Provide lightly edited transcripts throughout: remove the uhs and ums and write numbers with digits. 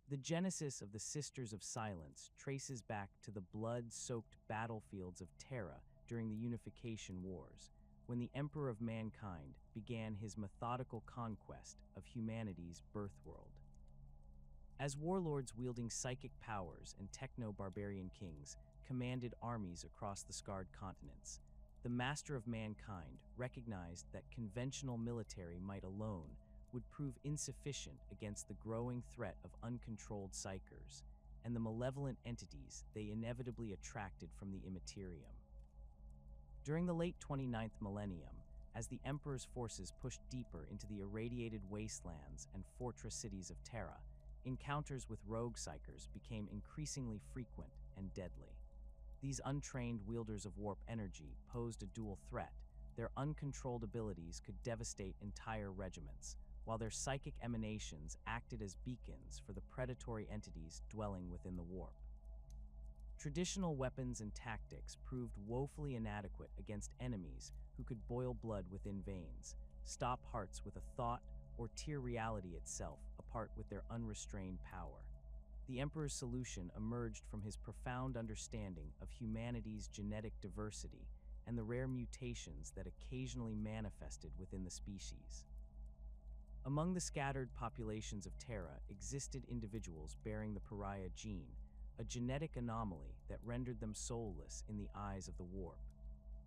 The genesis of the Sisters of Silence traces back to the blood-soaked battlefields of Terra during the Unification Wars, when the Emperor of Mankind began his methodical conquest of humanity's birthworld. As warlords wielding psychic powers and techno-barbarian kings commanded armies across the scarred continents, the Master of Mankind recognized that conventional military might alone would prove insufficient against the growing threat of uncontrolled psykers and the malevolent entities they inevitably attracted from the immaterium. During the late 29th millennium, as the Emperor's forces pushed deeper into the irradiated wastelands and fortress cities of Terra, encounters with rogue psykers became increasingly frequent and deadly. These untrained wielders of warp energy posed a dual threat. Their uncontrolled abilities could devastate entire regiments, while their psychic emanations acted as beacons for the predatory entities dwelling within the warp. Traditional weapons and tactics proved woefully inadequate against enemies who could boil blood within veins, stop hearts with a thought, or tear reality itself apart with their unrestrained power. The Emperor's solution emerged from his profound understanding of humanity's genetic diversity and the rare mutations that occasionally manifested within the species. Among the scattered populations of Terra existed individuals bearing the pariah gene, a genetic anomaly that rendered them soulless in the eyes of the warp.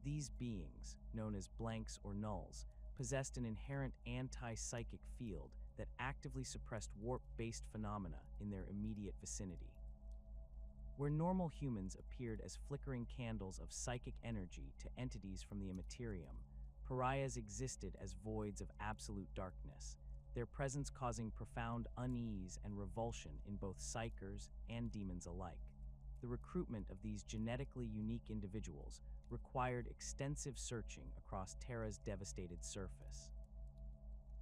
These beings, known as blanks or nulls, possessed an inherent anti-psychic field that actively suppressed warp-based phenomena in their immediate vicinity. Where normal humans appeared as flickering candles of psychic energy to entities from the immaterium, pariahs existed as voids of absolute darkness, their presence causing profound unease and revulsion in both psykers and demons alike. The recruitment of these genetically unique individuals required extensive searching across Terra's devastated surface.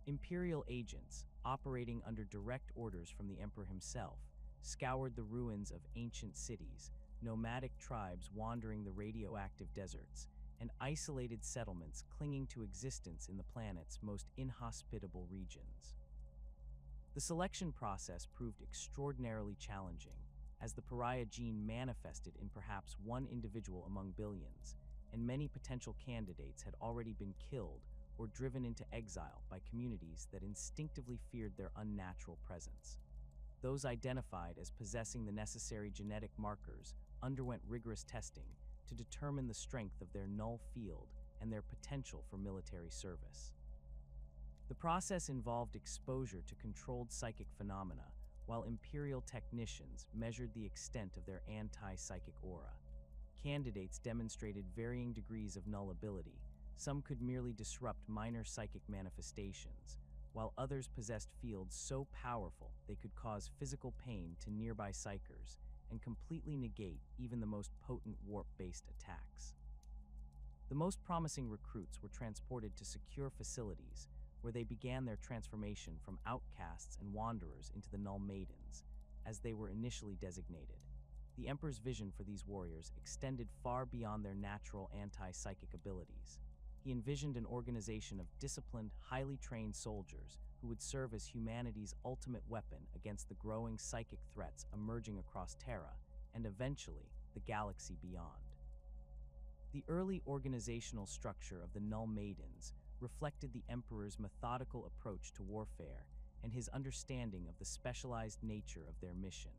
Imperial agents, operating under direct orders from the Emperor himself, scoured the ruins of ancient cities, nomadic tribes wandering the radioactive deserts, and isolated settlements clinging to existence in the planet's most inhospitable regions. The selection process proved extraordinarily challenging, as the pariah gene manifested in perhaps one individual among billions, and many potential candidates had already been killed or driven into exile by communities that instinctively feared their unnatural presence. Those identified as possessing the necessary genetic markers underwent rigorous testing to determine the strength of their null field and their potential for military service. The process involved exposure to controlled psychic phenomena, while Imperial technicians measured the extent of their anti-psychic aura. Candidates demonstrated varying degrees of null ability. Some could merely disrupt minor psychic manifestations, while others possessed fields so powerful they could cause physical pain to nearby psykers and completely negate even the most potent warp-based attacks. The most promising recruits were transported to secure facilities, where they began their transformation from outcasts and wanderers into the Null Maidens, as they were initially designated. The Emperor's vision for these warriors extended far beyond their natural anti-psychic abilities. He envisioned an organization of disciplined, highly trained soldiers who would serve as humanity's ultimate weapon against the growing psychic threats emerging across Terra and eventually the galaxy beyond. The early organizational structure of the Null Maidens reflected the Emperor's methodical approach to warfare and his understanding of the specialized nature of their mission.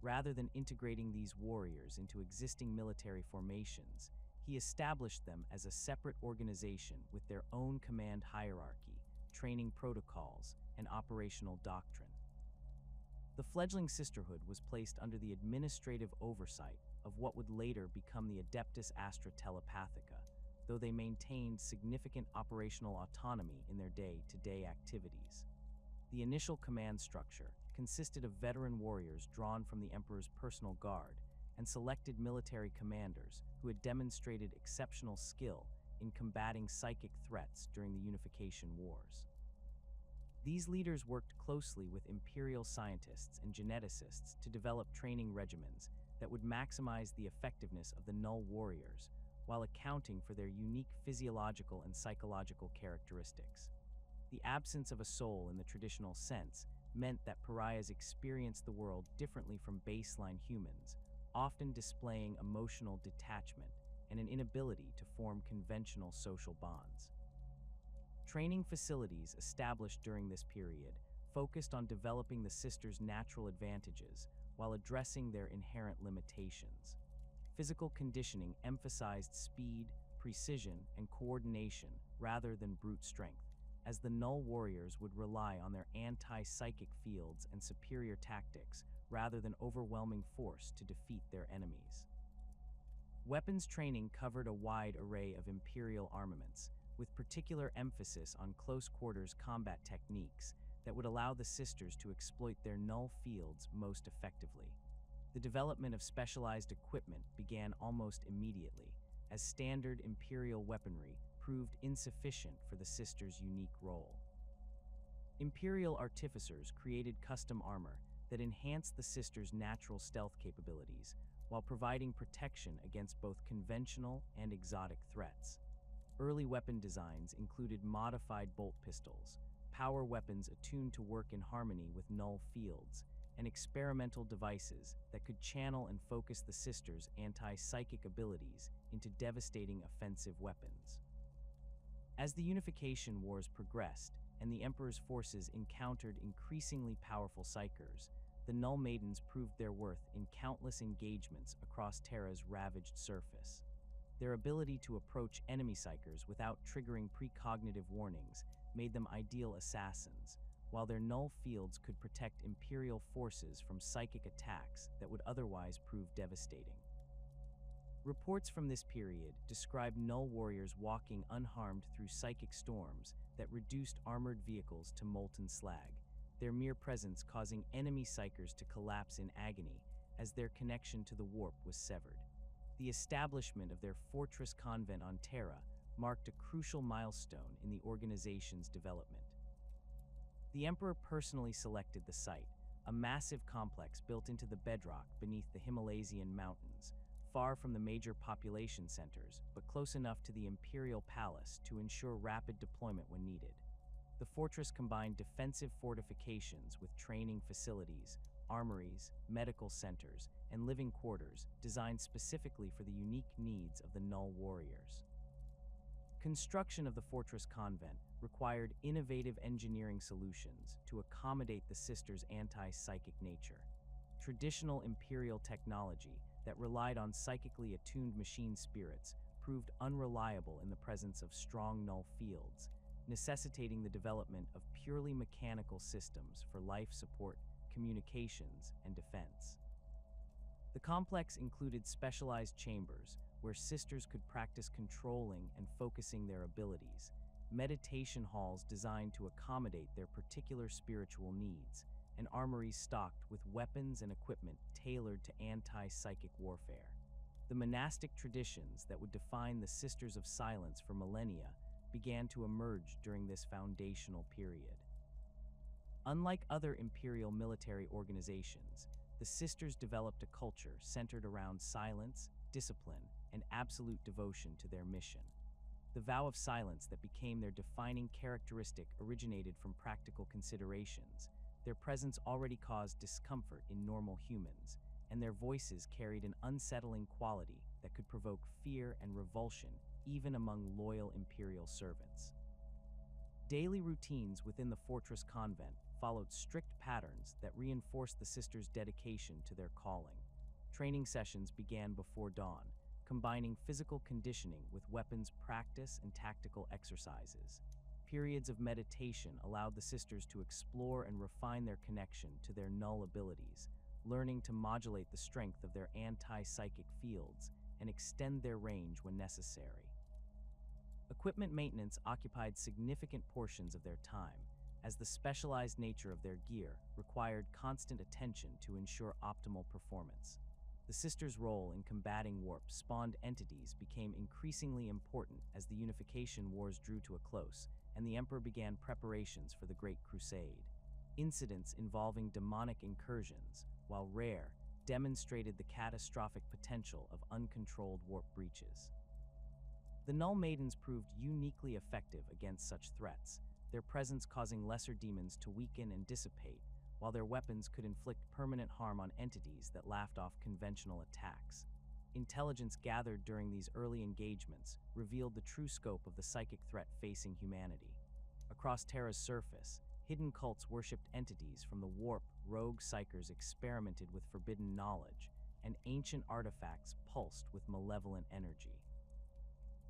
Rather than integrating these warriors into existing military formations, he established them as a separate organization with their own command hierarchy, training protocols, and operational doctrine. The fledgling sisterhood was placed under the administrative oversight of what would later become the Adeptus Astra Telepathica, though they maintained significant operational autonomy in their day-to-day activities. The initial command structure consisted of veteran warriors drawn from the Emperor's personal guard and selected military commanders who had demonstrated exceptional skill in combating psychic threats during the Unification Wars. These leaders worked closely with Imperial scientists and geneticists to develop training regimens that would maximize the effectiveness of the Null warriors while accounting for their unique physiological and psychological characteristics. The absence of a soul in the traditional sense meant that pariahs experienced the world differently from baseline humans, often displaying emotional detachment and an inability to form conventional social bonds. Training facilities established during this period focused on developing the sisters' natural advantages while addressing their inherent limitations. Physical conditioning emphasized speed, precision, and coordination rather than brute strength, as the null warriors would rely on their anti-psychic fields and superior tactics rather than overwhelming force to defeat their enemies. Weapons training covered a wide array of Imperial armaments, with particular emphasis on close-quarters combat techniques that would allow the sisters to exploit their null fields most effectively. The development of specialized equipment began almost immediately, as standard Imperial weaponry proved insufficient for the sisters' unique role. Imperial artificers created custom armor that enhanced the sisters' natural stealth capabilities while providing protection against both conventional and exotic threats. Early weapon designs included modified bolt pistols, power weapons attuned to work in harmony with null fields, and experimental devices that could channel and focus the sisters' anti-psychic abilities into devastating offensive weapons. As the Unification Wars progressed and the Emperor's forces encountered increasingly powerful psykers, the Null Maidens proved their worth in countless engagements across Terra's ravaged surface. Their ability to approach enemy psykers without triggering precognitive warnings made them ideal assassins, while their null fields could protect Imperial forces from psychic attacks that would otherwise prove devastating. Reports from this period describe null warriors walking unharmed through psychic storms that reduced armored vehicles to molten slag, their mere presence causing enemy psykers to collapse in agony as their connection to the warp was severed. The establishment of their fortress convent on Terra marked a crucial milestone in the organization's development. The Emperor personally selected the site, a massive complex built into the bedrock beneath the Himalaysian mountains, far from the major population centers, but close enough to the Imperial Palace to ensure rapid deployment when needed. The fortress combined defensive fortifications with training facilities, armories, medical centers, and living quarters designed specifically for the unique needs of the Null warriors. Construction of the fortress convent required innovative engineering solutions to accommodate the sisters' anti-psychic nature. Traditional Imperial technology that relied on psychically attuned machine spirits proved unreliable in the presence of strong null fields, necessitating the development of purely mechanical systems for life support, communications, and defense. The complex included specialized chambers where sisters could practice controlling and focusing their abilities, meditation halls designed to accommodate their particular spiritual needs, and armories stocked with weapons and equipment tailored to anti-psychic warfare. The monastic traditions that would define the Sisters of Silence for millennia began to emerge during this foundational period. Unlike other imperial military organizations, the Sisters developed a culture centered around silence, discipline, and absolute devotion to their mission. The vow of silence that became their defining characteristic originated from practical considerations. Their presence already caused discomfort in normal humans, and their voices carried an unsettling quality that could provoke fear and revulsion even among loyal imperial servants. Daily routines within the fortress convent followed strict patterns that reinforced the sisters' dedication to their calling. Training sessions began before dawn, combining physical conditioning with weapons practice and tactical exercises. Periods of meditation allowed the sisters to explore and refine their connection to their null abilities, learning to modulate the strength of their anti-psychic fields and extend their range when necessary. Equipment maintenance occupied significant portions of their time, as the specialized nature of their gear required constant attention to ensure optimal performance. The sisters' role in combating warp spawned entities became increasingly important as the Unification Wars drew to a close, and the Emperor began preparations for the Great Crusade. Incidents involving demonic incursions, while rare, demonstrated the catastrophic potential of uncontrolled warp breaches. The Null Maidens proved uniquely effective against such threats, their presence causing lesser demons to weaken and dissipate, while their weapons could inflict permanent harm on entities that laughed off conventional attacks. Intelligence gathered during these early engagements revealed the true scope of the psychic threat facing humanity. Across Terra's surface, hidden cults worshipped entities from the warp. Rogue psykers experimented with forbidden knowledge, and ancient artifacts pulsed with malevolent energy.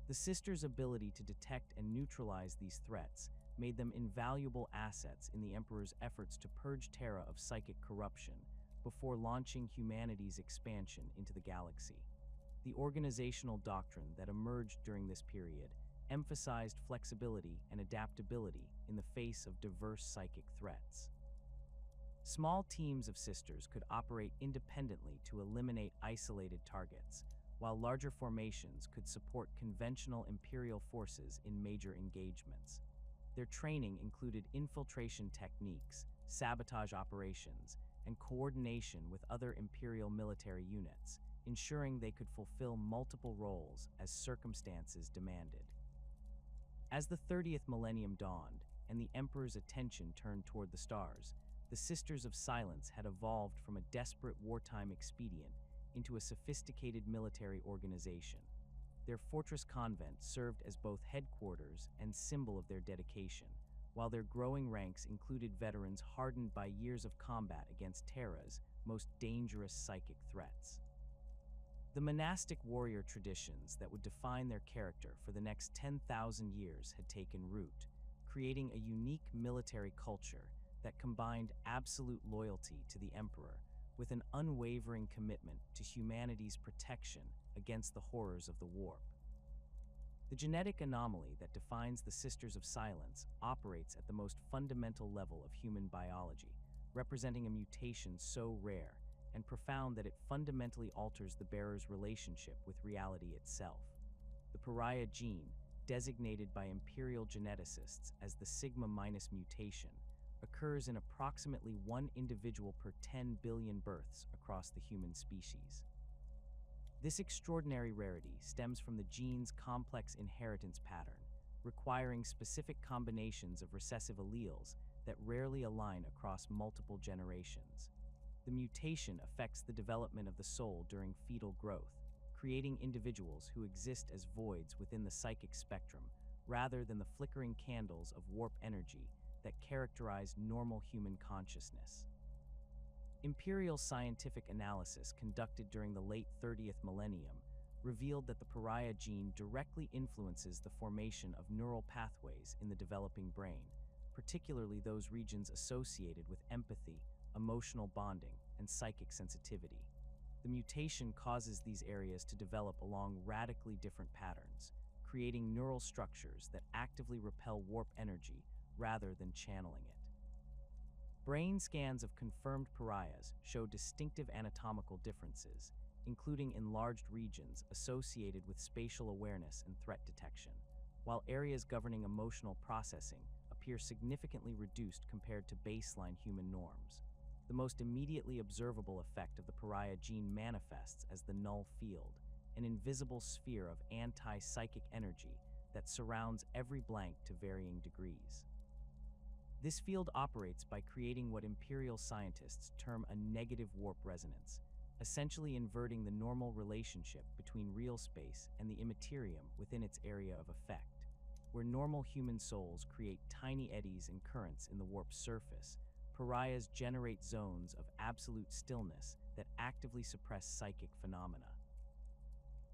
The Sisters' ability to detect and neutralize these threats made them invaluable assets in the Emperor's efforts to purge Terra of psychic corruption before launching humanity's expansion into the galaxy. The organizational doctrine that emerged during this period emphasized flexibility and adaptability in the face of diverse psychic threats. Small teams of Sisters could operate independently to eliminate isolated targets, while larger formations could support conventional Imperial forces in major engagements. Their training included infiltration techniques, sabotage operations, and coordination with other Imperial military units, ensuring they could fulfill multiple roles as circumstances demanded. As the 30th millennium dawned and the Emperor's attention turned toward the stars, the Sisters of Silence had evolved from a desperate wartime expedient into a sophisticated military organization. Their fortress convent served as both headquarters and symbol of their dedication, while their growing ranks included veterans hardened by years of combat against Terra's most dangerous psychic threats. The monastic warrior traditions that would define their character for the next 10,000 years had taken root, creating a unique military culture that combined absolute loyalty to the Emperor with an unwavering commitment to humanity's protection against the horrors of the warp. The genetic anomaly that defines the Sisters of Silence operates at the most fundamental level of human biology, representing a mutation so rare and profound that it fundamentally alters the bearer's relationship with reality itself. The pariah gene, designated by Imperial geneticists as the sigma- mutation, occurs in approximately 1 individual per 10 billion births across the human species. This extraordinary rarity stems from the gene's complex inheritance pattern, requiring specific combinations of recessive alleles that rarely align across multiple generations. The mutation affects the development of the soul during fetal growth, creating individuals who exist as voids within the psychic spectrum rather than the flickering candles of warp energy that characterize normal human consciousness. Imperial scientific analysis conducted during the late 30th millennium revealed that the pariah gene directly influences the formation of neural pathways in the developing brain, particularly those regions associated with empathy, emotional bonding, and psychic sensitivity. The mutation causes these areas to develop along radically different patterns, creating neural structures that actively repel warp energy rather than channeling it. Brain scans of confirmed pariahs show distinctive anatomical differences, including enlarged regions associated with spatial awareness and threat detection, while areas governing emotional processing appear significantly reduced compared to baseline human norms. The most immediately observable effect of the pariah gene manifests as the null field, an invisible sphere of anti-psychic energy that surrounds every blank to varying degrees. This field operates by creating what Imperial scientists term a negative warp resonance, essentially inverting the normal relationship between real space and the immaterium within its area of effect. Where normal human souls create tiny eddies and currents in the warp's surface, pariahs generate zones of absolute stillness that actively suppress psychic phenomena.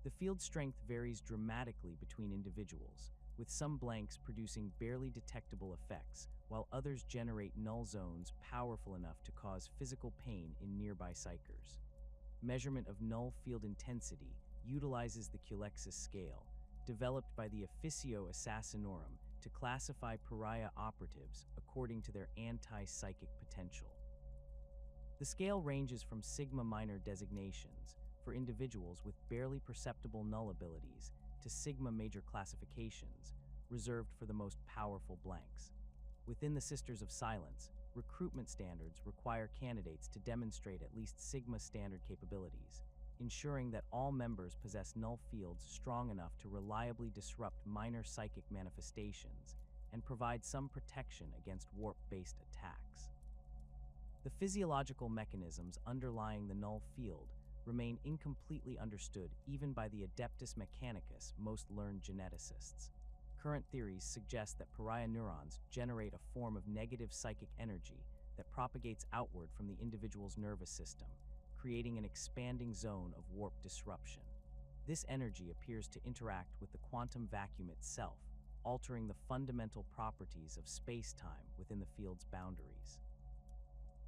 The field strength varies dramatically between individuals, with some blanks producing barely detectable effects, while others generate null zones powerful enough to cause physical pain in nearby psykers. Measurement of null field intensity utilizes the Culexus scale, developed by the Officio Assassinorum to classify pariah operatives according to their anti-psychic potential. The scale ranges from sigma minor designations for individuals with barely perceptible null abilities to sigma major classifications reserved for the most powerful blanks. Within the Sisters of Silence, recruitment standards require candidates to demonstrate at least sigma standard capabilities, ensuring that all members possess null fields strong enough to reliably disrupt minor psychic manifestations and provide some protection against warp-based attacks. The physiological mechanisms underlying the null field remain incompletely understood even by the Adeptus Mechanicus, most learned geneticists. Current theories suggest that pariah neurons generate a form of negative psychic energy that propagates outward from the individual's nervous system, creating an expanding zone of warp disruption. This energy appears to interact with the quantum vacuum itself, altering the fundamental properties of space-time within the field's boundaries.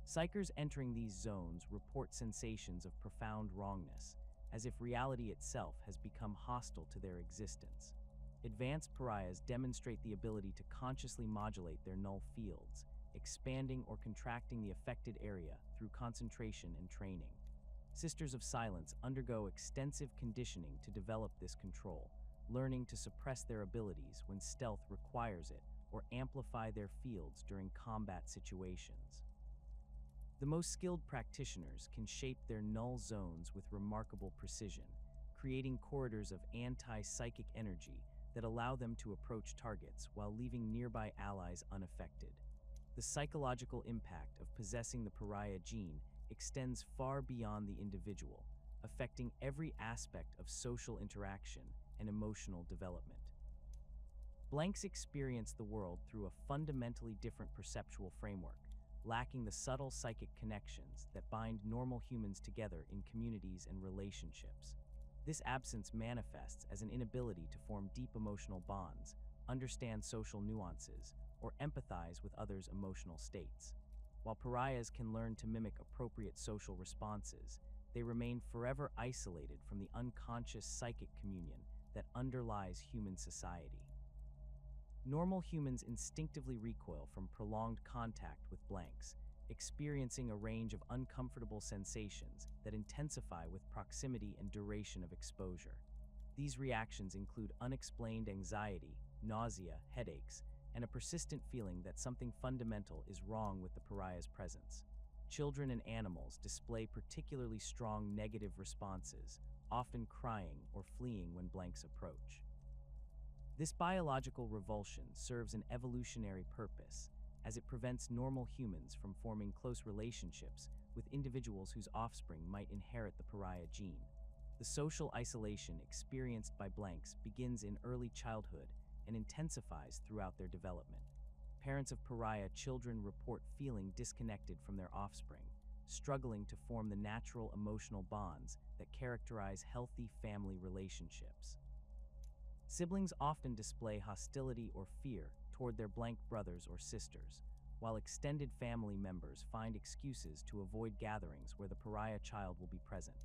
Psykers entering these zones report sensations of profound wrongness, as if reality itself has become hostile to their existence. Advanced pariahs demonstrate the ability to consciously modulate their null fields, expanding or contracting the affected area through concentration and training. Sisters of Silence undergo extensive conditioning to develop this control, learning to suppress their abilities when stealth requires it or amplify their fields during combat situations. The most skilled practitioners can shape their null zones with remarkable precision, creating corridors of anti-psychic energy that allow them to approach targets while leaving nearby allies unaffected. The psychological impact of possessing the pariah gene extends far beyond the individual, affecting every aspect of social interaction and emotional development. Blanks experience the world through a fundamentally different perceptual framework, lacking the subtle psychic connections that bind normal humans together in communities and relationships. This absence manifests as an inability to form deep emotional bonds, understand social nuances, or empathize with others' emotional states. While pariahs can learn to mimic appropriate social responses, they remain forever isolated from the unconscious psychic communion that underlies human society. Normal humans instinctively recoil from prolonged contact with blanks, experiencing a range of uncomfortable sensations that intensify with proximity and duration of exposure. These reactions include unexplained anxiety, nausea, headaches, and a persistent feeling that something fundamental is wrong with the pariah's presence. Children and animals display particularly strong negative responses, often crying or fleeing when blanks approach. This biological revulsion serves an evolutionary purpose, as it prevents normal humans from forming close relationships with individuals whose offspring might inherit the pariah gene. The social isolation experienced by blanks begins in early childhood and intensifies throughout their development. Parents of pariah children report feeling disconnected from their offspring, struggling to form the natural emotional bonds that characterize healthy family relationships. Siblings often display hostility or fear toward their blank brothers or sisters, while extended family members find excuses to avoid gatherings where the pariah child will be present.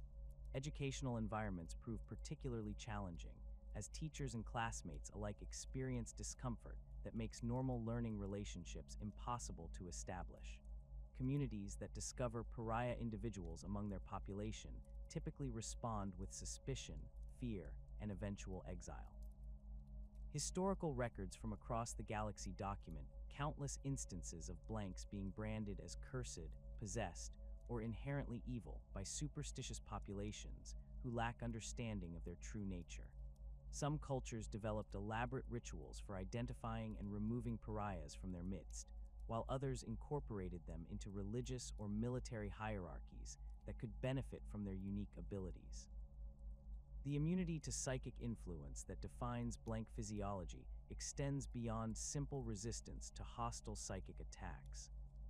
Educational environments prove particularly challenging, as teachers and classmates alike experience discomfort that makes normal learning relationships impossible to establish. Communities that discover pariah individuals among their population typically respond with suspicion, fear, and eventual exile. Historical records from across the galaxy document countless instances of blanks being branded as cursed, possessed, or inherently evil by superstitious populations who lack understanding of their true nature. Some cultures developed elaborate rituals for identifying and removing pariahs from their midst, while others incorporated them into religious or military hierarchies that could benefit from their unique abilities. The immunity to psychic influence that defines blank physiology extends beyond simple resistance to hostile psychic attacks.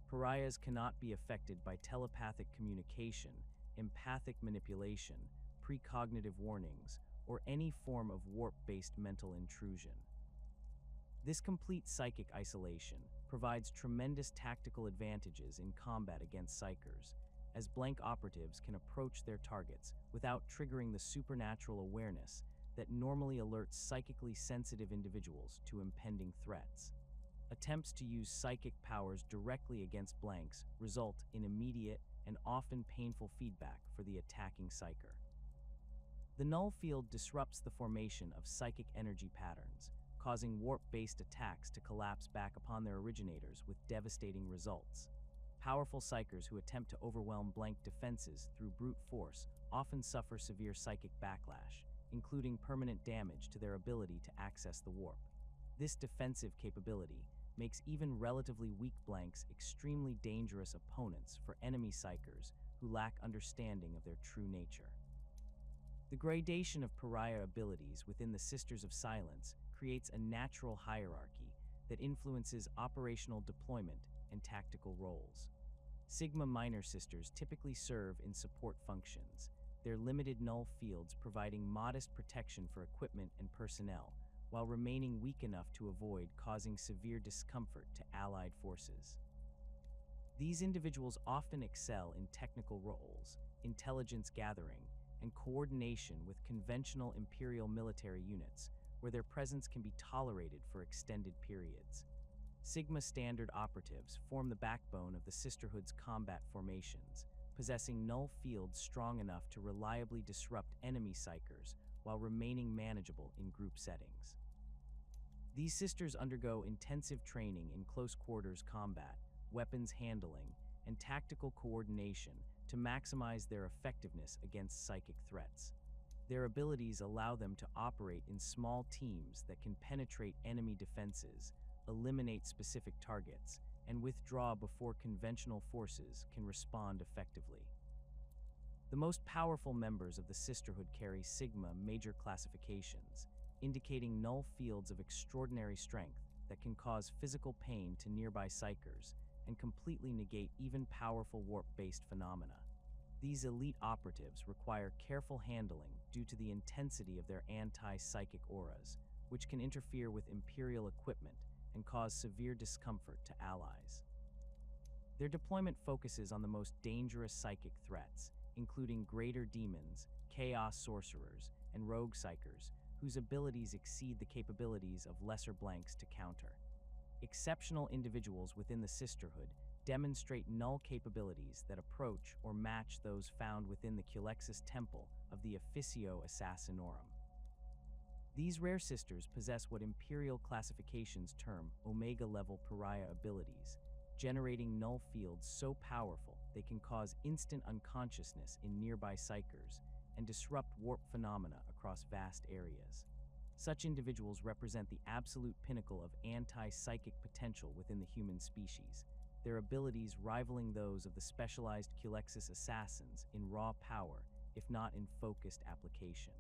Pariahs cannot be affected by telepathic communication, empathic manipulation, precognitive warnings, or any form of warp-based mental intrusion. This complete psychic isolation provides tremendous tactical advantages in combat against psykers, as blank operatives can approach their targets without triggering the supernatural awareness that normally alerts psychically sensitive individuals to impending threats. Attempts to use psychic powers directly against blanks result in immediate and often painful feedback for the attacking psyker. The null field disrupts the formation of psychic energy patterns, causing warp-based attacks to collapse back upon their originators with devastating results. Powerful psykers who attempt to overwhelm blank defenses through brute force often suffer severe psychic backlash, including permanent damage to their ability to access the warp. This defensive capability makes even relatively weak blanks extremely dangerous opponents for enemy psykers who lack understanding of their true nature. The gradation of pariah abilities within the Sisters of Silence creates a natural hierarchy that influences operational deployment and tactical roles. Sigma Minor Sisters typically serve in support functions, their limited null fields providing modest protection for equipment and personnel, while remaining weak enough to avoid causing severe discomfort to allied forces. These individuals often excel in technical roles, intelligence gathering, and coordination with conventional Imperial military units, where their presence can be tolerated for extended periods. Sigma Standard operatives form the backbone of the Sisterhood's combat formations, possessing null fields strong enough to reliably disrupt enemy psykers while remaining manageable in group settings. These sisters undergo intensive training in close-quarters combat, weapons handling, and tactical coordination to maximize their effectiveness against psychic threats. Their abilities allow them to operate in small teams that can penetrate enemy defenses, eliminate specific targets, and withdraw before conventional forces can respond effectively. The most powerful members of the Sisterhood carry Sigma major classifications, indicating null fields of extraordinary strength that can cause physical pain to nearby psykers and completely negate even powerful warp-based phenomena. These elite operatives require careful handling due to the intensity of their anti-psychic auras, which can interfere with Imperial equipment and cause severe discomfort to allies. Their deployment focuses on the most dangerous psychic threats, including greater demons, chaos sorcerers, and rogue psykers, whose abilities exceed the capabilities of lesser blanks to counter. Exceptional individuals within the Sisterhood demonstrate null capabilities that approach or match those found within the Culexus Temple of the Officio Assassinorum. These rare sisters possess what Imperial classifications term Omega-level pariah abilities, generating null fields so powerful they can cause instant unconsciousness in nearby psykers and disrupt warp phenomena across vast areas. Such individuals represent the absolute pinnacle of anti-psychic potential within the human species, their abilities rivaling those of the specialized Culexus assassins in raw power, if not in focused application.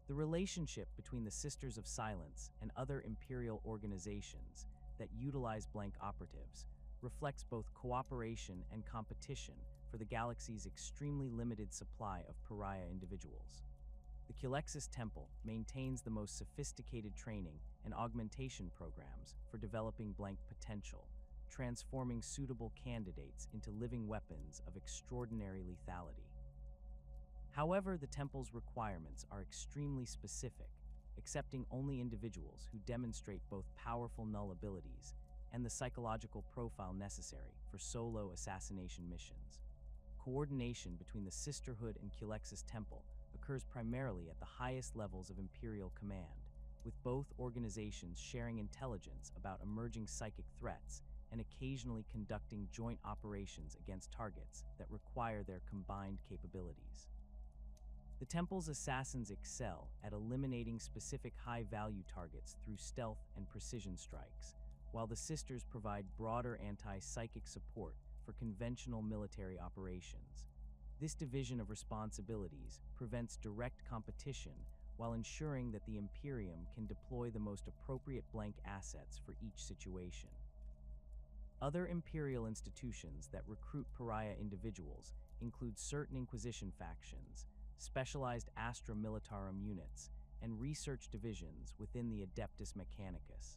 The relationship between the Sisters of Silence and other Imperial organizations that utilize blank operatives reflects both cooperation and competition for the galaxy's extremely limited supply of pariah individuals. The Culexus Temple maintains the most sophisticated training and augmentation programs for developing blank potential, transforming suitable candidates into living weapons of extraordinary lethality. However, the Temple's requirements are extremely specific, accepting only individuals who demonstrate both powerful null abilities and the psychological profile necessary for solo assassination missions. Coordination between the Sisterhood and Culexus Temple occurs primarily at the highest levels of Imperial command, with both organizations sharing intelligence about emerging psychic threats and occasionally conducting joint operations against targets that require their combined capabilities. The Temple's assassins excel at eliminating specific high-value targets through stealth and precision strikes, while the Sisters provide broader anti-psychic support for conventional military operations. This division of responsibilities prevents direct competition while ensuring that the Imperium can deploy the most appropriate blank assets for each situation. Other Imperial institutions that recruit pariah individuals include certain Inquisition factions, specialized Astra Militarum units, and research divisions within the Adeptus Mechanicus.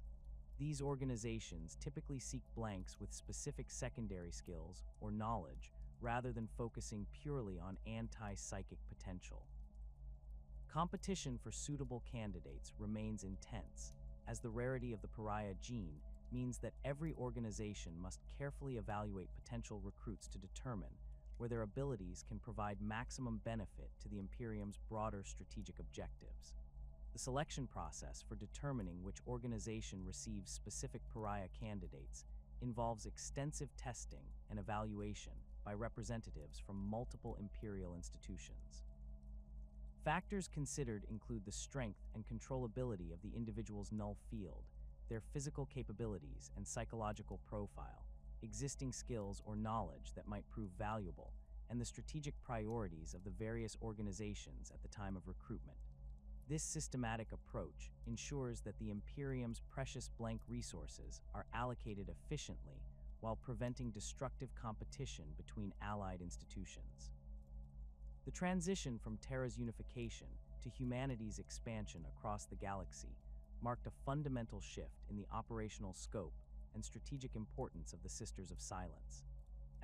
These organizations typically seek blanks with specific secondary skills or knowledge rather than focusing purely on anti-psychic potential. Competition for suitable candidates remains intense, as the rarity of the pariah gene means that every organization must carefully evaluate potential recruits to determine where their abilities can provide maximum benefit to the Imperium's broader strategic objectives. The selection process for determining which organization receives specific pariah candidates involves extensive testing and evaluation by representatives from multiple Imperial institutions. Factors considered include the strength and controllability of the individual's null field, their physical capabilities and psychological profile, existing skills or knowledge that might prove valuable, and the strategic priorities of the various organizations at the time of recruitment. This systematic approach ensures that the Imperium's precious blank resources are allocated efficiently while preventing destructive competition between allied institutions. The transition from Terra's unification to humanity's expansion across the galaxy marked a fundamental shift in the operational scope and strategic importance of the Sisters of Silence.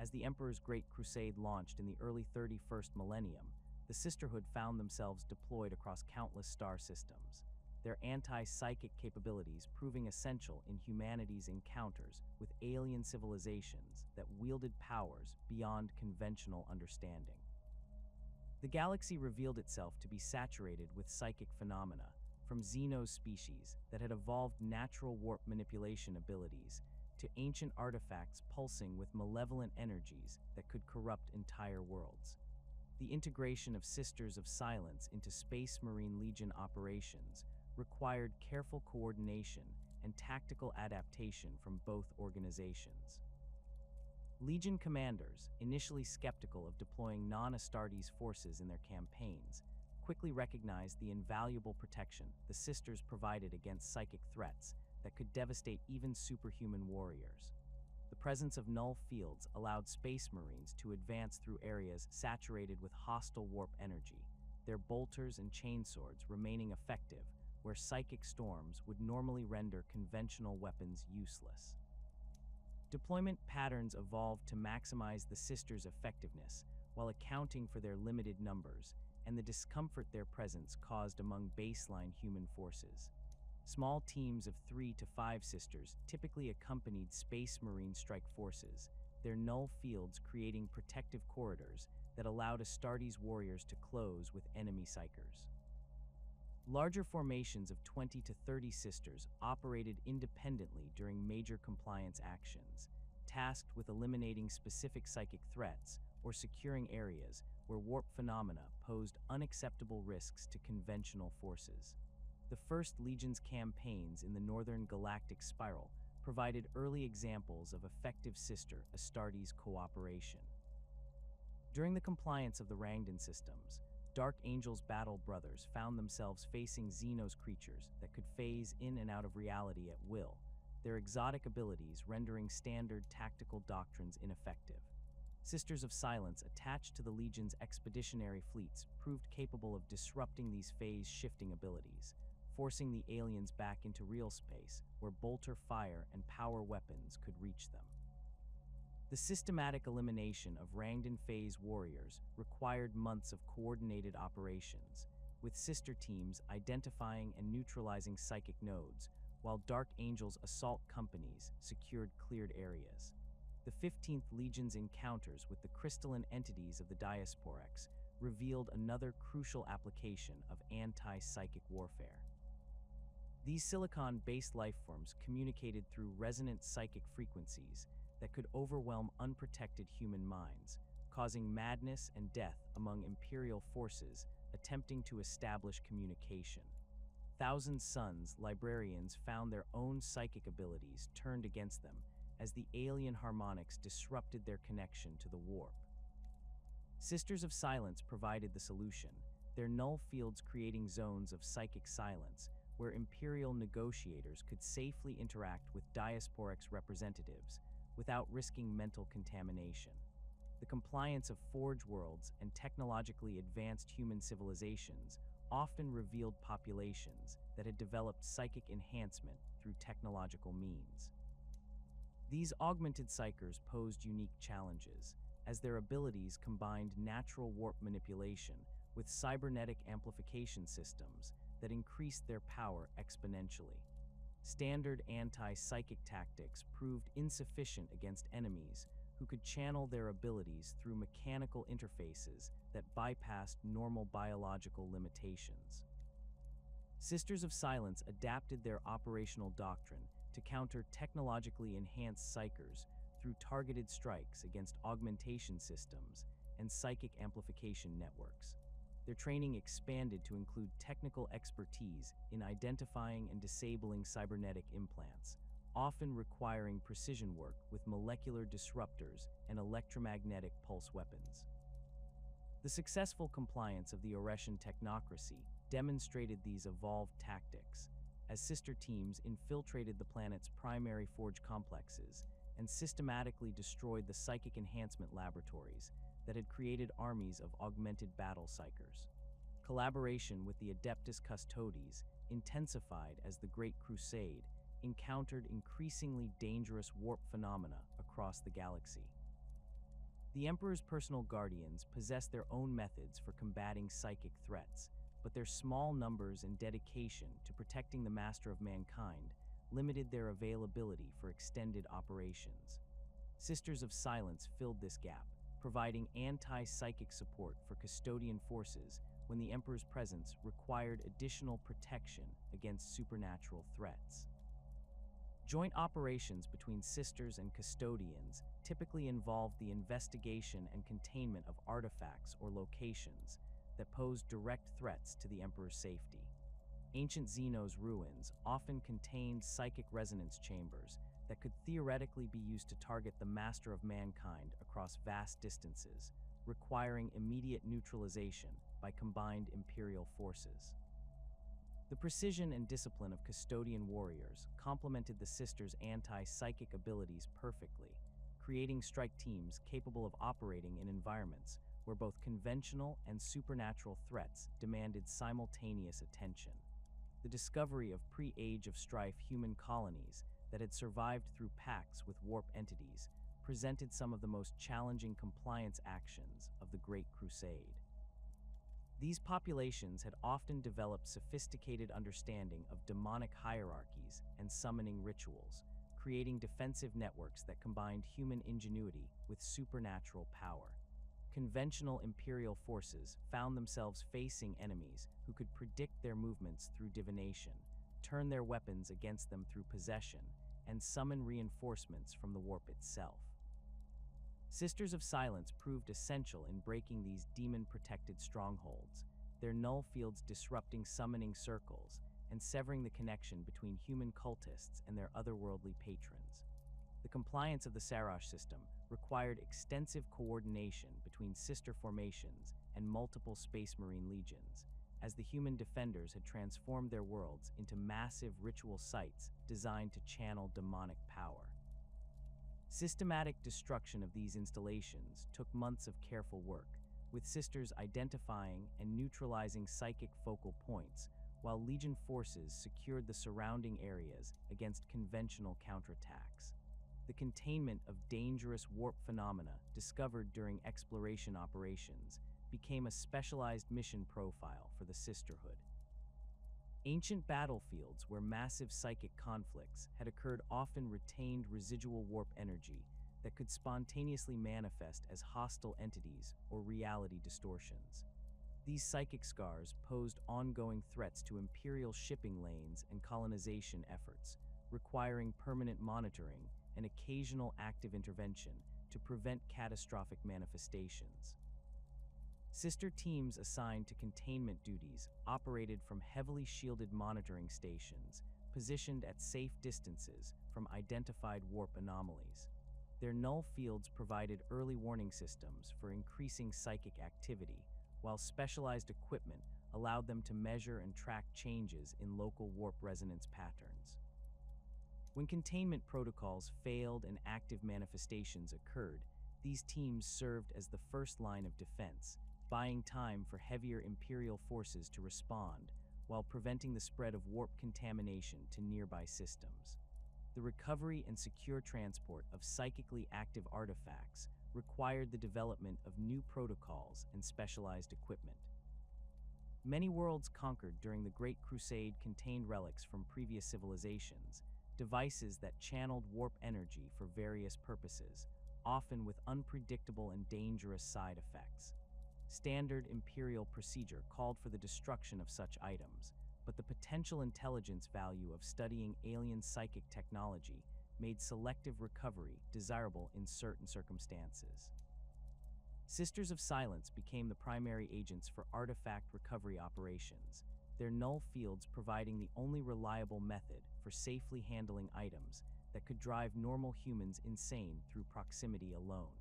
As the Emperor's Great Crusade launched in the early 31st millennium, the Sisterhood found themselves deployed across countless star systems, their anti-psychic capabilities proving essential in humanity's encounters with alien civilizations that wielded powers beyond conventional understanding. The galaxy revealed itself to be saturated with psychic phenomena, from Xenos species that had evolved natural warp manipulation abilities to ancient artifacts pulsing with malevolent energies that could corrupt entire worlds. The integration of Sisters of Silence into Space Marine Legion operations required careful coordination and tactical adaptation from both organizations. Legion commanders, initially skeptical of deploying non-Astartes forces in their campaigns, quickly recognized the invaluable protection the Sisters provided against psychic threats that could devastate even superhuman warriors. The presence of null fields allowed Space Marines to advance through areas saturated with hostile warp energy, their bolters and chainswords remaining effective where psychic storms would normally render conventional weapons useless. Deployment patterns evolved to maximize the Sisters' effectiveness while accounting for their limited numbers and the discomfort their presence caused among baseline human forces. Small teams of 3 to 5 Sisters typically accompanied Space Marine strike forces, their null fields creating protective corridors that allowed Astartes warriors to close with enemy psykers. Larger formations of 20 to 30 Sisters operated independently during major compliance actions, tasked with eliminating specific psychic threats or securing areas where warp phenomena posed unacceptable risks to conventional forces. The First Legion's campaigns in the Northern Galactic Spiral provided early examples of effective Sister Astartes cooperation. During the compliance of the Rangdan systems, Dark Angel's battle brothers found themselves facing Xenos creatures that could phase in and out of reality at will, their exotic abilities rendering standard tactical doctrines ineffective. Sisters of Silence attached to the Legion's expeditionary fleets proved capable of disrupting these phase-shifting abilities, forcing the aliens back into real space where bolter fire and power weapons could reach them. The systematic elimination of Rangdan phase warriors required months of coordinated operations, with sister teams identifying and neutralizing psychic nodes, while Dark Angel's assault companies secured cleared areas. The 15th Legion's encounters with the crystalline entities of the Diasporex revealed another crucial application of anti-psychic warfare. These silicon-based lifeforms communicated through resonant psychic frequencies that could overwhelm unprotected human minds, causing madness and death among Imperial forces attempting to establish communication. Thousand Suns librarians found their own psychic abilities turned against them as the alien harmonics disrupted their connection to the warp. Sisters of Silence provided the solution, their null fields creating zones of psychic silence where Imperial negotiators could safely interact with Diasporex representatives without risking mental contamination. The compliance of Forge worlds and technologically advanced human civilizations often revealed populations that had developed psychic enhancement through technological means. These augmented psykers posed unique challenges, as their abilities combined natural warp manipulation with cybernetic amplification systems that increased their power exponentially. Standard anti-psychic tactics proved insufficient against enemies who could channel their abilities through mechanical interfaces that bypassed normal biological limitations. Sisters of Silence adapted their operational doctrine to counter technologically enhanced psykers through targeted strikes against augmentation systems and psychic amplification networks. Their training expanded to include technical expertise in identifying and disabling cybernetic implants, often requiring precision work with molecular disruptors and electromagnetic pulse weapons. The successful compliance of the Oreshan technocracy demonstrated these evolved tactics, as sister teams infiltrated the planet's primary forge complexes and systematically destroyed the psychic enhancement laboratories that had created armies of augmented battle psykers. Collaboration with the Adeptus Custodes intensified as the Great Crusade encountered increasingly dangerous warp phenomena across the galaxy. The Emperor's personal guardians possessed their own methods for combating psychic threats, but their small numbers and dedication to protecting the Master of Mankind limited their availability for extended operations. Sisters of Silence filled this gap, providing anti-psychic support for custodian forces when the Emperor's presence required additional protection against supernatural threats. Joint operations between sisters and custodians typically involved the investigation and containment of artifacts or locations that posed direct threats to the Emperor's safety. Ancient Xeno's ruins often contained psychic resonance chambers that could theoretically be used to target the Master of Mankind across vast distances, requiring immediate neutralization by combined Imperial forces. The precision and discipline of custodian warriors complemented the sisters' anti-psychic abilities perfectly, creating strike teams capable of operating in environments where both conventional and supernatural threats demanded simultaneous attention. The discovery of pre-Age of Strife human colonies that had survived through pacts with warp entities presented some of the most challenging compliance actions of the Great Crusade. These populations had often developed sophisticated understanding of demonic hierarchies and summoning rituals, creating defensive networks that combined human ingenuity with supernatural power. Conventional Imperial forces found themselves facing enemies who could predict their movements through divination, turn their weapons against them through possession, and summon reinforcements from the warp itself. Sisters of Silence proved essential in breaking these demon-protected strongholds, their null fields disrupting summoning circles and severing the connection between human cultists and their otherworldly patrons. The compliance of the Sarash system required extensive coordination between sister formations and multiple Space Marine legions, as the human defenders had transformed their worlds into massive ritual sites designed to channel demonic power. Systematic destruction of these installations took months of careful work, with sisters identifying and neutralizing psychic focal points, while Legion forces secured the surrounding areas against conventional counterattacks. The containment of dangerous warp phenomena discovered during exploration operations became a specialized mission profile for the Sisterhood. Ancient battlefields where massive psychic conflicts had occurred often retained residual warp energy that could spontaneously manifest as hostile entities or reality distortions. These psychic scars posed ongoing threats to Imperial shipping lanes and colonization efforts, requiring permanent monitoring and occasional active intervention to prevent catastrophic manifestations. Sister teams assigned to containment duties operated from heavily shielded monitoring stations, positioned at safe distances from identified warp anomalies. Their null fields provided early warning systems for increasing psychic activity, while specialized equipment allowed them to measure and track changes in local warp resonance patterns. When containment protocols failed and active manifestations occurred, these teams served as the first line of defense, buying time for heavier Imperial forces to respond while preventing the spread of warp contamination to nearby systems. The recovery and secure transport of psychically active artifacts required the development of new protocols and specialized equipment. Many worlds conquered during the Great Crusade contained relics from previous civilizations, devices that channeled warp energy for various purposes, often with unpredictable and dangerous side effects. Standard Imperial procedure called for the destruction of such items, but the potential intelligence value of studying alien psychic technology made selective recovery desirable in certain circumstances. Sisters of Silence became the primary agents for artifact recovery operations, their null fields providing the only reliable method for safely handling items that could drive normal humans insane through proximity alone.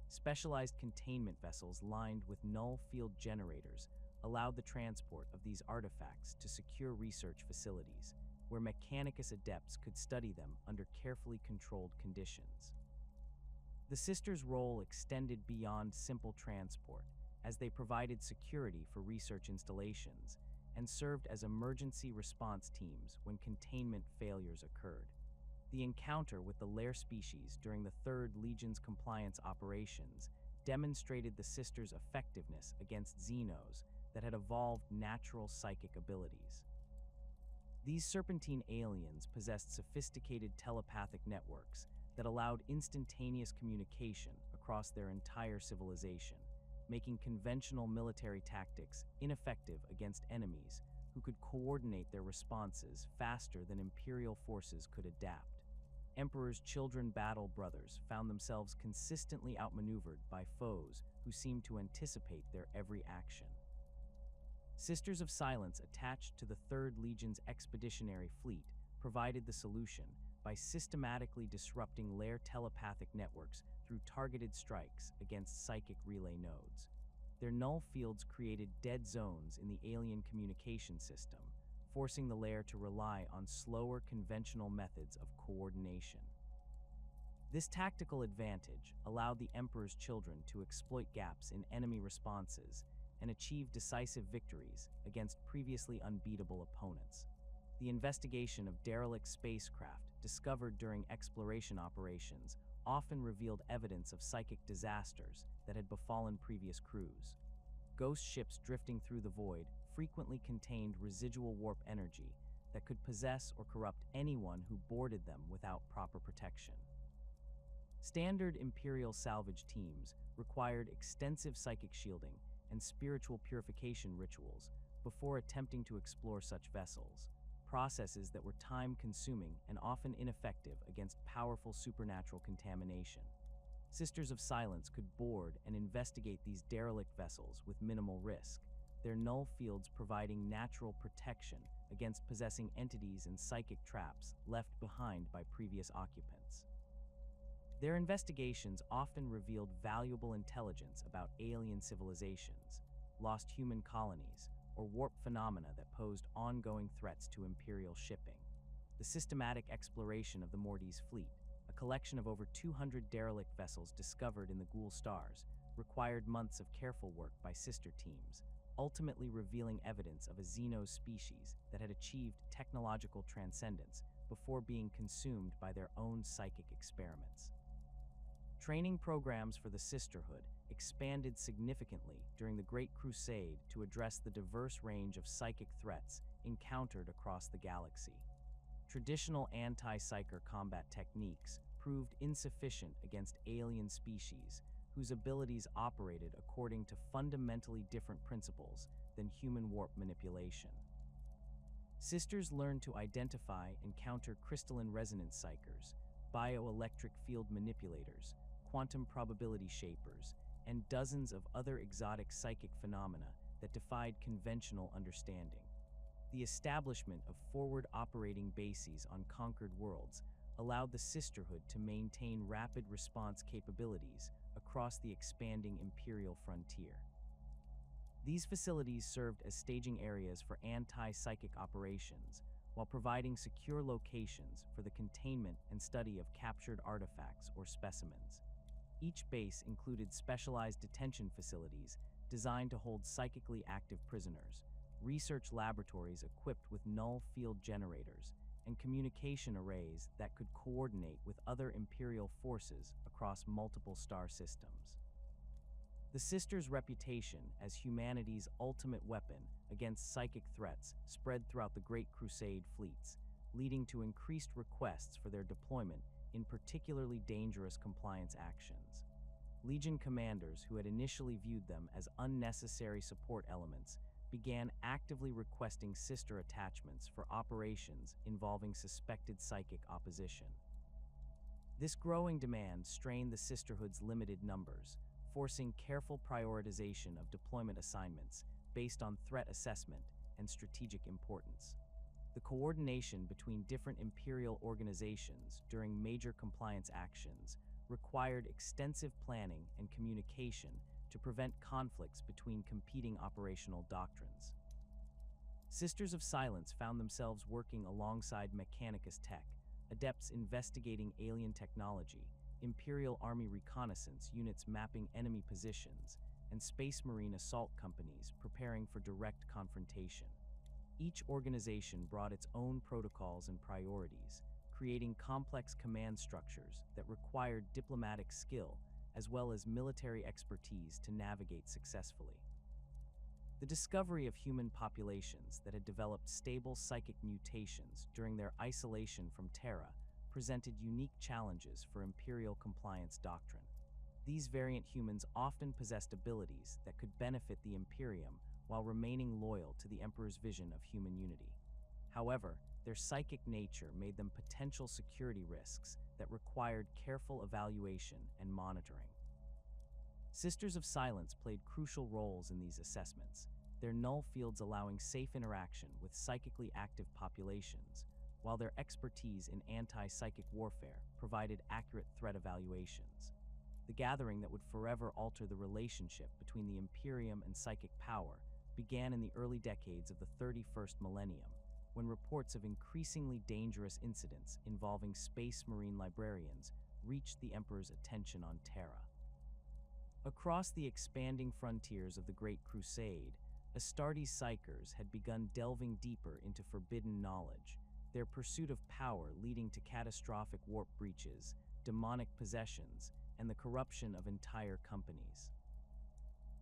Specialized containment vessels lined with null field generators allowed the transport of these artifacts to secure research facilities, where Mechanicus adepts could study them under carefully controlled conditions. The Sisters' role extended beyond simple transport, as they provided security for research installations and served as emergency response teams when containment failures occurred. The encounter with the lair species during the Third Legion's compliance operations demonstrated the Sisters' effectiveness against Xenos that had evolved natural psychic abilities. These serpentine aliens possessed sophisticated telepathic networks that allowed instantaneous communication across their entire civilization, making conventional military tactics ineffective against enemies who could coordinate their responses faster than Imperial forces could adapt. Emperor's children battle brothers found themselves consistently outmaneuvered by foes who seemed to anticipate their every action. Sisters of Silence attached to the Third Legion's expeditionary fleet provided the solution by systematically disrupting lair telepathic networks through targeted strikes against psychic relay nodes. Their null fields created dead zones in the alien communication system, forcing the lair to rely on slower conventional methods of coordination. This tactical advantage allowed the Emperor's children to exploit gaps in enemy responses and achieve decisive victories against previously unbeatable opponents. The investigation of derelict spacecraft discovered during exploration operations often revealed evidence of psychic disasters that had befallen previous crews. Ghost ships drifting through the void frequently contained residual warp energy that could possess or corrupt anyone who boarded them without proper protection. Standard Imperial salvage teams required extensive psychic shielding and spiritual purification rituals before attempting to explore such vessels, processes that were time-consuming and often ineffective against powerful supernatural contamination. Sisters of Silence could board and investigate these derelict vessels with minimal risk, their null fields providing natural protection against possessing entities and psychic traps left behind by previous occupants. Their investigations often revealed valuable intelligence about alien civilizations, lost human colonies, or warp phenomena that posed ongoing threats to Imperial shipping. The systematic exploration of the Morty's fleet, a collection of over 200 derelict vessels discovered in the Ghoul Stars, required months of careful work by sister teams, ultimately revealing evidence of a Xeno species that had achieved technological transcendence before being consumed by their own psychic experiments. Training programs for the Sisterhood expanded significantly during the Great Crusade to address the diverse range of psychic threats encountered across the galaxy. Traditional anti-psyker combat techniques proved insufficient against alien species whose abilities operated according to fundamentally different principles than human warp manipulation. Sisters learned to identify and counter crystalline resonance psykers, bioelectric field manipulators, quantum probability shapers, and dozens of other exotic psychic phenomena that defied conventional understanding. The establishment of forward operating bases on conquered worlds allowed the Sisterhood to maintain rapid response capabilities across the expanding Imperial frontier. These facilities served as staging areas for anti-psychic operations, while providing secure locations for the containment and study of captured artifacts or specimens. Each base included specialized detention facilities designed to hold psychically active prisoners, research laboratories equipped with null field generators, and communication arrays that could coordinate with other Imperial forces across multiple star systems. The Sisters' reputation as humanity's ultimate weapon against psychic threats spread throughout the Great Crusade fleets, leading to increased requests for their deployment in particularly dangerous compliance actions. Legion commanders who had initially viewed them as unnecessary support elements began actively requesting sister attachments for operations involving suspected psychic opposition. This growing demand strained the Sisterhood's limited numbers, forcing careful prioritization of deployment assignments based on threat assessment and strategic importance. The coordination between different Imperial organizations during major compliance actions required extensive planning and communication to prevent conflicts between competing operational doctrines. Sisters of Silence found themselves working alongside Mechanicus Tech, adepts investigating alien technology, Imperial Army reconnaissance units mapping enemy positions, and Space Marine assault companies preparing for direct confrontation. Each organization brought its own protocols and priorities, creating complex command structures that required diplomatic skill as well as military expertise to navigate successfully. The discovery of human populations that had developed stable psychic mutations during their isolation from Terra presented unique challenges for Imperial compliance doctrine. These variant humans often possessed abilities that could benefit the Imperium while remaining loyal to the Emperor's vision of human unity. However, their psychic nature made them potential security risks that required careful evaluation and monitoring. Sisters of Silence played crucial roles in these assessments, their null fields allowing safe interaction with psychically active populations, while their expertise in anti-psychic warfare provided accurate threat evaluations. The gathering that would forever alter the relationship between the Imperium and psychic power began in the early decades of the 31st millennium, when reports of increasingly dangerous incidents involving Space Marine librarians reached the Emperor's attention on Terra. Across the expanding frontiers of the Great Crusade, Astartes psykers had begun delving deeper into forbidden knowledge, their pursuit of power leading to catastrophic warp breaches, demonic possessions, and the corruption of entire companies.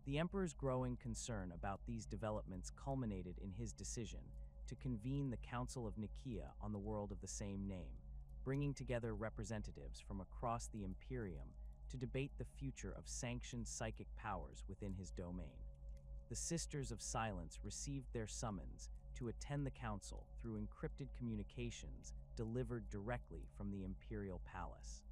The Emperor's growing concern about these developments culminated in his decision to convene the Council of Nicaea on the world of the same name, bringing together representatives from across the Imperium to debate the future of sanctioned psychic powers within his domain. The Sisters of Silence received their summons to attend the council through encrypted communications delivered directly from the Imperial Palace.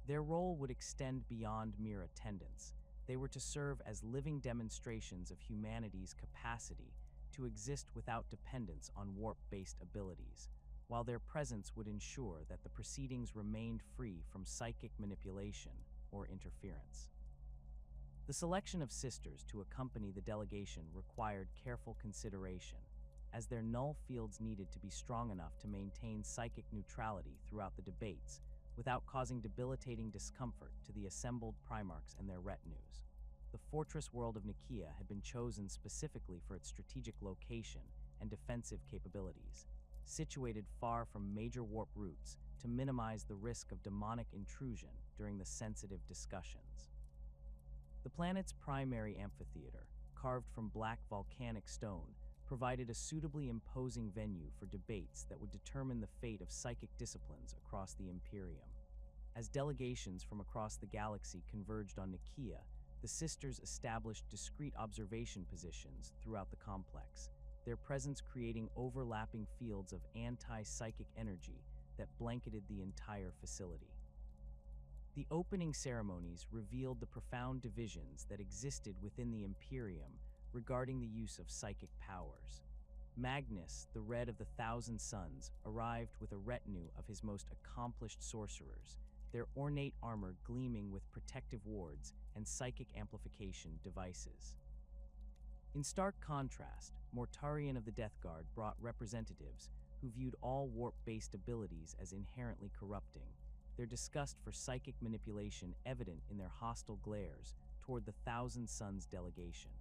Their role would extend beyond mere attendance. They were to serve as living demonstrations of humanity's capacity to exist without dependence on warp-based abilities, while their presence would ensure that the proceedings remained free from psychic manipulation or interference. The selection of sisters to accompany the delegation required careful consideration, as their null fields needed to be strong enough to maintain psychic neutrality throughout the debates without causing debilitating discomfort to the assembled Primarchs and their retinues. The fortress world of Nicaea had been chosen specifically for its strategic location and defensive capabilities, situated far from major warp routes to minimize the risk of demonic intrusion during the sensitive discussions. The planet's primary amphitheater, carved from black volcanic stone, provided a suitably imposing venue for debates that would determine the fate of psychic disciplines across the Imperium. As delegations from across the galaxy converged on Nicaea, the Sisters established discrete observation positions throughout the complex, their presence creating overlapping fields of anti-psychic energy that blanketed the entire facility. The opening ceremonies revealed the profound divisions that existed within the Imperium regarding the use of psychic powers. Magnus, the Red of the Thousand Suns, arrived with a retinue of his most accomplished sorcerers, their ornate armor gleaming with protective wards and psychic amplification devices. In stark contrast, Mortarion of the Death Guard brought representatives who viewed all warp-based abilities as inherently corrupting, their disgust for psychic manipulation evident in their hostile glares toward the Thousand Suns delegation.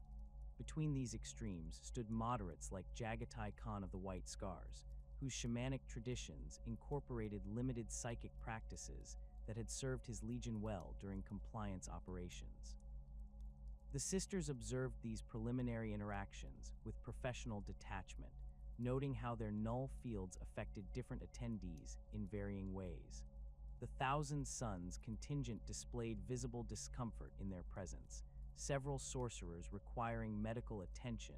Between these extremes stood moderates like Jagatai Khan of the White Scars, whose shamanic traditions incorporated limited psychic practices that had served his legion well during compliance operations. The sisters observed these preliminary interactions with professional detachment, noting how their null fields affected different attendees in varying ways. The Thousand Suns contingent displayed visible discomfort in their presence, several sorcerers requiring medical attention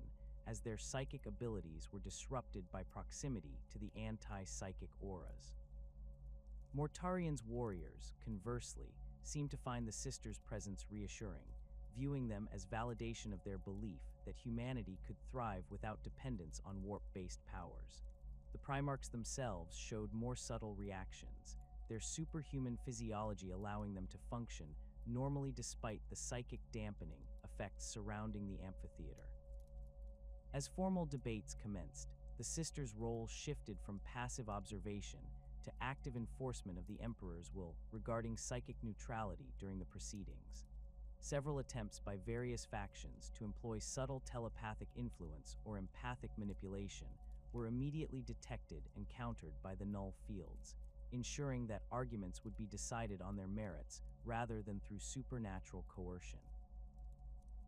as their psychic abilities were disrupted by proximity to the anti-psychic auras. Mortarion's warriors, conversely, seemed to find the sisters' presence reassuring, viewing them as validation of their belief that humanity could thrive without dependence on warp-based powers. The Primarchs themselves showed more subtle reactions, their superhuman physiology allowing them to function normally despite the psychic dampening effects surrounding the amphitheater. As formal debates commenced, the sisters' role shifted from passive observation to active enforcement of the Emperor's will regarding psychic neutrality during the proceedings. Several attempts by various factions to employ subtle telepathic influence or empathic manipulation were immediately detected and countered by the null fields, ensuring that arguments would be decided on their merits rather than through supernatural coercion.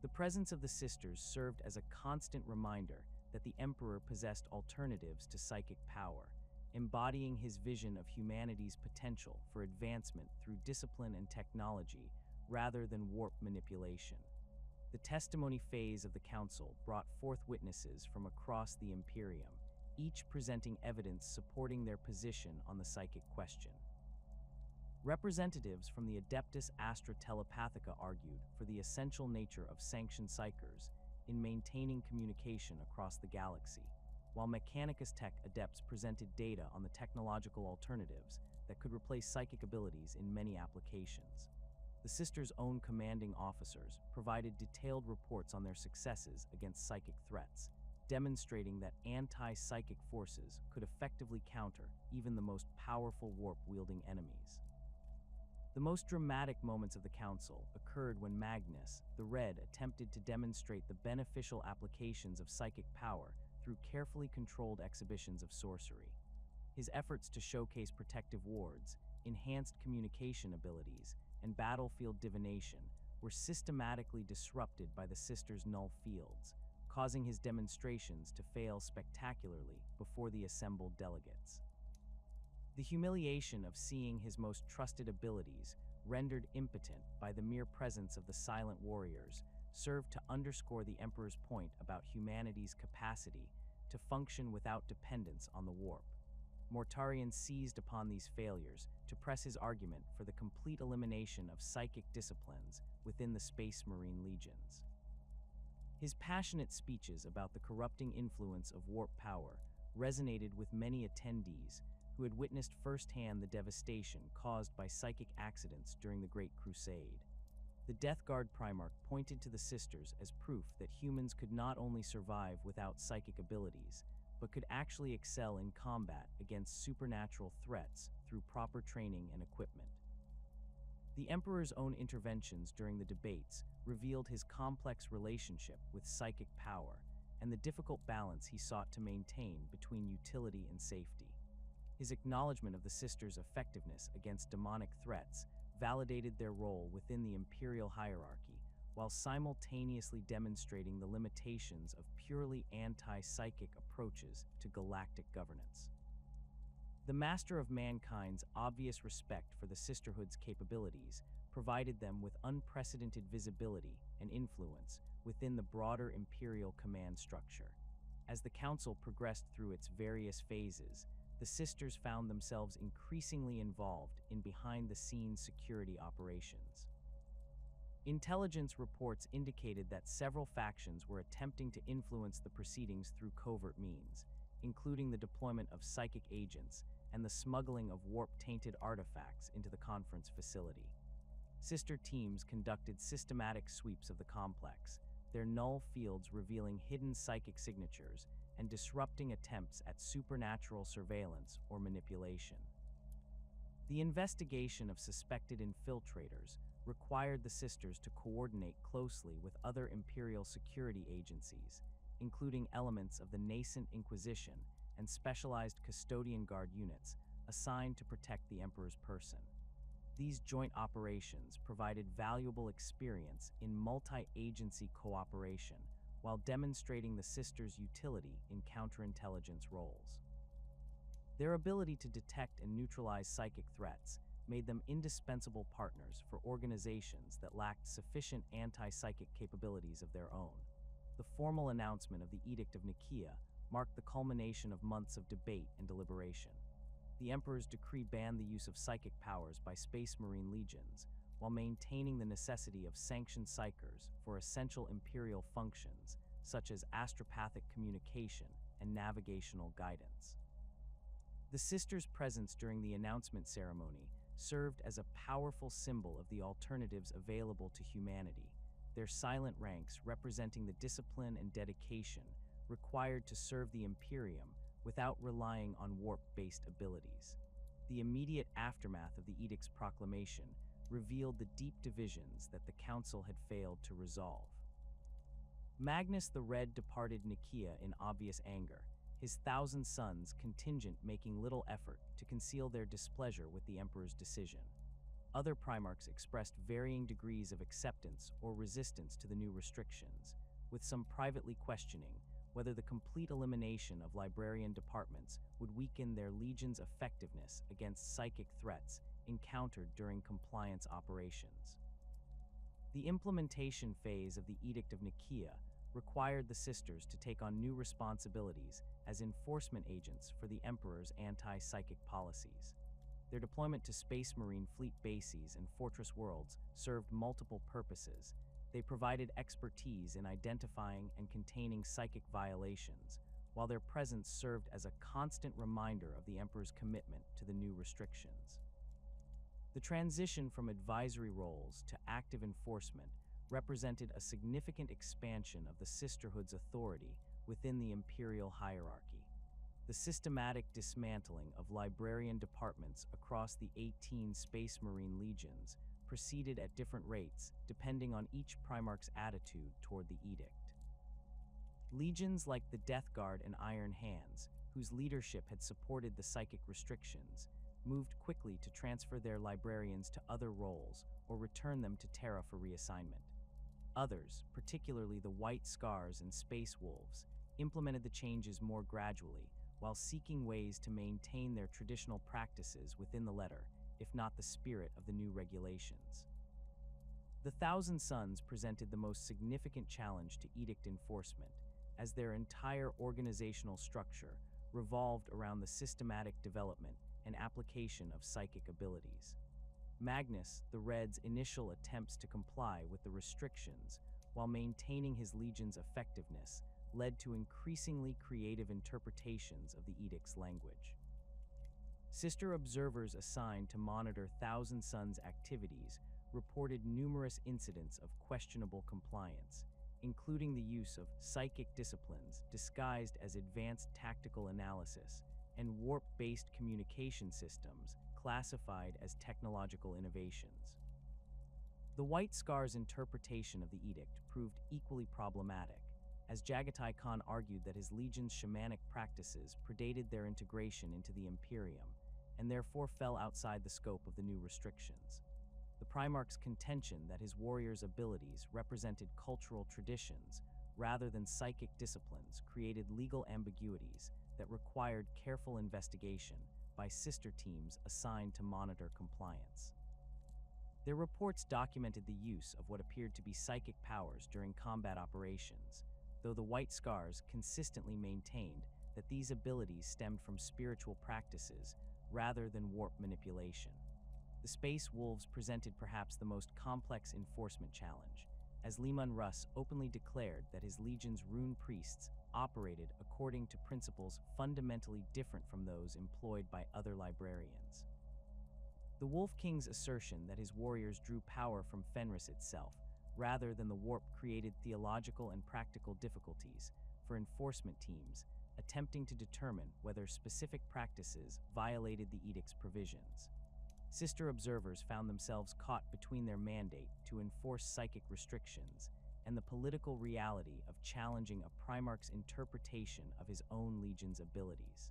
The presence of the sisters served as a constant reminder that the Emperor possessed alternatives to psychic power, embodying his vision of humanity's potential for advancement through discipline and technology rather than warp manipulation. The testimony phase of the council brought forth witnesses from across the Imperium, each presenting evidence supporting their position on the psychic question. Representatives from the Adeptus Astra Telepathica argued for the essential nature of sanctioned psykers in maintaining communication across the galaxy, while Mechanicus Tech adepts presented data on the technological alternatives that could replace psychic abilities in many applications. The sisters' own commanding officers provided detailed reports on their successes against psychic threats, demonstrating that anti-psychic forces could effectively counter even the most powerful warp-wielding enemies. The most dramatic moments of the council occurred when Magnus, the Red, attempted to demonstrate the beneficial applications of psychic power through carefully controlled exhibitions of sorcery. His efforts to showcase protective wards, enhanced communication abilities, and battlefield divination were systematically disrupted by the sisters' null fields, causing his demonstrations to fail spectacularly before the assembled delegates. The humiliation of seeing his most trusted abilities rendered impotent by the mere presence of the silent warriors served to underscore the Emperor's point about humanity's capacity to function without dependence on the warp. Mortarion seized upon these failures to press his argument for the complete elimination of psychic disciplines within the Space Marine legions. His passionate speeches about the corrupting influence of warp power resonated with many attendees who had witnessed firsthand the devastation caused by psychic accidents during the Great Crusade. The Death Guard Primarch pointed to the sisters as proof that humans could not only survive without psychic abilities, but could actually excel in combat against supernatural threats through proper training and equipment. The Emperor's own interventions during the debates revealed his complex relationship with psychic power and the difficult balance he sought to maintain between utility and safety. His acknowledgement of the sisters' effectiveness against demonic threats validated their role within the imperial hierarchy, while simultaneously demonstrating the limitations of purely anti-psychic approaches to galactic governance. The Master of Mankind's obvious respect for the Sisterhood's capabilities provided them with unprecedented visibility and influence within the broader Imperial command structure. As the Council progressed through its various phases, the Sisters found themselves increasingly involved in behind-the-scenes security operations. Intelligence reports indicated that several factions were attempting to influence the proceedings through covert means, including the deployment of psychic agents and the smuggling of warp-tainted artifacts into the conference facility. Sister teams conducted systematic sweeps of the complex, their null fields revealing hidden psychic signatures and disrupting attempts at supernatural surveillance or manipulation. The investigation of suspected infiltrators required the Sisters to coordinate closely with other Imperial security agencies, including elements of the nascent Inquisition and specialized custodian guard units assigned to protect the Emperor's person. These joint operations provided valuable experience in multi-agency cooperation while demonstrating the Sisters' utility in counterintelligence roles. Their ability to detect and neutralize psychic threats made them indispensable partners for organizations that lacked sufficient anti-psychic capabilities of their own. The formal announcement of the Edict of Nicaea marked the culmination of months of debate and deliberation. The Emperor's decree banned the use of psychic powers by Space Marine legions, while maintaining the necessity of sanctioned psykers for essential imperial functions such as astropathic communication and navigational guidance. The sisters' presence during the announcement ceremony served as a powerful symbol of the alternatives available to humanity, their silent ranks representing the discipline and dedication required to serve the Imperium without relying on warp-based abilities. The immediate aftermath of the edict's proclamation revealed the deep divisions that the Council had failed to resolve. Magnus the Red departed Nicaea in obvious anger, his 1,000 sons contingent making little effort to conceal their displeasure with the Emperor's decision. Other Primarchs expressed varying degrees of acceptance or resistance to the new restrictions, with some privately questioning whether the complete elimination of librarian departments would weaken their legion's effectiveness against psychic threats encountered during compliance operations. The implementation phase of the Edict of Nicaea required the sisters to take on new responsibilities as enforcement agents for the Emperor's anti-psychic policies. Their deployment to Space Marine fleet bases and fortress worlds served multiple purposes. They provided expertise in identifying and containing psychic violations, while their presence served as a constant reminder of the Emperor's commitment to the new restrictions. The transition from advisory roles to active enforcement represented a significant expansion of the Sisterhood's authority within the Imperial hierarchy. The systematic dismantling of librarian departments across the 18 Space Marine legions proceeded at different rates depending on each Primarch's attitude toward the edict. Legions like the Death Guard and Iron Hands, whose leadership had supported the psychic restrictions, moved quickly to transfer their librarians to other roles or return them to Terra for reassignment. Others, particularly the White Scars and Space Wolves, implemented the changes more gradually, while seeking ways to maintain their traditional practices within the letter, if not the spirit of the new regulations. The Thousand Sons presented the most significant challenge to edict enforcement, as their entire organizational structure revolved around the systematic development and application of psychic abilities. Magnus the Red's initial attempts to comply with the restrictions while maintaining his legion's effectiveness led to increasingly creative interpretations of the edict's language. Sister observers assigned to monitor Thousand Sons' activities reported numerous incidents of questionable compliance, including the use of psychic disciplines disguised as advanced tactical analysis and warp-based communication systems classified as technological innovations. The White Scar's interpretation of the edict proved equally problematic, as Jagatai Khan argued that his legion's shamanic practices predated their integration into the Imperium and therefore fell outside the scope of the new restrictions. The Primarch's contention that his warriors' abilities represented cultural traditions rather than psychic disciplines created legal ambiguities that required careful investigation by sister teams assigned to monitor compliance. Their reports documented the use of what appeared to be psychic powers during combat operations, though the White Scars consistently maintained that these abilities stemmed from spiritual practices rather than warp manipulation. The Space Wolves presented perhaps the most complex enforcement challenge, as Leman Russ openly declared that his legion's rune priests operated according to principles fundamentally different from those employed by other librarians. The Wolf King's assertion that his warriors drew power from Fenris itself, rather than the warp, created theological and practical difficulties for enforcement teams attempting to determine whether specific practices violated the edict's provisions. Sister observers found themselves caught between their mandate to enforce psychic restrictions and the political reality of challenging a Primarch's interpretation of his own legion's abilities.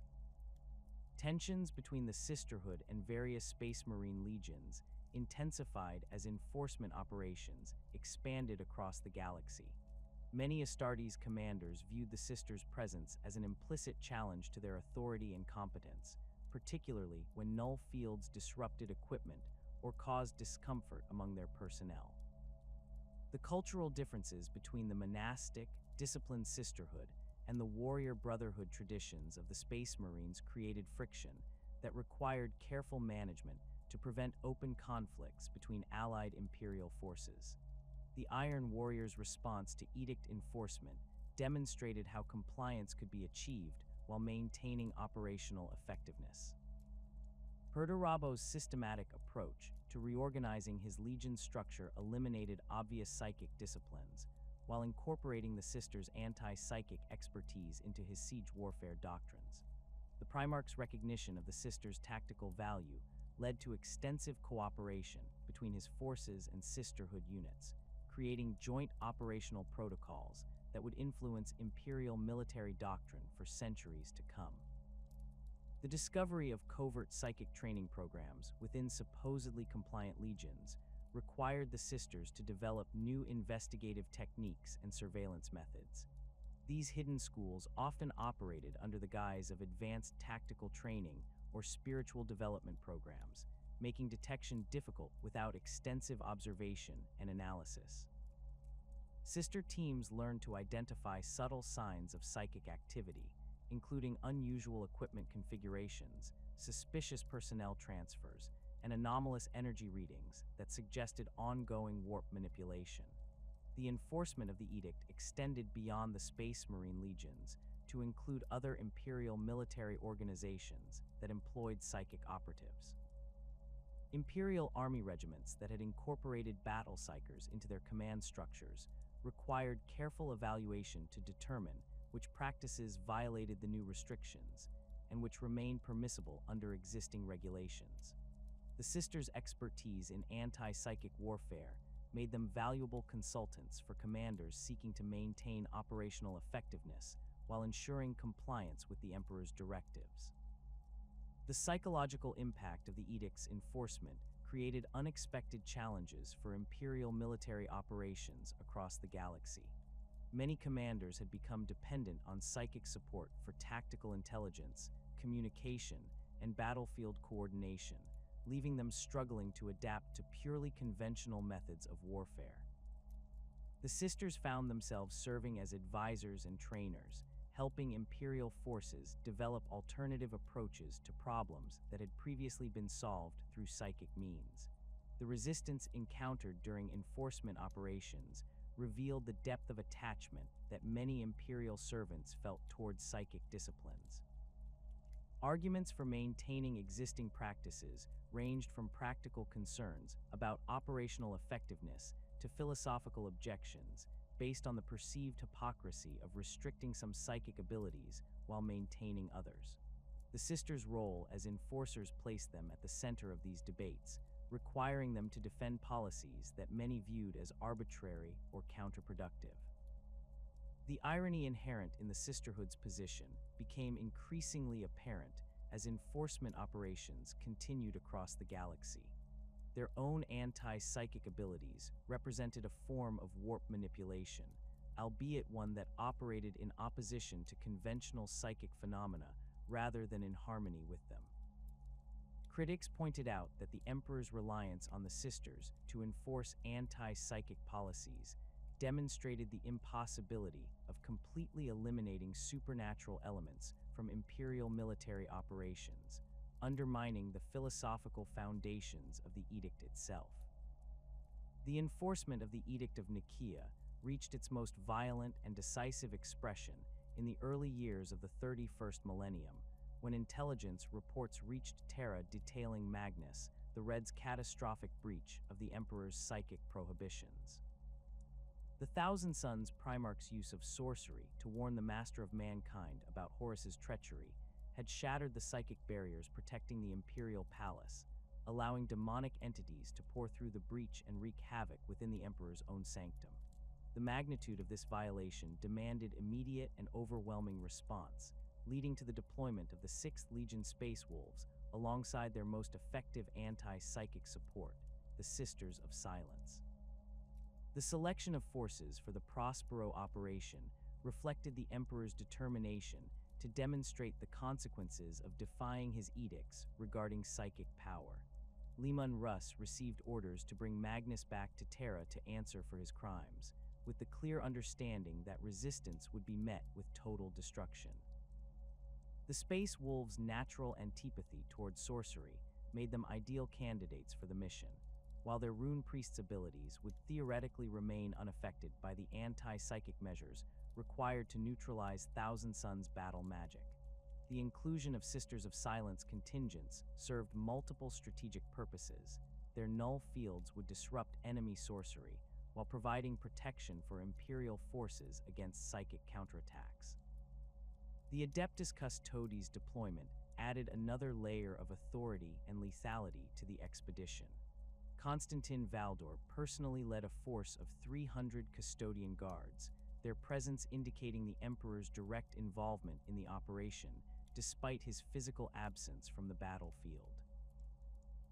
Tensions between the Sisterhood and various Space Marine legions intensified as enforcement operations expanded across the galaxy. Many Astartes commanders viewed the Sisters' presence as an implicit challenge to their authority and competence, particularly when null fields disrupted equipment or caused discomfort among their personnel. The cultural differences between the monastic, disciplined sisterhood and the warrior brotherhood traditions of the Space Marines created friction that required careful management to prevent open conflicts between allied imperial forces. The Iron Warriors' response to edict enforcement demonstrated how compliance could be achieved while maintaining operational effectiveness. Perdurabo's systematic approach to reorganizing his legion structure eliminated obvious psychic disciplines, while incorporating the Sisters' anti-psychic expertise into his siege warfare doctrines. The Primarch's recognition of the Sisters' tactical value led to extensive cooperation between his forces and Sisterhood units, creating joint operational protocols that would influence Imperial military doctrine for centuries to come. The discovery of covert psychic training programs within supposedly compliant legions required the Sisters to develop new investigative techniques and surveillance methods. These hidden schools often operated under the guise of advanced tactical training or spiritual development programs, making detection difficult without extensive observation and analysis. Sister teams learned to identify subtle signs of psychic activity, including unusual equipment configurations, suspicious personnel transfers, and anomalous energy readings that suggested ongoing warp manipulation. The enforcement of the edict extended beyond the Space Marine legions to include other Imperial military organizations that employed psychic operatives. Imperial army regiments that had incorporated battle psykers into their command structures required careful evaluation to determine which practices violated the new restrictions and which remained permissible under existing regulations. The Sisters' expertise in anti-psychic warfare made them valuable consultants for commanders seeking to maintain operational effectiveness while ensuring compliance with the Emperor's directives. The psychological impact of the edict's enforcement created unexpected challenges for Imperial military operations across the galaxy. Many commanders had become dependent on psychic support for tactical intelligence, communication, and battlefield coordination, leaving them struggling to adapt to purely conventional methods of warfare. The Sisters found themselves serving as advisors and trainers, helping Imperial forces develop alternative approaches to problems that had previously been solved through psychic means. The resistance encountered during enforcement operations revealed the depth of attachment that many Imperial servants felt towards psychic disciplines. Arguments for maintaining existing practices ranged from practical concerns about operational effectiveness to philosophical objections based on the perceived hypocrisy of restricting some psychic abilities while maintaining others. The Sisters' role as enforcers placed them at the center of these debates, requiring them to defend policies that many viewed as arbitrary or counterproductive. The irony inherent in the Sisterhood's position became increasingly apparent as enforcement operations continued across the galaxy. Their own anti-psychic abilities represented a form of warp manipulation, albeit one that operated in opposition to conventional psychic phenomena rather than in harmony with them. Critics pointed out that the Emperor's reliance on the Sisters to enforce anti-psychic policies demonstrated the impossibility of completely eliminating supernatural elements from Imperial military operations, undermining the philosophical foundations of the edict itself. The enforcement of the Edict of Nicaea reached its most violent and decisive expression in the early years of the 31st millennium, when intelligence reports reached Terra detailing Magnus, the Red's catastrophic breach of the Emperor's psychic prohibitions. The Thousand Sons Primarch's use of sorcery to warn the Master of Mankind about Horus's treachery had shattered the psychic barriers protecting the Imperial Palace, allowing demonic entities to pour through the breach and wreak havoc within the Emperor's own sanctum. The magnitude of this violation demanded immediate and overwhelming response, leading to the deployment of the 6th Legion Space Wolves alongside their most effective anti-psychic support, the Sisters of Silence. The selection of forces for the Prospero operation reflected the Emperor's determination to demonstrate the consequences of defying his edicts regarding psychic power. Leman Russ received orders to bring Magnus back to Terra to answer for his crimes, with the clear understanding that resistance would be met with total destruction. The Space Wolves' natural antipathy toward sorcery made them ideal candidates for the mission, while their rune priest's abilities would theoretically remain unaffected by the anti-psychic measures required to neutralize Thousand Sons' battle magic. The inclusion of Sisters of Silence contingents served multiple strategic purposes. Their null fields would disrupt enemy sorcery, while providing protection for Imperial forces against psychic counterattacks. The Adeptus Custodes deployment added another layer of authority and lethality to the expedition. Constantin Valdor personally led a force of 300 custodian guards, their presence indicating the Emperor's direct involvement in the operation, despite his physical absence from the battlefield.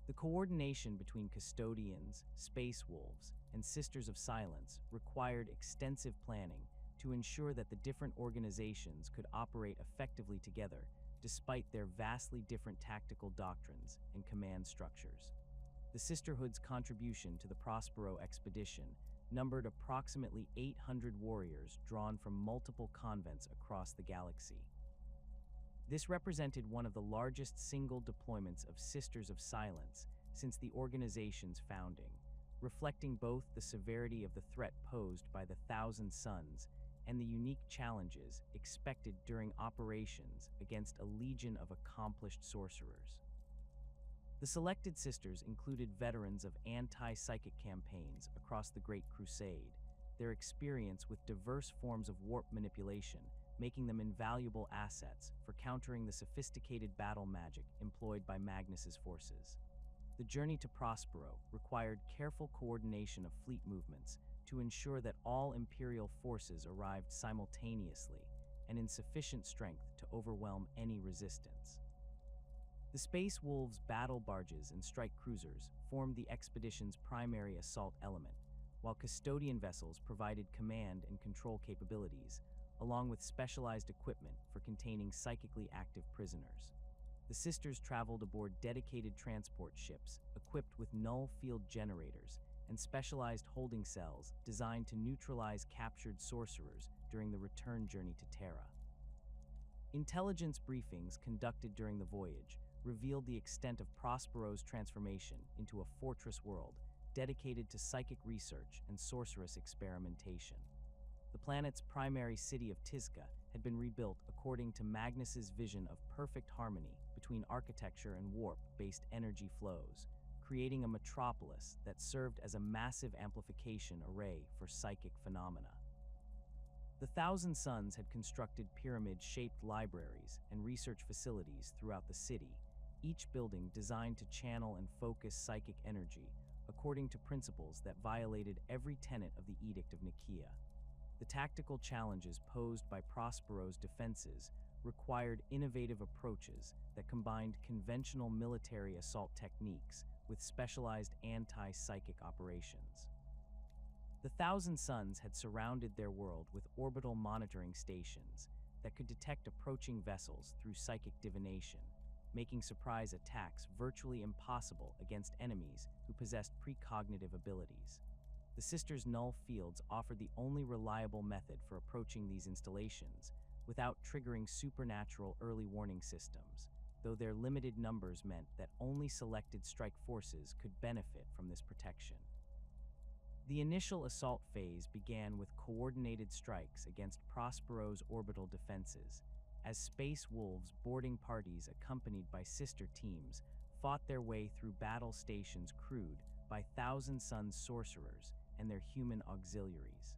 The coordination between custodians, space wolves, and Sisters of Silence required extensive planning to ensure that the different organizations could operate effectively together despite their vastly different tactical doctrines and command structures. The Sisterhood's contribution to the Prospero expedition numbered approximately 800 warriors drawn from multiple convents across the galaxy. This represented one of the largest single deployments of Sisters of Silence since the organization's founding, reflecting both the severity of the threat posed by the Thousand Sons and the unique challenges expected during operations against a legion of accomplished sorcerers. The selected sisters included veterans of anti-psychic campaigns across the Great Crusade, their experience with diverse forms of warp manipulation making them invaluable assets for countering the sophisticated battle magic employed by Magnus's forces. The journey to Prospero required careful coordination of fleet movements to ensure that all Imperial forces arrived simultaneously and in sufficient strength to overwhelm any resistance. The Space Wolves' battle barges and strike cruisers formed the expedition's primary assault element, while custodian vessels provided command and control capabilities, along with specialized equipment for containing psychically active prisoners. The Sisters traveled aboard dedicated transport ships equipped with null field generators and specialized holding cells designed to neutralize captured sorcerers during the return journey to Terra. Intelligence briefings conducted during the voyage revealed the extent of Prospero's transformation into a fortress world dedicated to psychic research and sorceress experimentation. The planet's primary city of Tizca had been rebuilt according to Magnus's vision of perfect harmony between architecture and warp-based energy flows, creating a metropolis that served as a massive amplification array for psychic phenomena. The Thousand Sons had constructed pyramid-shaped libraries and research facilities throughout the city, each building designed to channel and focus psychic energy according to principles that violated every tenet of the Edict of Nicaea. The tactical challenges posed by Prospero's defenses required innovative approaches that combined conventional military assault techniques with specialized anti-psychic operations. The Thousand Sons had surrounded their world with orbital monitoring stations that could detect approaching vessels through psychic divination, making surprise attacks virtually impossible against enemies who possessed precognitive abilities. The Sisters' null fields offered the only reliable method for approaching these installations without triggering supernatural early warning systems, though their limited numbers meant that only selected strike forces could benefit from this protection. The initial assault phase began with coordinated strikes against Prospero's orbital defenses, as Space Wolves boarding parties accompanied by sister teams fought their way through battle stations crewed by Thousand Sons sorcerers and their human auxiliaries.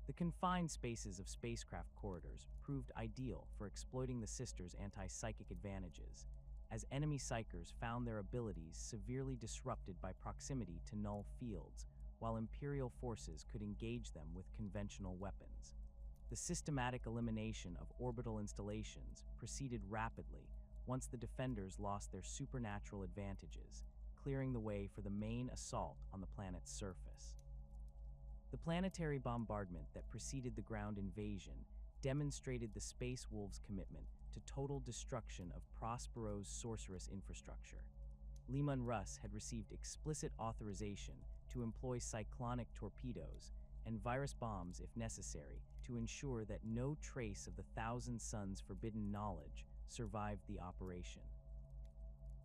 The confined spaces of spacecraft corridors proved ideal for exploiting the Sisters' anti-psychic advantages, as enemy psykers found their abilities severely disrupted by proximity to null fields, while Imperial forces could engage them with conventional weapons. The systematic elimination of orbital installations proceeded rapidly once the defenders lost their supernatural advantages, clearing the way for the main assault on the planet's surface. The planetary bombardment that preceded the ground invasion demonstrated the Space Wolves' commitment to total destruction of Prospero's sorceress infrastructure. Leman Russ had received explicit authorization to employ cyclonic torpedoes and virus bombs if necessary to ensure that no trace of the Thousand Sons' forbidden knowledge survived the operation.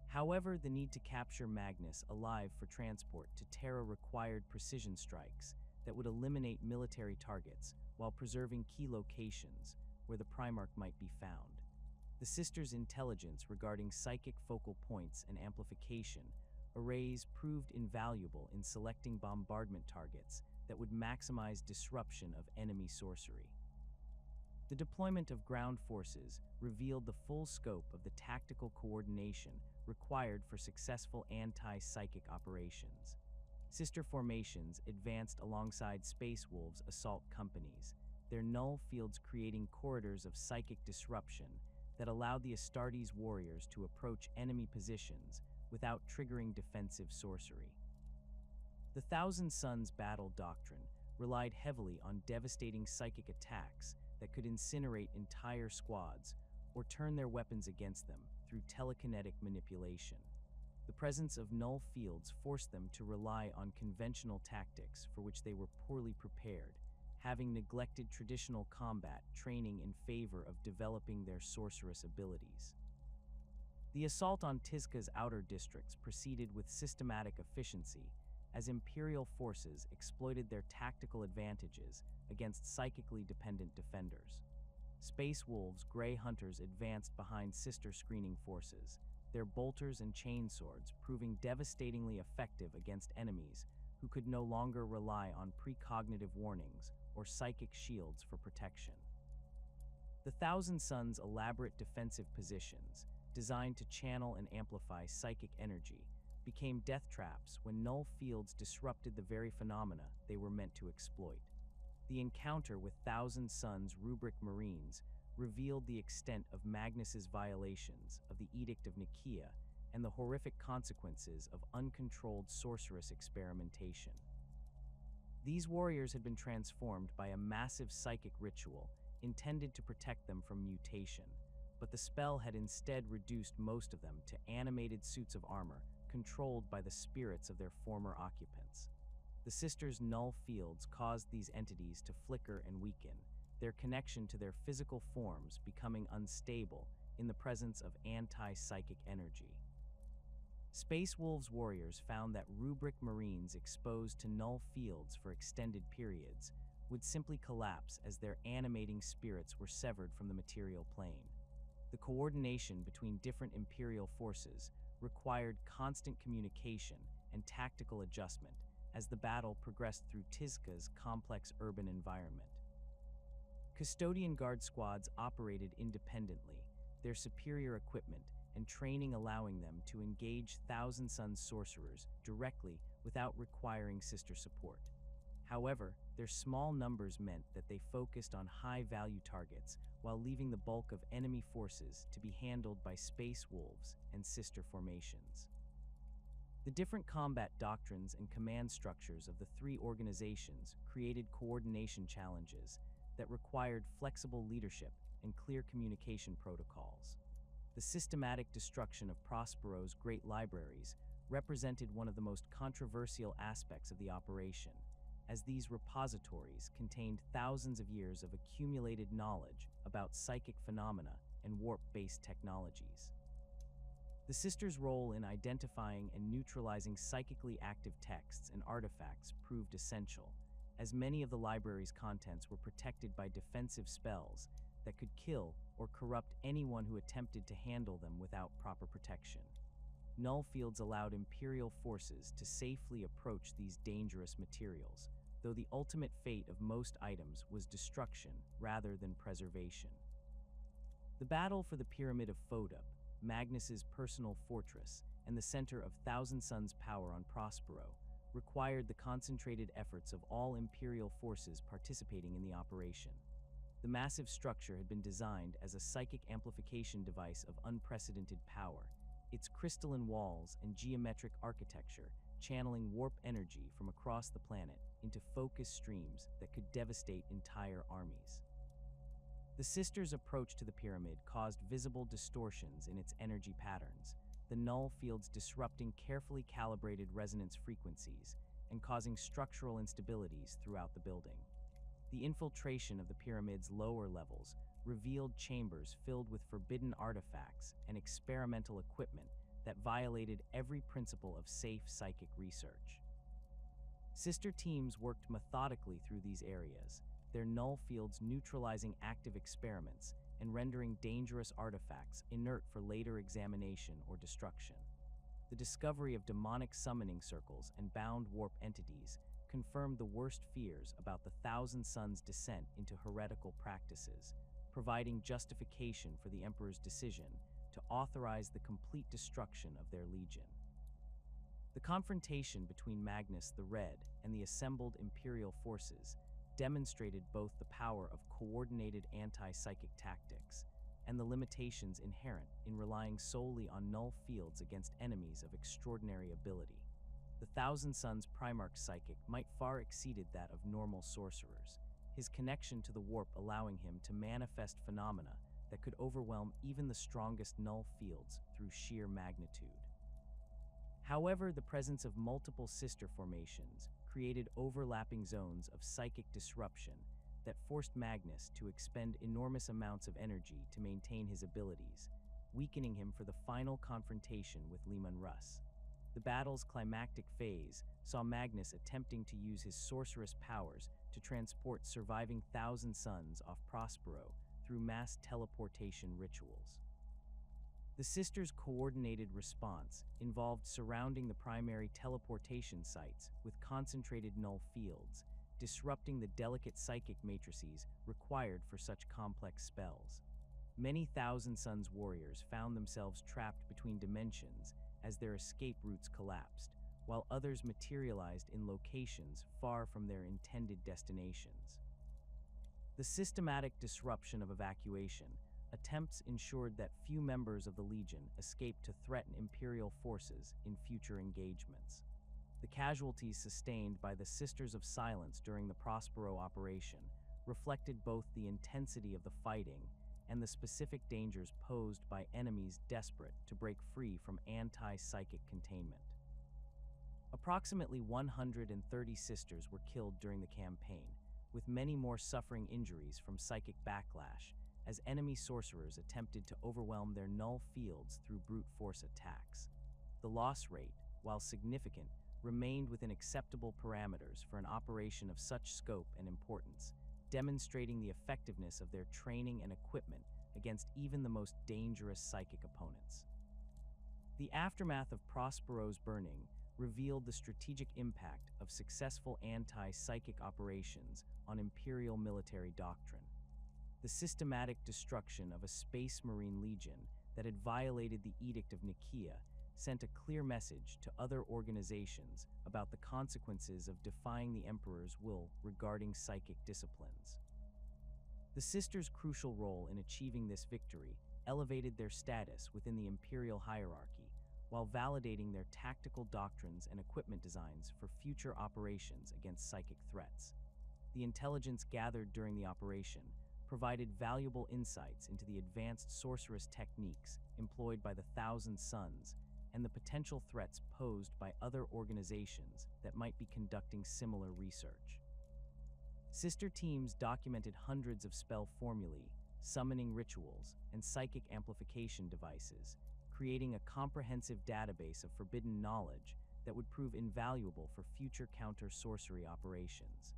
However, the need to capture Magnus alive for transport to Terra required precision strikes that would eliminate military targets while preserving key locations where the Primarch might be found. The Sisters' intelligence regarding psychic focal points and amplification arrays proved invaluable in selecting bombardment targets that would maximize disruption of enemy sorcery. The deployment of ground forces revealed the full scope of the tactical coordination required for successful anti-psychic operations. Sister formations advanced alongside Space Wolves' assault companies, their null fields creating corridors of psychic disruption that allowed the Astartes warriors to approach enemy positions without triggering defensive sorcery. The Thousand Suns battle doctrine relied heavily on devastating psychic attacks that could incinerate entire squads or turn their weapons against them through telekinetic manipulation. The presence of null fields forced them to rely on conventional tactics for which they were poorly prepared, having neglected traditional combat training in favor of developing their sorceress abilities. The assault on Tizca's outer districts proceeded with systematic efficiency as Imperial forces exploited their tactical advantages against psychically dependent defenders. Space Wolves' Grey Hunters advanced behind Sister screening forces, their bolters and chainswords proving devastatingly effective against enemies who could no longer rely on precognitive warnings or psychic shields for protection. The Thousand Suns' elaborate defensive positions, designed to channel and amplify psychic energy, became death traps when null fields disrupted the very phenomena they were meant to exploit. The encounter with Thousand Suns' Rubric Marines revealed the extent of Magnus's violations of the Edict of Nicaea and the horrific consequences of uncontrolled sorceress experimentation. These warriors had been transformed by a massive psychic ritual intended to protect them from mutation, but the spell had instead reduced most of them to animated suits of armor controlled by the spirits of their former occupants. The Sisters' null fields caused these entities to flicker and weaken, their connection to their physical forms becoming unstable in the presence of anti-psychic energy. Space Wolves warriors found that Rubric Marines exposed to null fields for extended periods would simply collapse as their animating spirits were severed from the material plane. The coordination between different Imperial forces required constant communication and tactical adjustment as the battle progressed through Tizca's complex urban environment. Custodian Guard squads operated independently, their superior equipment and training allowing them to engage Thousand Suns sorcerers directly without requiring Sister support. However, their small numbers meant that they focused on high-value targets while leaving the bulk of enemy forces to be handled by Space Wolves and Sister formations. The different combat doctrines and command structures of the three organizations created coordination challenges that required flexible leadership and clear communication protocols. The systematic destruction of Prospero's great libraries represented one of the most controversial aspects of the operation, as these repositories contained thousands of years of accumulated knowledge about psychic phenomena and warp-based technologies. The Sisters' role in identifying and neutralizing psychically active texts and artifacts proved essential, as many of the library's contents were protected by defensive spells that could kill or corrupt anyone who attempted to handle them without proper protection. Null fields allowed Imperial forces to safely approach these dangerous materials, though the ultimate fate of most items was destruction rather than preservation. The battle for the Pyramid of Fodup, Magnus's personal fortress and the center of Thousand Suns' power on Prospero, required the concentrated efforts of all Imperial forces participating in the operation. The massive structure had been designed as a psychic amplification device of unprecedented power, its crystalline walls and geometric architecture channeling warp energy from across the planet into focused streams that could devastate entire armies. The Sisters' approach to the pyramid caused visible distortions in its energy patterns, the null fields disrupting carefully calibrated resonance frequencies and causing structural instabilities throughout the building. The infiltration of the pyramid's lower levels revealed chambers filled with forbidden artifacts and experimental equipment that violated every principle of safe psychic research. Sister teams worked methodically through these areas, their null fields neutralizing active experiments and rendering dangerous artifacts inert for later examination or destruction. The discovery of demonic summoning circles and bound warp entities confirmed the worst fears about the Thousand Sons' descent into heretical practices, providing justification for the Emperor's decision to authorize the complete destruction of their legion. The confrontation between Magnus the Red and the assembled Imperial forces demonstrated both the power of coordinated anti-psychic tactics and the limitations inherent in relying solely on null fields against enemies of extraordinary ability. The Thousand Sons' Primarch psychic might far exceeded that of normal sorcerers, his connection to the warp allowing him to manifest phenomena that could overwhelm even the strongest null fields through sheer magnitude. However, the presence of multiple sister formations created overlapping zones of psychic disruption that forced Magnus to expend enormous amounts of energy to maintain his abilities, weakening him for the final confrontation with Leman Russ. The battle's climactic phase saw Magnus attempting to use his sorceress powers to transport surviving Thousand Sons off Prospero through mass teleportation rituals. The sisters' coordinated response involved surrounding the primary teleportation sites with concentrated null fields, disrupting the delicate psychic matrices required for such complex spells. Many Thousand Sons warriors found themselves trapped between dimensions as their escape routes collapsed, while others materialized in locations far from their intended destinations. The systematic disruption of evacuation attempts ensured that few members of the Legion escaped to threaten Imperial forces in future engagements. The casualties sustained by the Sisters of Silence during the Prospero operation reflected both the intensity of the fighting and the specific dangers posed by enemies desperate to break free from anti-psychic containment. Approximately 130 sisters were killed during the campaign, with many more suffering injuries from psychic backlash as enemy sorcerers attempted to overwhelm their null fields through brute force attacks. The loss rate, while significant, remained within acceptable parameters for an operation of such scope and importance, demonstrating the effectiveness of their training and equipment against even the most dangerous psychic opponents. The aftermath of Prospero's burning revealed the strategic impact of successful anti-psychic operations on Imperial military doctrine. The systematic destruction of a Space Marine Legion that had violated the Edict of Nicaea sent a clear message to other organizations about the consequences of defying the Emperor's will regarding psychic disciplines. The Sisters' crucial role in achieving this victory elevated their status within the Imperial hierarchy, while validating their tactical doctrines and equipment designs for future operations against psychic threats. The intelligence gathered during the operation provided valuable insights into the advanced sorceress techniques employed by the Thousand Sons and the potential threats posed by other organizations that might be conducting similar research. Sister teams documented hundreds of spell formulae, summoning rituals, and psychic amplification devices, creating a comprehensive database of forbidden knowledge that would prove invaluable for future counter-sorcery operations.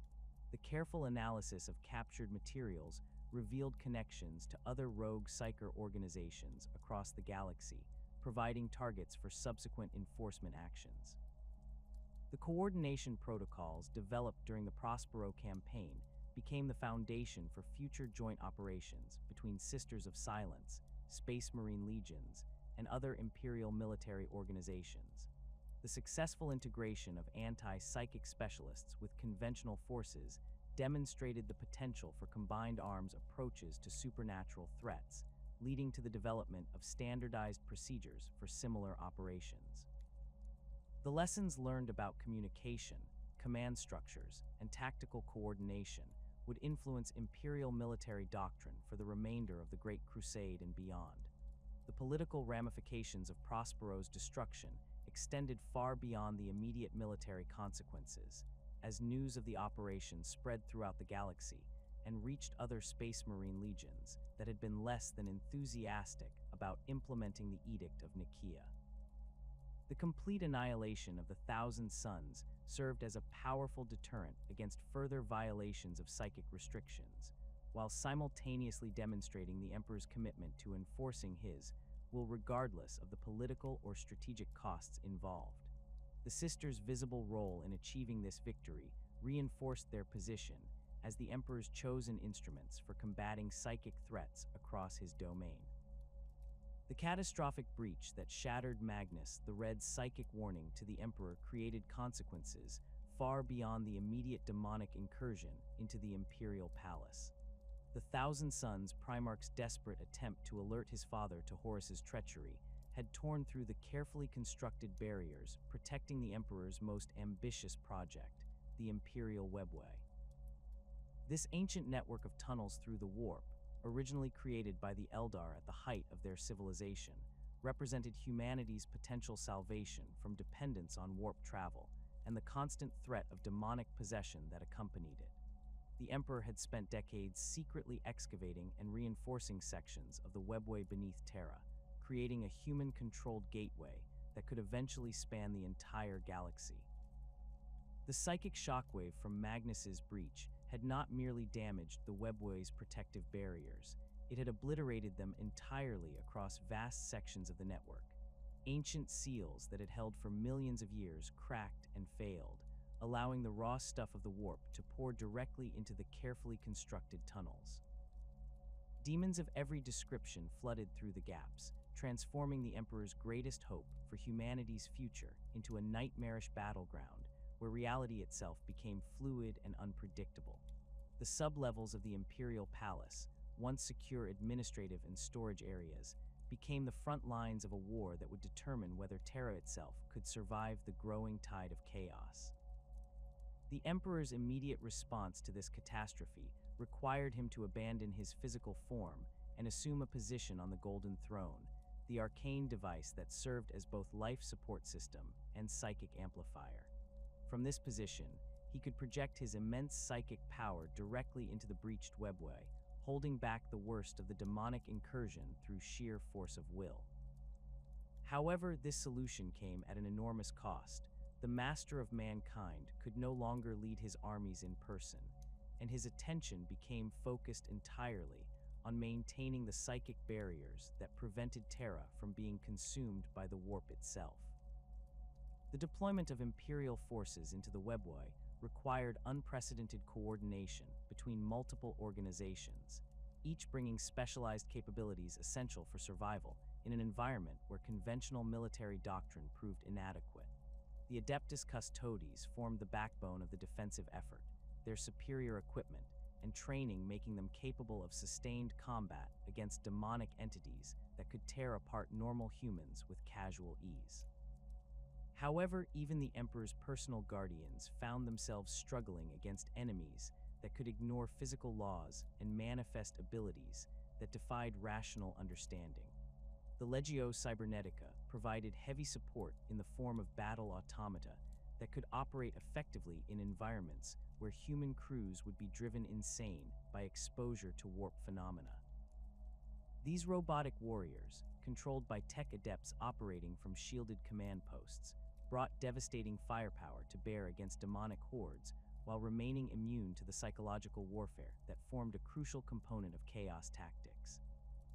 The careful analysis of captured materials revealed connections to other rogue psyker organizations across the galaxy, providing targets for subsequent enforcement actions. The coordination protocols developed during the Prospero campaign became the foundation for future joint operations between Sisters of Silence, Space Marine Legions, and other Imperial military organizations. The successful integration of anti-psychic specialists with conventional forces demonstrated the potential for combined arms approaches to supernatural threats, leading to the development of standardized procedures for similar operations. The lessons learned about communication, command structures, and tactical coordination would influence Imperial military doctrine for the remainder of the Great Crusade and beyond. The political ramifications of Prospero's destruction extended far beyond the immediate military consequences, as news of the operation spread throughout the galaxy and reached other Space Marine legions that had been less than enthusiastic about implementing the Edict of Nicaea. The complete annihilation of the Thousand Suns served as a powerful deterrent against further violations of psychic restrictions, while simultaneously demonstrating the Emperor's commitment to enforcing his will regardless of the political or strategic costs involved. The sisters' visible role in achieving this victory reinforced their position as the Emperor's chosen instruments for combating psychic threats across his domain. The catastrophic breach that shattered Magnus the Red's psychic warning to the Emperor created consequences far beyond the immediate demonic incursion into the Imperial Palace. The Thousand Suns Primarch's desperate attempt to alert his father to Horus's treachery had torn through the carefully constructed barriers protecting the Emperor's most ambitious project, the Imperial Webway. This ancient network of tunnels through the warp, originally created by the Eldar at the height of their civilization, represented humanity's potential salvation from dependence on warp travel and the constant threat of demonic possession that accompanied it. The Emperor had spent decades secretly excavating and reinforcing sections of the webway beneath Terra, creating a human-controlled gateway that could eventually span the entire galaxy. The psychic shockwave from Magnus's breach had not merely damaged the webway's protective barriers, it had obliterated them entirely across vast sections of the network. Ancient seals that had held for millions of years cracked and failed, allowing the raw stuff of the warp to pour directly into the carefully constructed tunnels. Demons of every description flooded through the gaps, transforming the Emperor's greatest hope for humanity's future into a nightmarish battleground where reality itself became fluid and unpredictable. The sublevels of the Imperial Palace, once secure administrative and storage areas, became the front lines of a war that would determine whether Terra itself could survive the growing tide of chaos. The Emperor's immediate response to this catastrophe required him to abandon his physical form and assume a position on the Golden Throne, the arcane device that served as both life support system and psychic amplifier. From this position, he could project his immense psychic power directly into the breached webway, holding back the worst of the demonic incursion through sheer force of will. However, this solution came at an enormous cost. The master of mankind could no longer lead his armies in person, and his attention became focused entirely on maintaining the psychic barriers that prevented Terra from being consumed by the warp itself. The deployment of Imperial forces into the webway required unprecedented coordination between multiple organizations, each bringing specialized capabilities essential for survival in an environment where conventional military doctrine proved inadequate. The Adeptus Custodes formed the backbone of the defensive effort, their superior equipment and training making them capable of sustained combat against demonic entities that could tear apart normal humans with casual ease. However, even the Emperor's personal guardians found themselves struggling against enemies that could ignore physical laws and manifest abilities that defied rational understanding. The Legio Cybernetica provided heavy support in the form of battle automata that could operate effectively in environments where human crews would be driven insane by exposure to warp phenomena. These robotic warriors, controlled by tech adepts operating from shielded command posts, brought devastating firepower to bear against demonic hordes while remaining immune to the psychological warfare that formed a crucial component of chaos tactics.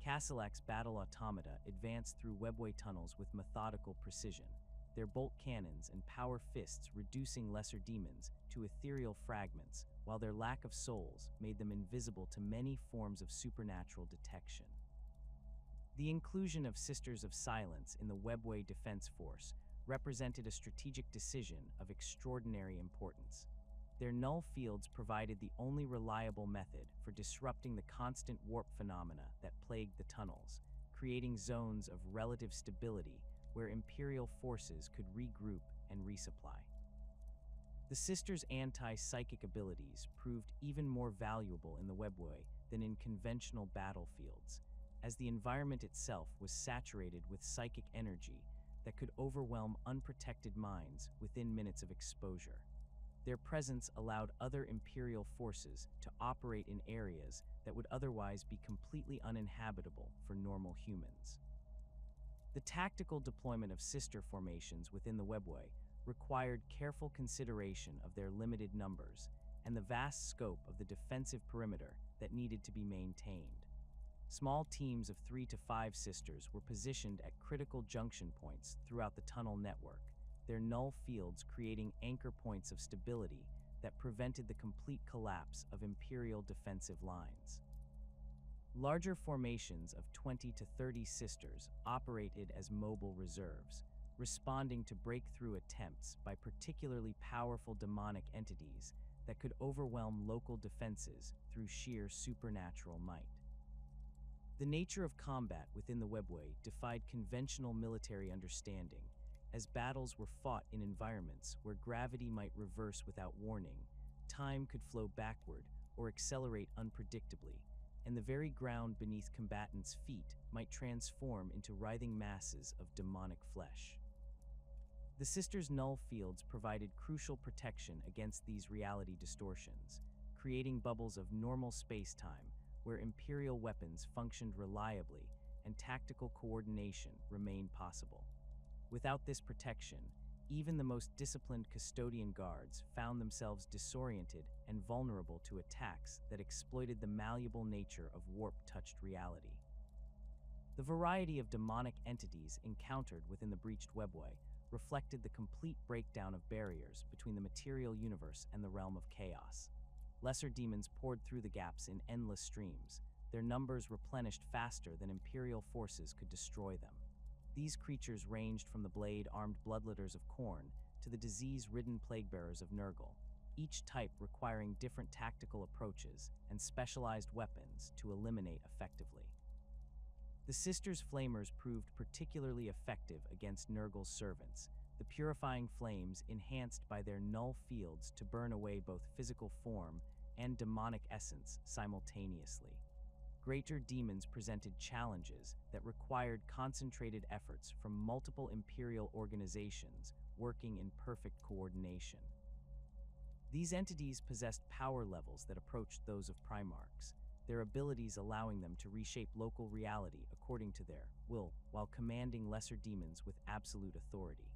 Castellac's battle automata advanced through webway tunnels with methodical precision, their bolt cannons and power fists reducing lesser demons to ethereal fragments, while their lack of souls made them invisible to many forms of supernatural detection. The inclusion of Sisters of Silence in the webway defense force represented a strategic decision of extraordinary importance. Their null fields provided the only reliable method for disrupting the constant warp phenomena that plagued the tunnels, creating zones of relative stability where Imperial forces could regroup and resupply. The Sisters' anti-psychic abilities proved even more valuable in the webway than in conventional battlefields, as the environment itself was saturated with psychic energy that could overwhelm unprotected minds within minutes of exposure. Their presence allowed other Imperial forces to operate in areas that would otherwise be completely uninhabitable for normal humans. The tactical deployment of sister formations within the webway required careful consideration of their limited numbers and the vast scope of the defensive perimeter that needed to be maintained. Small teams of 3 to 5 sisters were positioned at critical junction points throughout the tunnel network, their null fields creating anchor points of stability that prevented the complete collapse of Imperial defensive lines. Larger formations of 20 to 30 sisters operated as mobile reserves, responding to breakthrough attempts by particularly powerful demonic entities that could overwhelm local defenses through sheer supernatural might. The nature of combat within the webway defied conventional military understanding, as battles were fought in environments where gravity might reverse without warning, time could flow backward or accelerate unpredictably, and the very ground beneath combatants' feet might transform into writhing masses of demonic flesh. The Sisters' null fields provided crucial protection against these reality distortions, creating bubbles of normal space-time where Imperial weapons functioned reliably and tactical coordination remained possible. Without this protection, even the most disciplined custodian guards found themselves disoriented and vulnerable to attacks that exploited the malleable nature of warp-touched reality. The variety of demonic entities encountered within the breached webway reflected the complete breakdown of barriers between the material universe and the realm of chaos. Lesser demons poured through the gaps in endless streams, their numbers replenished faster than Imperial forces could destroy them. These creatures ranged from the blade-armed bloodletters of Khorne to the disease-ridden plague-bearers of Nurgle, each type requiring different tactical approaches and specialized weapons to eliminate effectively. The Sisters' Flamers proved particularly effective against Nurgle's servants, the purifying flames enhanced by their null fields to burn away both physical form and demonic essence simultaneously. Greater demons presented challenges that required concentrated efforts from multiple Imperial organizations working in perfect coordination. These entities possessed power levels that approached those of Primarchs, their abilities allowing them to reshape local reality according to their will while commanding lesser demons with absolute authority.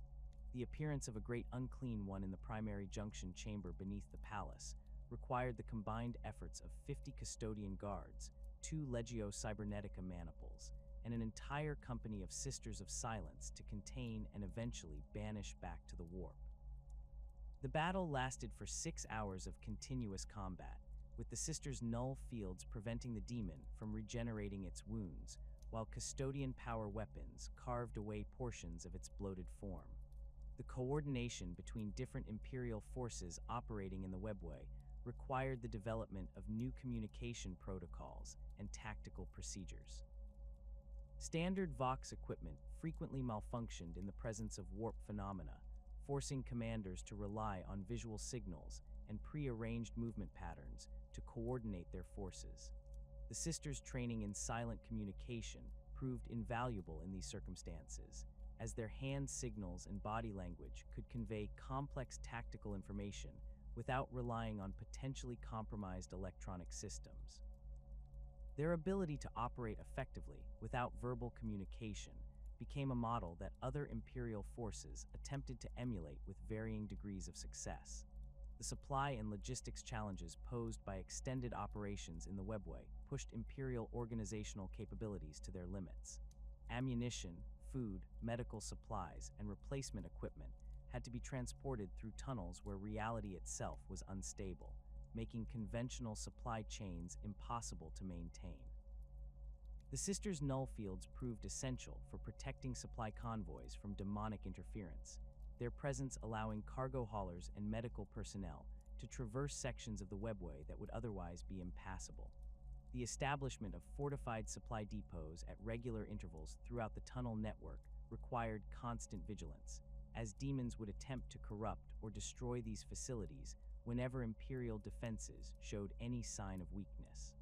The appearance of a great unclean one in the primary junction chamber beneath the palace required the combined efforts of 50 custodian guards, 2 Legio Cybernetica maniples, and an entire company of Sisters of Silence to contain and eventually banish back to the warp. The battle lasted for 6 hours of continuous combat, with the Sisters' null fields preventing the demon from regenerating its wounds, while custodian power weapons carved away portions of its bloated form. The coordination between different Imperial forces operating in the webway required the development of new communication protocols and tactical procedures. Standard Vox equipment frequently malfunctioned in the presence of warp phenomena, forcing commanders to rely on visual signals and pre-arranged movement patterns to coordinate their forces. The Sisters' training in silent communication proved invaluable in these circumstances, as their hand signals and body language could convey complex tactical information without relying on potentially compromised electronic systems. Their ability to operate effectively without verbal communication became a model that other Imperial forces attempted to emulate with varying degrees of success. The supply and logistics challenges posed by extended operations in the webway pushed Imperial organizational capabilities to their limits. Ammunition, food, medical supplies, and replacement equipment had to be transported through tunnels where reality itself was unstable, making conventional supply chains impossible to maintain. The Sisters' null fields proved essential for protecting supply convoys from demonic interference, their presence allowing cargo haulers and medical personnel to traverse sections of the webway that would otherwise be impassable. The establishment of fortified supply depots at regular intervals throughout the tunnel network required constant vigilance, as demons would attempt to corrupt or destroy these facilities whenever Imperial defenses showed any sign of weakness.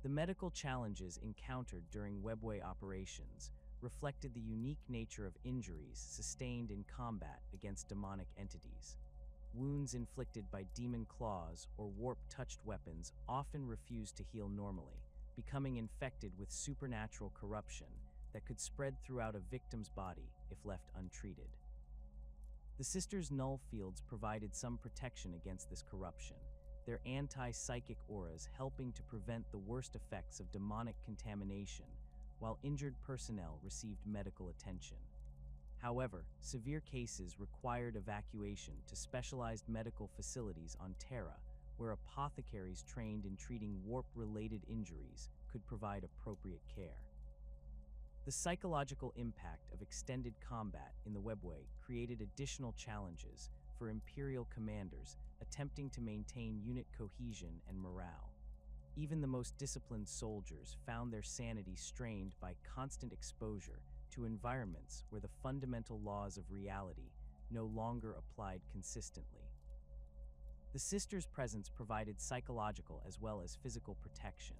The medical challenges encountered during webway operations reflected the unique nature of injuries sustained in combat against demonic entities. Wounds inflicted by demon claws or warp-touched weapons often refused to heal normally, becoming infected with supernatural corruption that could spread throughout a victim's body if left untreated. The Sisters' null fields provided some protection against this corruption, their anti-psychic auras helping to prevent the worst effects of demonic contamination, while injured personnel received medical attention. However, severe cases required evacuation to specialized medical facilities on Terra, where apothecaries trained in treating warp-related injuries could provide appropriate care. The psychological impact of extended combat in the webway created additional challenges for Imperial commanders attempting to maintain unit cohesion and morale. Even the most disciplined soldiers found their sanity strained by constant exposure to environments where the fundamental laws of reality no longer applied consistently. The Sisters' presence provided psychological as well as physical protection,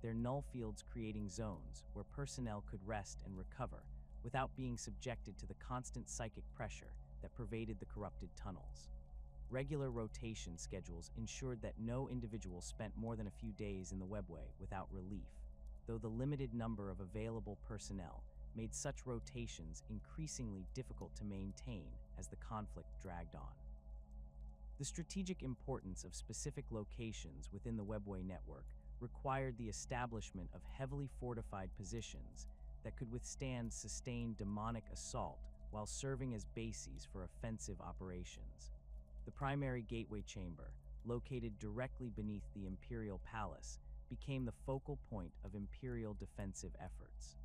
their null fields creating zones where personnel could rest and recover without being subjected to the constant psychic pressure that pervaded the corrupted tunnels. Regular rotation schedules ensured that no individual spent more than a few days in the webway without relief, though the limited number of available personnel made such rotations increasingly difficult to maintain as the conflict dragged on. The strategic importance of specific locations within the webway network required the establishment of heavily fortified positions that could withstand sustained demonic assault while serving as bases for offensive operations. The primary gateway chamber, located directly beneath the Imperial Palace, became the focal point of Imperial defensive efforts.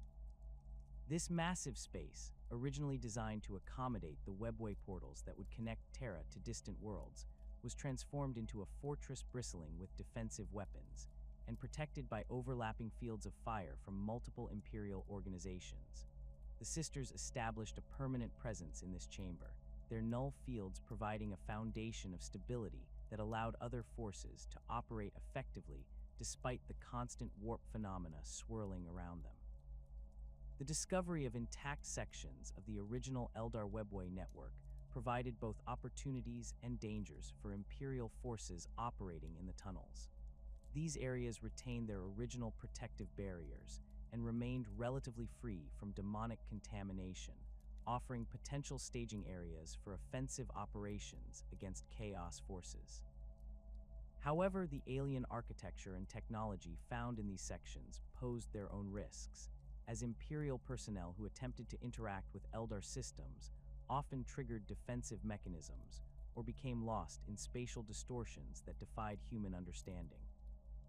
This massive space, originally designed to accommodate the webway portals that would connect Terra to distant worlds, was transformed into a fortress bristling with defensive weapons and protected by overlapping fields of fire from multiple Imperial organizations. The Sisters established a permanent presence in this chamber, their null fields providing a foundation of stability that allowed other forces to operate effectively despite the constant warp phenomena swirling around them. The discovery of intact sections of the original Eldar webway network provided both opportunities and dangers for Imperial forces operating in the tunnels. These areas retained their original protective barriers and remained relatively free from demonic contamination, offering potential staging areas for offensive operations against Chaos forces. However, the alien architecture and technology found in these sections posed their own risks, as Imperial personnel who attempted to interact with Eldar systems often triggered defensive mechanisms or became lost in spatial distortions that defied human understanding.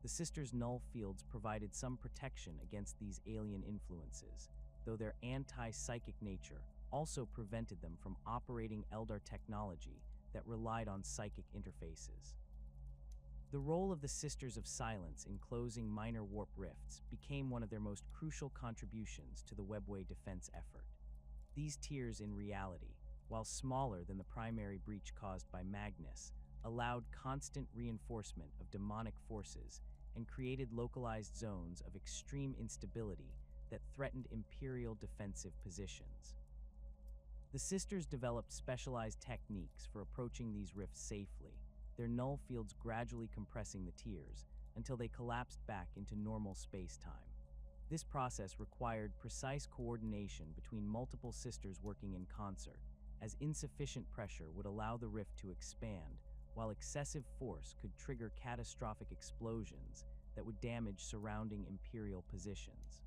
The Sisters' null fields provided some protection against these alien influences, though their anti-psychic nature also prevented them from operating Eldar technology that relied on psychic interfaces. The role of the Sisters of Silence in closing minor warp rifts became one of their most crucial contributions to the webway defense effort. These tiers in reality, while smaller than the primary breach caused by Magnus, allowed constant reinforcement of demonic forces and created localized zones of extreme instability that threatened Imperial defensive positions. The Sisters developed specialized techniques for approaching these rifts safely, their null fields gradually compressing the tiers until they collapsed back into normal space-time. This process required precise coordination between multiple Sisters working in concert, as insufficient pressure would allow the rift to expand, while excessive force could trigger catastrophic explosions that would damage surrounding Imperial positions.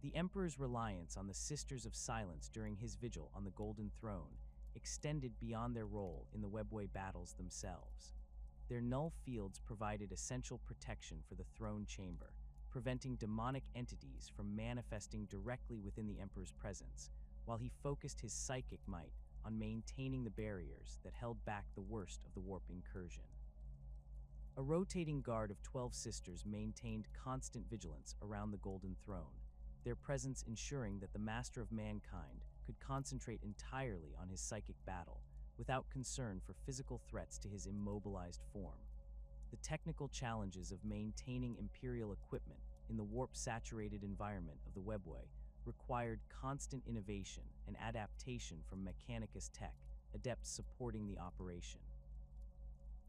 The Emperor's reliance on the Sisters of Silence during his vigil on the Golden Throne extended beyond their role in the webway battles themselves. Their null fields provided essential protection for the throne chamber, preventing demonic entities from manifesting directly within the Emperor's presence, while he focused his psychic might on maintaining the barriers that held back the worst of the warp incursion. A rotating guard of 12 Sisters maintained constant vigilance around the Golden Throne, their presence ensuring that the Master of Mankind could concentrate entirely on his psychic battle, without concern for physical threats to his immobilized form. The technical challenges of maintaining Imperial equipment in the warp-saturated environment of the webway required constant innovation and adaptation from Mechanicus tech, adepts supporting the operation.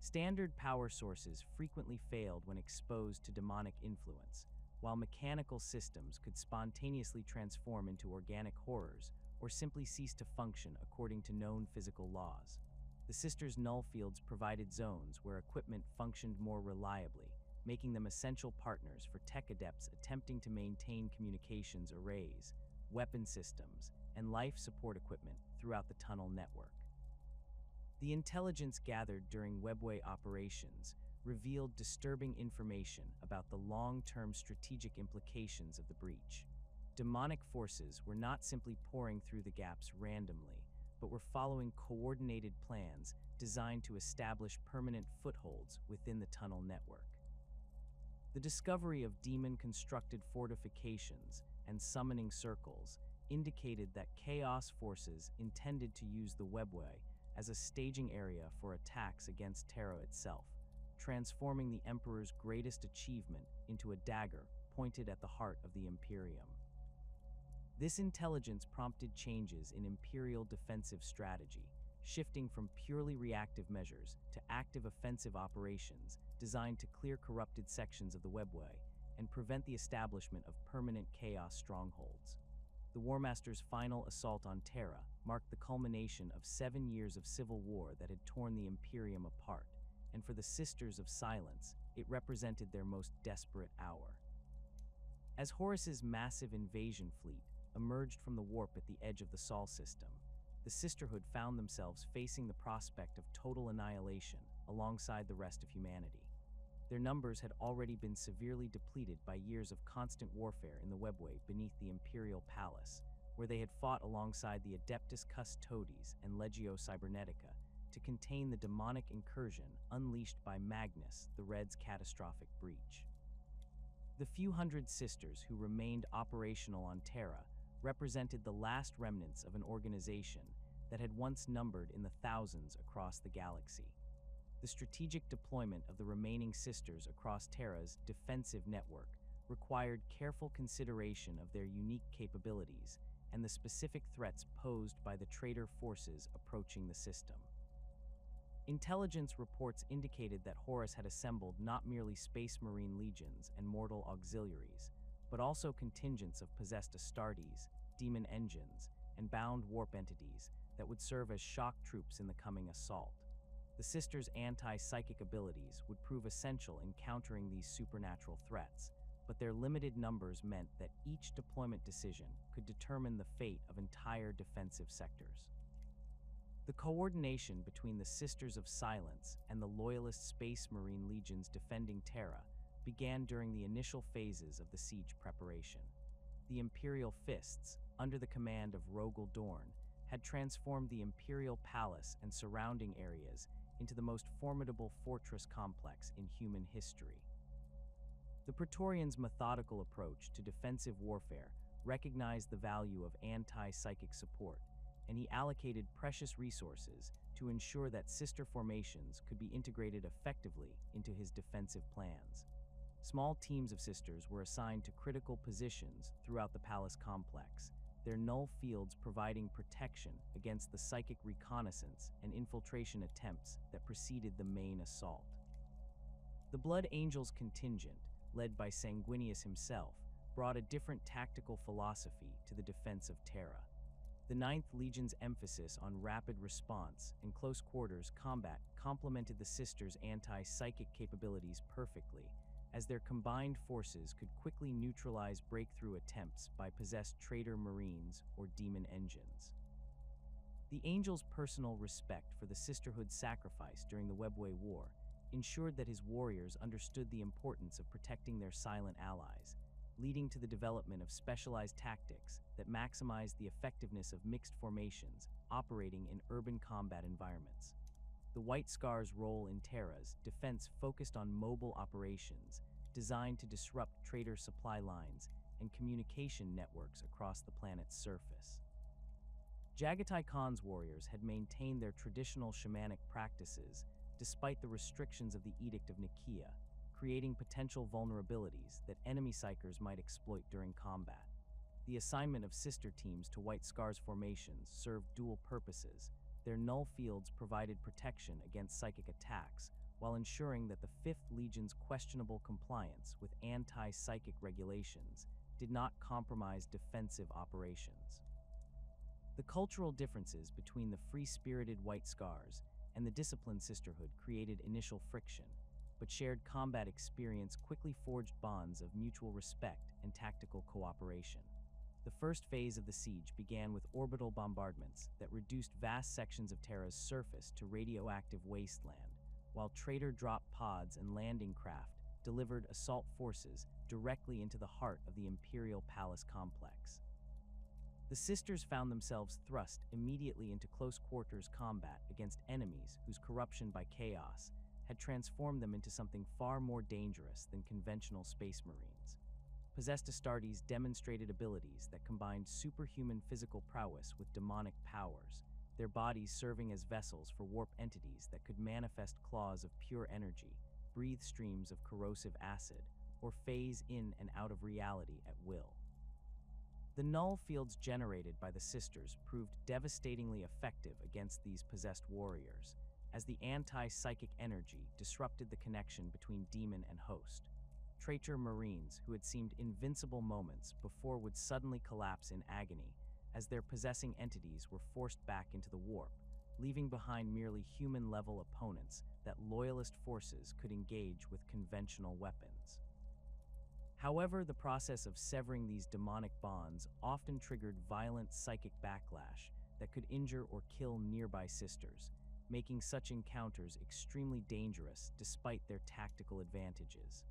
Standard power sources frequently failed when exposed to demonic influence, while mechanical systems could spontaneously transform into organic horrors or simply cease to function according to known physical laws. The Sisters' null fields provided zones where equipment functioned more reliably, making them essential partners for tech adepts attempting to maintain communications arrays, weapon systems, and life support equipment throughout the tunnel network. The intelligence gathered during webway operations revealed disturbing information about the long-term strategic implications of the breach. Demonic forces were not simply pouring through the gaps randomly, but were following coordinated plans designed to establish permanent footholds within the tunnel network. The discovery of demon-constructed fortifications and summoning circles indicated that Chaos forces intended to use the webway as a staging area for attacks against Terra itself, transforming the Emperor's greatest achievement into a dagger pointed at the heart of the Imperium. This intelligence prompted changes in Imperial defensive strategy, shifting from purely reactive measures to active offensive operations designed to clear corrupted sections of the webway and prevent the establishment of permanent Chaos strongholds. The Warmaster's final assault on Terra marked the culmination of 7 years of civil war that had torn the Imperium apart, and for the Sisters of Silence, it represented their most desperate hour. As Horus's massive invasion fleet emerged from the warp at the edge of the Sol system, the Sisterhood found themselves facing the prospect of total annihilation alongside the rest of humanity. Their numbers had already been severely depleted by years of constant warfare in the webway beneath the Imperial Palace, where they had fought alongside the Adeptus Custodes and Legio Cybernetica to contain the demonic incursion unleashed by Magnus, the Red's catastrophic breach. The few hundred sisters who remained operational on Terra represented the last remnants of an organization that had once numbered in the thousands across the galaxy. The strategic deployment of the remaining sisters across Terra's defensive network required careful consideration of their unique capabilities and the specific threats posed by the traitor forces approaching the system. Intelligence reports indicated that Horus had assembled not merely Space Marine legions and mortal auxiliaries, but also contingents of possessed Astartes, demon engines, and bound warp entities that would serve as shock troops in the coming assault. The Sisters' anti-psychic abilities would prove essential in countering these supernatural threats, but their limited numbers meant that each deployment decision could determine the fate of entire defensive sectors. The coordination between the Sisters of Silence and the Loyalist Space Marine legions defending Terra began during the initial phases of the siege preparation. The Imperial Fists, under the command of Rogel Dorn, had transformed the Imperial Palace and surrounding areas into the most formidable fortress complex in human history. The Praetorian's methodical approach to defensive warfare recognized the value of anti-psychic support, and he allocated precious resources to ensure that sister formations could be integrated effectively into his defensive plans. Small teams of sisters were assigned to critical positions throughout the palace complex, their null fields providing protection against the psychic reconnaissance and infiltration attempts that preceded the main assault. The Blood Angels contingent, led by Sanguinius himself, brought a different tactical philosophy to the defense of Terra. The Ninth Legion's emphasis on rapid response and close quarters combat complemented the Sisters' anti-psychic capabilities perfectly, as their combined forces could quickly neutralize breakthrough attempts by possessed traitor marines or demon engines. The Angel's personal respect for the Sisterhood's sacrifice during the Webway War ensured that his warriors understood the importance of protecting their silent allies, leading to the development of specialized tactics that maximized the effectiveness of mixed formations operating in urban combat environments. The White Scar's role in Terra's defense focused on mobile operations designed to disrupt traitor supply lines and communication networks across the planet's surface. Jagatai Khan's warriors had maintained their traditional shamanic practices despite the restrictions of the Edict of Nicaea, creating potential vulnerabilities that enemy psykers might exploit during combat. The assignment of sister teams to White Scar's formations served dual purposes. Their null fields provided protection against psychic attacks, while ensuring that the 5th Legion's questionable compliance with anti-psychic regulations did not compromise defensive operations. The cultural differences between the free-spirited White Scars and the disciplined Sisterhood created initial friction, but shared combat experience quickly forged bonds of mutual respect and tactical cooperation. The first phase of the siege began with orbital bombardments that reduced vast sections of Terra's surface to radioactive wasteland, while traitor drop pods and landing craft delivered assault forces directly into the heart of the Imperial Palace complex. The Sisters found themselves thrust immediately into close-quarters combat against enemies whose corruption by chaos had transformed them into something far more dangerous than conventional space marines. Possessed Astartes demonstrated abilities that combined superhuman physical prowess with demonic powers, their bodies serving as vessels for warp entities that could manifest claws of pure energy, breathe streams of corrosive acid, or phase in and out of reality at will. The null fields generated by the Sisters proved devastatingly effective against these possessed warriors, as the anti-psychic energy disrupted the connection between demon and host. Traitor Marines who had seemed invincible moments before would suddenly collapse in agony as their possessing entities were forced back into the warp, leaving behind merely human-level opponents that loyalist forces could engage with conventional weapons. However, the process of severing these demonic bonds often triggered violent psychic backlash that could injure or kill nearby Sisters, making such encounters extremely dangerous despite their tactical advantages.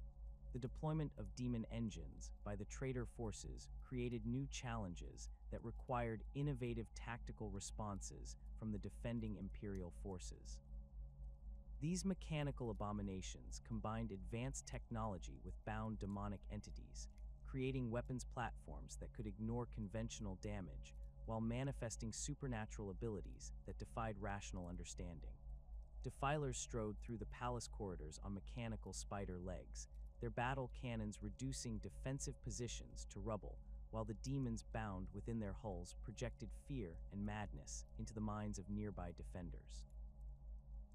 The deployment of demon engines by the traitor forces created new challenges that required innovative tactical responses from the defending Imperial forces. These mechanical abominations combined advanced technology with bound demonic entities, creating weapons platforms that could ignore conventional damage while manifesting supernatural abilities that defied rational understanding. Defilers strode through the palace corridors on mechanical spider legs, their battle cannons reducing defensive positions to rubble, while the demons bound within their hulls projected fear and madness into the minds of nearby defenders.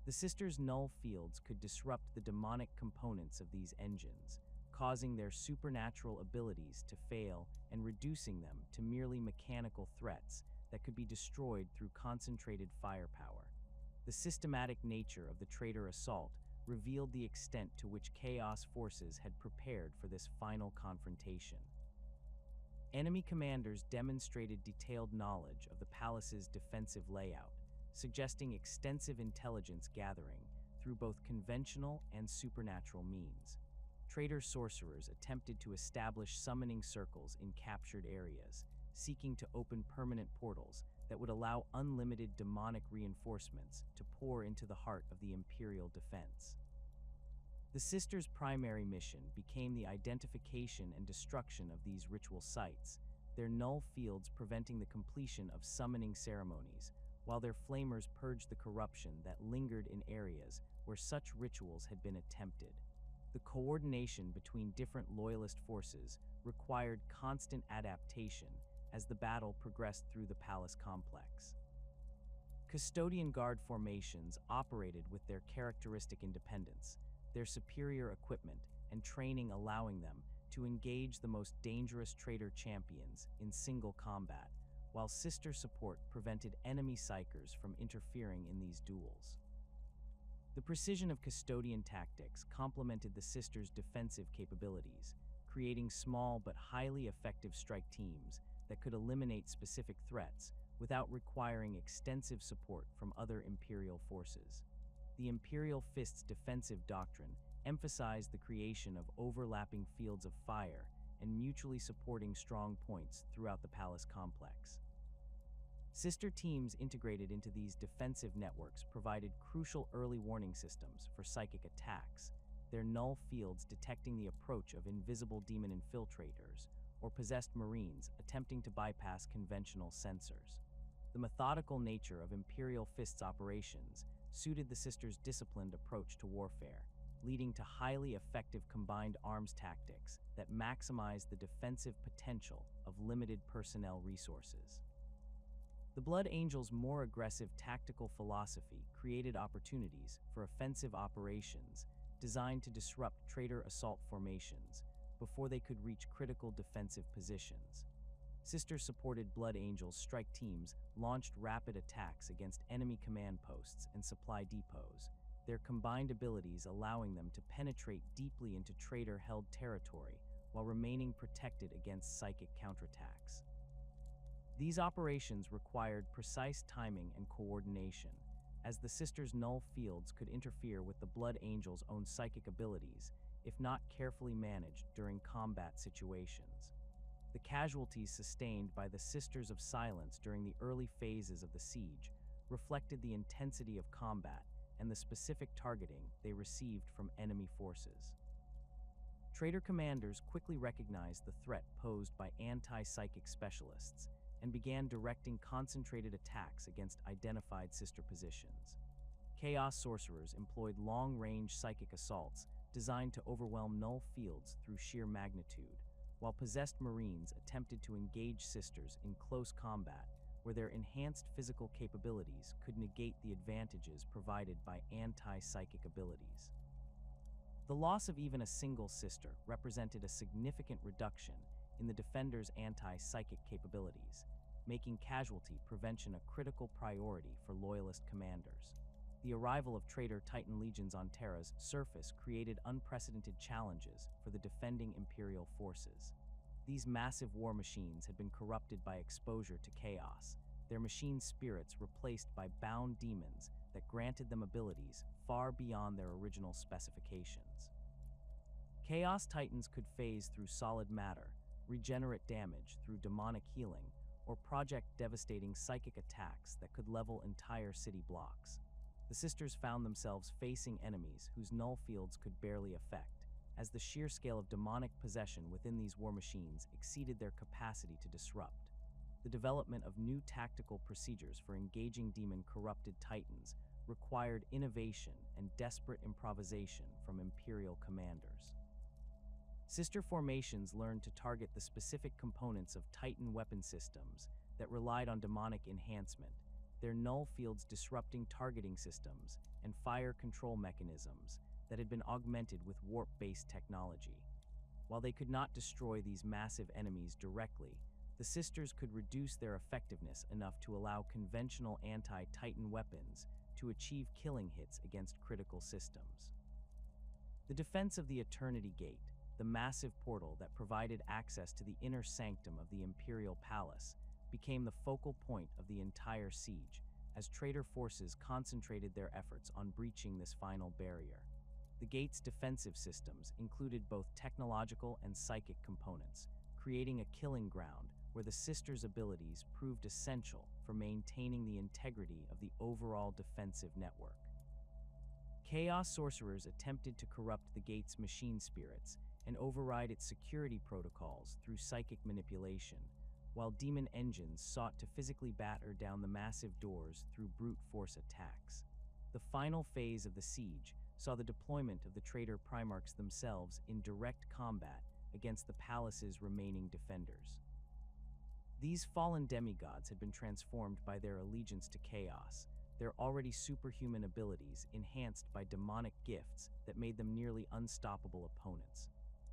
The Sisters' null fields could disrupt the demonic components of these engines, causing their supernatural abilities to fail and reducing them to merely mechanical threats that could be destroyed through concentrated firepower. The systematic nature of the traitor assault revealed the extent to which Chaos forces had prepared for this final confrontation. Enemy commanders demonstrated detailed knowledge of the palace's defensive layout, suggesting extensive intelligence gathering through both conventional and supernatural means. Traitor sorcerers attempted to establish summoning circles in captured areas, seeking to open permanent portals that would allow unlimited demonic reinforcements to pour into the heart of the Imperial defense. The Sisters' primary mission became the identification and destruction of these ritual sites, their null fields preventing the completion of summoning ceremonies, while their flamers purged the corruption that lingered in areas where such rituals had been attempted. The coordination between different loyalist forces required constant adaptation as the battle progressed through the palace complex. Custodian Guard formations operated with their characteristic independence, their superior equipment and training allowing them to engage the most dangerous traitor champions in single combat, while Sister support prevented enemy psykers from interfering in these duels. The precision of custodian tactics complemented the Sisters' defensive capabilities, creating small but highly effective strike teams that could eliminate specific threats without requiring extensive support from other Imperial forces. The Imperial Fist's defensive doctrine emphasized the creation of overlapping fields of fire and mutually supporting strong points throughout the palace complex. Sister teams integrated into these defensive networks provided crucial early warning systems for psychic attacks, their null fields detecting the approach of invisible demon infiltrators or possessed marines attempting to bypass conventional sensors. The methodical nature of Imperial Fist's operations suited the Sisters' disciplined approach to warfare, leading to highly effective combined arms tactics that maximize the defensive potential of limited personnel resources. The Blood Angels' more aggressive tactical philosophy created opportunities for offensive operations designed to disrupt traitor assault formations before they could reach critical defensive positions. Sister-supported Blood Angels strike teams launched rapid attacks against enemy command posts and supply depots, their combined abilities allowing them to penetrate deeply into traitor-held territory while remaining protected against psychic counterattacks. These operations required precise timing and coordination, as the Sisters' null fields could interfere with the Blood Angels' own psychic abilities if not carefully managed during combat situations. The casualties sustained by the Sisters of Silence during the early phases of the siege reflected the intensity of combat and the specific targeting they received from enemy forces. Traitor commanders quickly recognized the threat posed by anti-psychic specialists and began directing concentrated attacks against identified sister positions. Chaos sorcerers employed long-range psychic assaults designed to overwhelm null fields through sheer magnitude, while possessed Marines attempted to engage sisters in close combat where their enhanced physical capabilities could negate the advantages provided by anti-psychic abilities. The loss of even a single sister represented a significant reduction in the defender's anti-psychic capabilities, making casualty prevention a critical priority for loyalist commanders. The arrival of traitor Titan legions on Terra's surface created unprecedented challenges for the defending Imperial forces. These massive war machines had been corrupted by exposure to chaos, their machine spirits replaced by bound demons that granted them abilities far beyond their original specifications. Chaos Titans could phase through solid matter, regenerate damage through demonic healing, or project devastating psychic attacks that could level entire city blocks. The Sisters found themselves facing enemies whose null fields could barely affect, as the sheer scale of demonic possession within these war machines exceeded their capacity to disrupt. The development of new tactical procedures for engaging demon-corrupted Titans required innovation and desperate improvisation from Imperial commanders. Sister formations learned to target the specific components of Titan weapon systems that relied on demonic enhancement, their null fields disrupting targeting systems and fire control mechanisms that had been augmented with warp-based technology. While they could not destroy these massive enemies directly, the Sisters could reduce their effectiveness enough to allow conventional anti-Titan weapons to achieve killing hits against critical systems. The defense of the Eternity Gate, the massive portal that provided access to the inner sanctum of the Imperial Palace, became the focal point of the entire siege, as traitor forces concentrated their efforts on breaching this final barrier. The gate's defensive systems included both technological and psychic components, creating a killing ground where the Sisters' abilities proved essential for maintaining the integrity of the overall defensive network. Chaos sorcerers attempted to corrupt the gate's machine spirits and override its security protocols through psychic manipulation, while demon engines sought to physically batter down the massive doors through brute force attacks. The final phase of the siege saw the deployment of the traitor Primarchs themselves in direct combat against the palace's remaining defenders. These fallen demigods had been transformed by their allegiance to chaos, their already superhuman abilities enhanced by demonic gifts that made them nearly unstoppable opponents.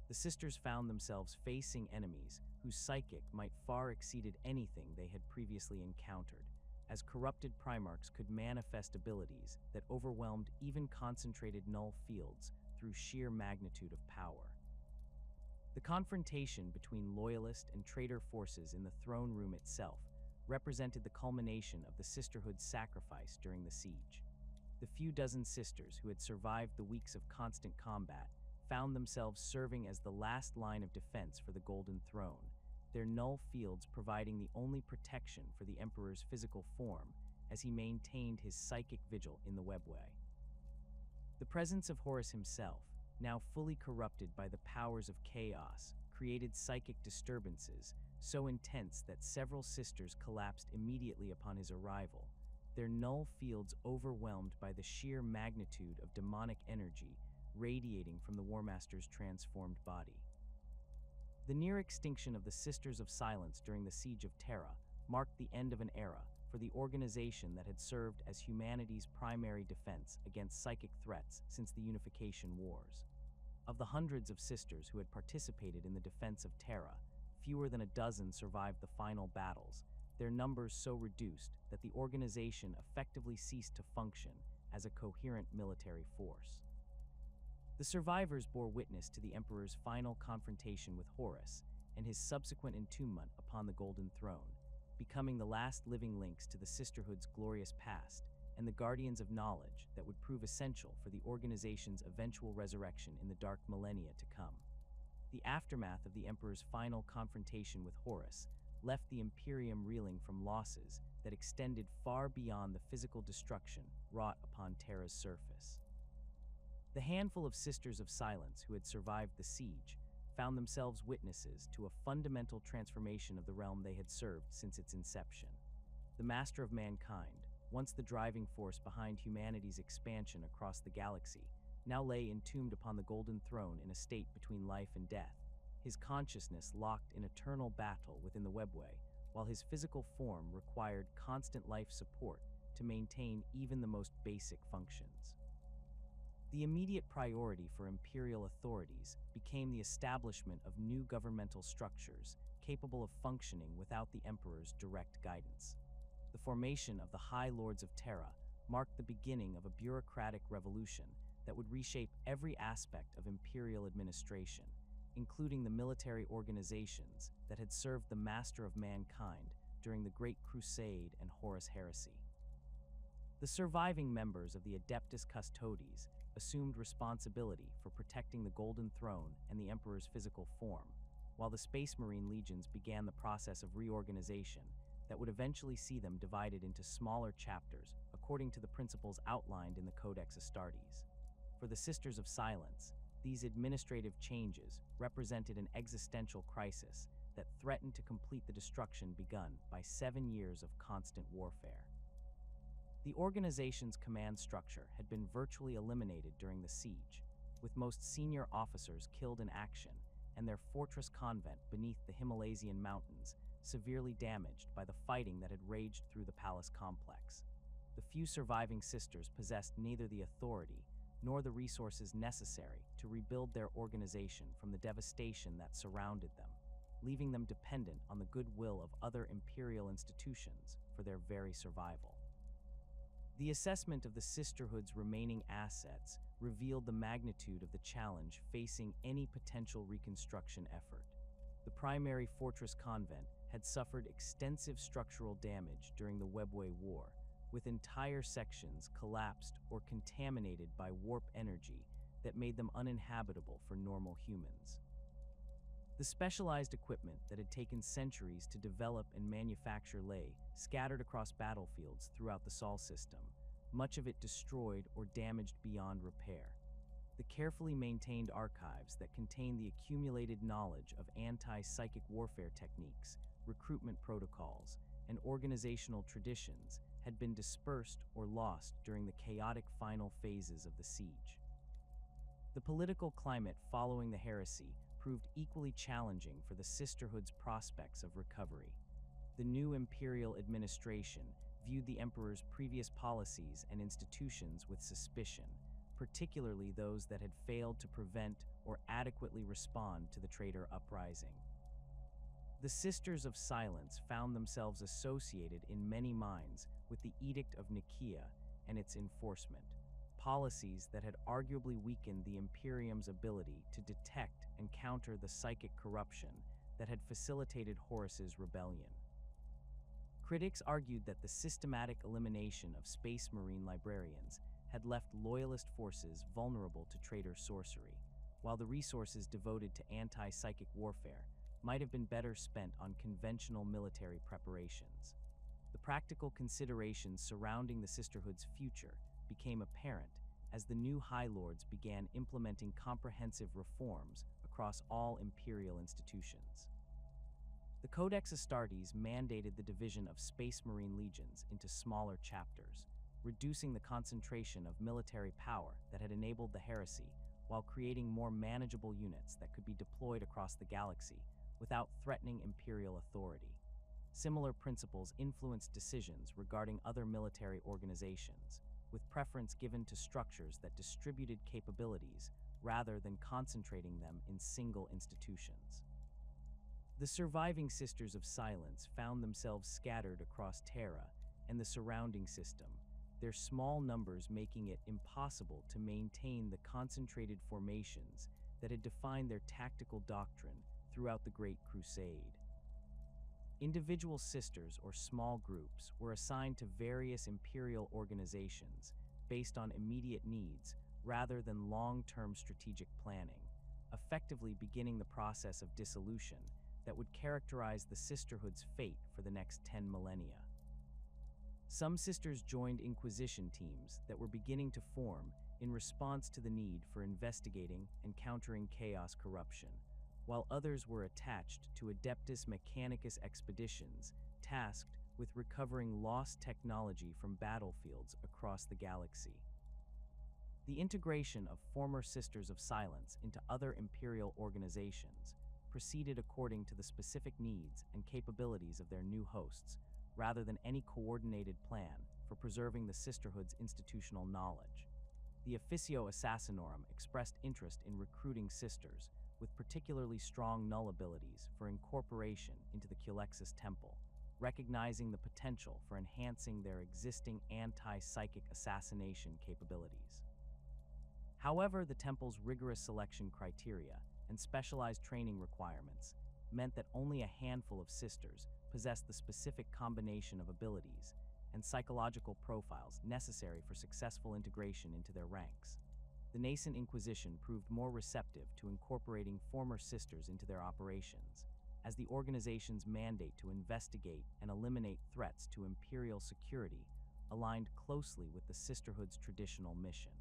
The Sisters found themselves facing enemies whose psychic might far exceeded anything they had previously encountered, as corrupted Primarchs could manifest abilities that overwhelmed even concentrated null fields through sheer magnitude of power. The confrontation between loyalist and traitor forces in the throne room itself represented the culmination of the Sisterhood's sacrifice during the siege. The few dozen sisters who had survived the weeks of constant combat found themselves serving as the last line of defense for the Golden Throne, their null fields providing the only protection for the Emperor's physical form as he maintained his psychic vigil in the webway. The presence of Horus himself, now fully corrupted by the powers of chaos, created psychic disturbances so intense that several sisters collapsed immediately upon his arrival, their null fields overwhelmed by the sheer magnitude of demonic energy radiating from the War Master's transformed body. The near extinction of the Sisters of Silence during the Siege of Terra marked the end of an era for for the organization that had served as humanity's primary defense against psychic threats since the Unification Wars. Of the hundreds of sisters who had participated in the defense of Terra, fewer than a dozen survived the final battles, their numbers so reduced that the organization effectively ceased to function as a coherent military force. The survivors bore witness to the Emperor's final confrontation with Horus and his subsequent entombment upon the Golden Throne, becoming the last living links to the Sisterhood's glorious past and the guardians of knowledge that would prove essential for the organization's eventual resurrection in the dark millennia to come. The aftermath of the Emperor's final confrontation with Horus left the Imperium reeling from losses that extended far beyond the physical destruction wrought upon Terra's surface. The handful of Sisters of Silence who had survived the siege found themselves witnesses to a fundamental transformation of the realm they had served since its inception. The Master of Mankind, once the driving force behind humanity's expansion across the galaxy, now lay entombed upon the Golden Throne in a state between life and death, his consciousness locked in eternal battle within the webway, while his physical form required constant life support to maintain even the most basic functions. The immediate priority for imperial authorities became the establishment of new governmental structures capable of functioning without the Emperor's direct guidance. The formation of the High Lords of Terra marked the beginning of a bureaucratic revolution that would reshape every aspect of imperial administration, including the military organizations that had served the Master of Mankind during the Great Crusade and Horus Heresy. The surviving members of the Adeptus Custodes assumed responsibility for protecting the Golden Throne and the Emperor's physical form, while the Space Marine legions began the process of reorganization that would eventually see them divided into smaller chapters according to the principles outlined in the Codex Astartes. For the Sisters of Silence, these administrative changes represented an existential crisis that threatened to complete the destruction begun by 7 years of constant warfare. The organization's command structure had been virtually eliminated during the siege, with most senior officers killed in action and their fortress convent beneath the Himalayan mountains severely damaged by the fighting that had raged through the palace complex. The few surviving sisters possessed neither the authority nor the resources necessary to rebuild their organization from the devastation that surrounded them, leaving them dependent on the goodwill of other imperial institutions for their very survival. The assessment of the Sisterhood's remaining assets revealed the magnitude of the challenge facing any potential reconstruction effort. The primary fortress convent had suffered extensive structural damage during the Webway War, with entire sections collapsed or contaminated by warp energy that made them uninhabitable for normal humans. The specialized equipment that had taken centuries to develop and manufacture lay scattered across battlefields throughout the Sol system, much of it destroyed or damaged beyond repair. The carefully maintained archives that contain the accumulated knowledge of anti-psychic warfare techniques, recruitment protocols, and organizational traditions had been dispersed or lost during the chaotic final phases of the siege. The political climate following the Heresy proved equally challenging for the Sisterhood's prospects of recovery. The new imperial administration viewed the Emperor's previous policies and institutions with suspicion, particularly those that had failed to prevent or adequately respond to the traitor uprising. The Sisters of Silence found themselves associated in many minds with the Edict of Nicaea and its enforcement, policies that had arguably weakened the Imperium's ability to detect and counter the psychic corruption that had facilitated Horus's rebellion. Critics argued that the systematic elimination of Space Marine librarians had left loyalist forces vulnerable to traitor sorcery, while the resources devoted to anti-psychic warfare might have been better spent on conventional military preparations. The practical considerations surrounding the Sisterhood's future became apparent as the new High Lords began implementing comprehensive reforms across all imperial institutions. The Codex Astartes mandated the division of Space Marine legions into smaller chapters, reducing the concentration of military power that had enabled the Heresy while creating more manageable units that could be deployed across the galaxy without threatening imperial authority. Similar principles influenced decisions regarding other military organizations, with preference given to structures that distributed capabilities rather than concentrating them in single institutions. The surviving Sisters of Silence found themselves scattered across Terra and the surrounding system, their small numbers making it impossible to maintain the concentrated formations that had defined their tactical doctrine throughout the Great Crusade. Individual sisters or small groups were assigned to various imperial organizations based on immediate needs rather than long-term strategic planning, effectively beginning the process of dissolution that would characterize the sisterhood's fate for the next 10 millennia. Some sisters joined Inquisition teams that were beginning to form in response to the need for investigating and countering chaos corruption, while others were attached to Adeptus Mechanicus expeditions tasked with recovering lost technology from battlefields across the galaxy. The integration of former Sisters of Silence into other imperial organizations proceeded according to the specific needs and capabilities of their new hosts, rather than any coordinated plan for preserving the sisterhood's institutional knowledge. The Officio Assassinorum expressed interest in recruiting sisters with particularly strong null abilities for incorporation into the Culexus Temple, recognizing the potential for enhancing their existing anti-psychic assassination capabilities. However, the Temple's rigorous selection criteria and specialized training requirements meant that only a handful of sisters possessed the specific combination of abilities and psychological profiles necessary for successful integration into their ranks. The nascent Inquisition proved more receptive to incorporating former sisters into their operations, as the organization's mandate to investigate and eliminate threats to imperial security aligned closely with the sisterhood's traditional mission.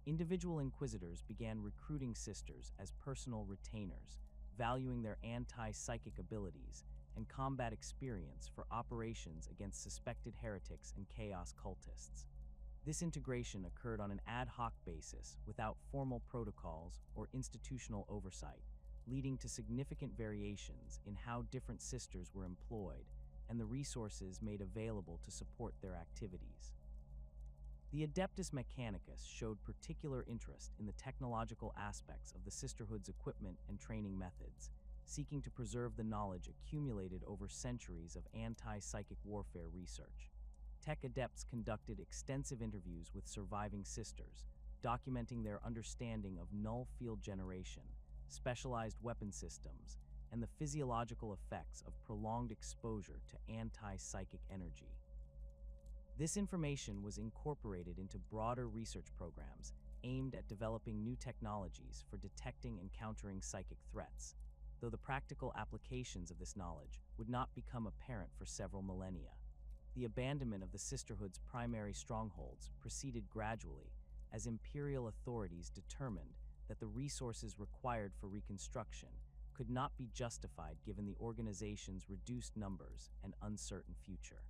Individual inquisitors began recruiting sisters as personal retainers, valuing their anti-psychic abilities and combat experience for operations against suspected heretics and chaos cultists. This integration occurred on an ad hoc basis without formal protocols or institutional oversight, leading to significant variations in how different sisters were employed and the resources made available to support their activities. The Adeptus Mechanicus showed particular interest in the technological aspects of the sisterhood's equipment and training methods, seeking to preserve the knowledge accumulated over centuries of anti-psychic warfare research. Tech adepts conducted extensive interviews with surviving sisters, documenting their understanding of null field generation, specialized weapon systems, and the physiological effects of prolonged exposure to anti-psychic energy. This information was incorporated into broader research programs aimed at developing new technologies for detecting and countering psychic threats, though the practical applications of this knowledge would not become apparent for several millennia. The abandonment of the sisterhood's primary strongholds proceeded gradually as imperial authorities determined that the resources required for reconstruction could not be justified given the organization's reduced numbers and uncertain future.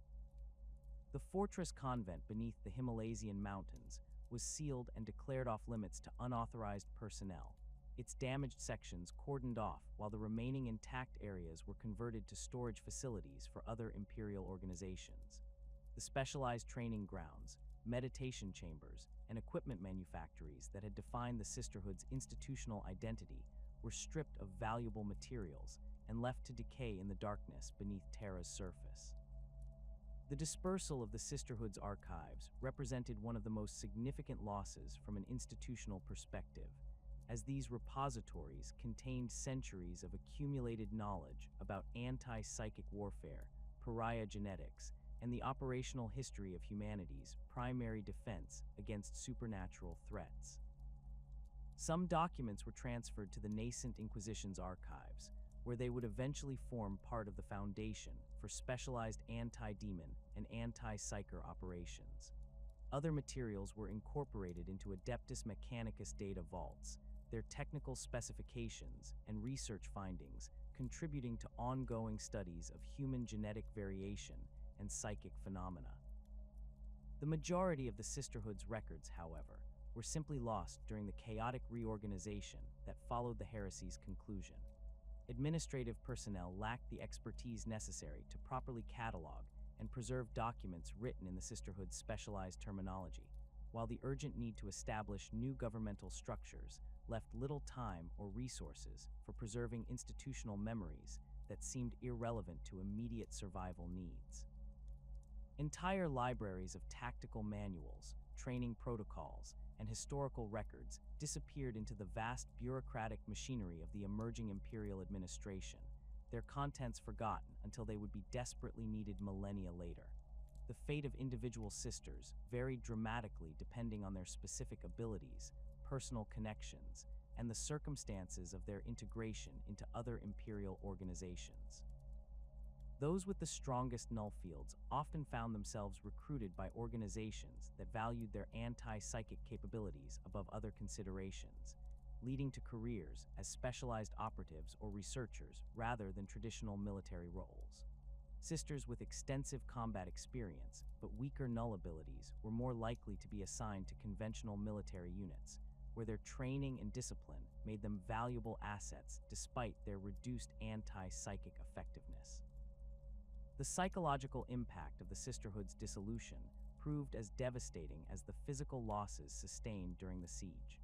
The fortress convent beneath the Himalaysian mountains was sealed and declared off limits to unauthorized personnel, its damaged sections cordoned off while the remaining intact areas were converted to storage facilities for other imperial organizations. The specialized training grounds, meditation chambers, and equipment manufactories that had defined the sisterhood's institutional identity were stripped of valuable materials and left to decay in the darkness beneath Terra's surface. The dispersal of the sisterhood's archives represented one of the most significant losses from an institutional perspective, as these repositories contained centuries of accumulated knowledge about anti-psychic warfare, pariah genetics, and the operational history of humanity's primary defense against supernatural threats. Some documents were transferred to the nascent Inquisition's archives, where they would eventually form part of the foundation for specialized anti-demon and anti-psyker operations. Other materials were incorporated into Adeptus Mechanicus data vaults, their technical specifications and research findings contributing to ongoing studies of human genetic variation and psychic phenomena. The majority of the Sisterhood's records, however, were simply lost during the chaotic reorganization that followed the Heresy's conclusion. Administrative personnel lacked the expertise necessary to properly catalog and preserve documents written in the Sisterhood's specialized terminology, while the urgent need to establish new governmental structures left little time or resources for preserving institutional memories that seemed irrelevant to immediate survival needs. Entire libraries of tactical manuals, training protocols, and historical records disappeared into the vast bureaucratic machinery of the emerging imperial administration, their contents forgotten until they would be desperately needed millennia later. The fate of individual sisters varied dramatically depending on their specific abilities, personal connections, and the circumstances of their integration into other imperial organizations. Those with the strongest null fields often found themselves recruited by organizations that valued their anti-psychic capabilities above other considerations, leading to careers as specialized operatives or researchers rather than traditional military roles. Sisters with extensive combat experience but weaker null abilities were more likely to be assigned to conventional military units, where their training and discipline made them valuable assets despite their reduced anti-psychic effectiveness. The psychological impact of the Sisterhood's dissolution proved as devastating as the physical losses sustained during the siege.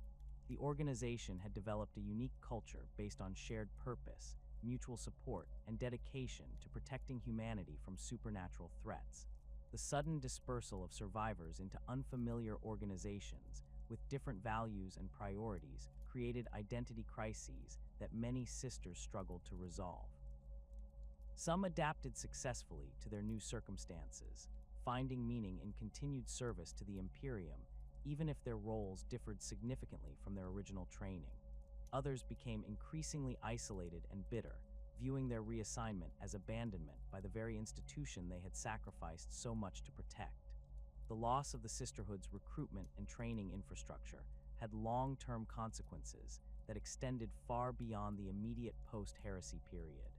The organization had developed a unique culture based on shared purpose, mutual support, and dedication to protecting humanity from supernatural threats. The sudden dispersal of survivors into unfamiliar organizations with different values and priorities created identity crises that many sisters struggled to resolve. Some adapted successfully to their new circumstances, finding meaning in continued service to the Imperium, even if their roles differed significantly from their original training. Others became increasingly isolated and bitter, viewing their reassignment as abandonment by the very institution they had sacrificed so much to protect. The loss of the Sisterhood's recruitment and training infrastructure had long-term consequences that extended far beyond the immediate post-Heresy period.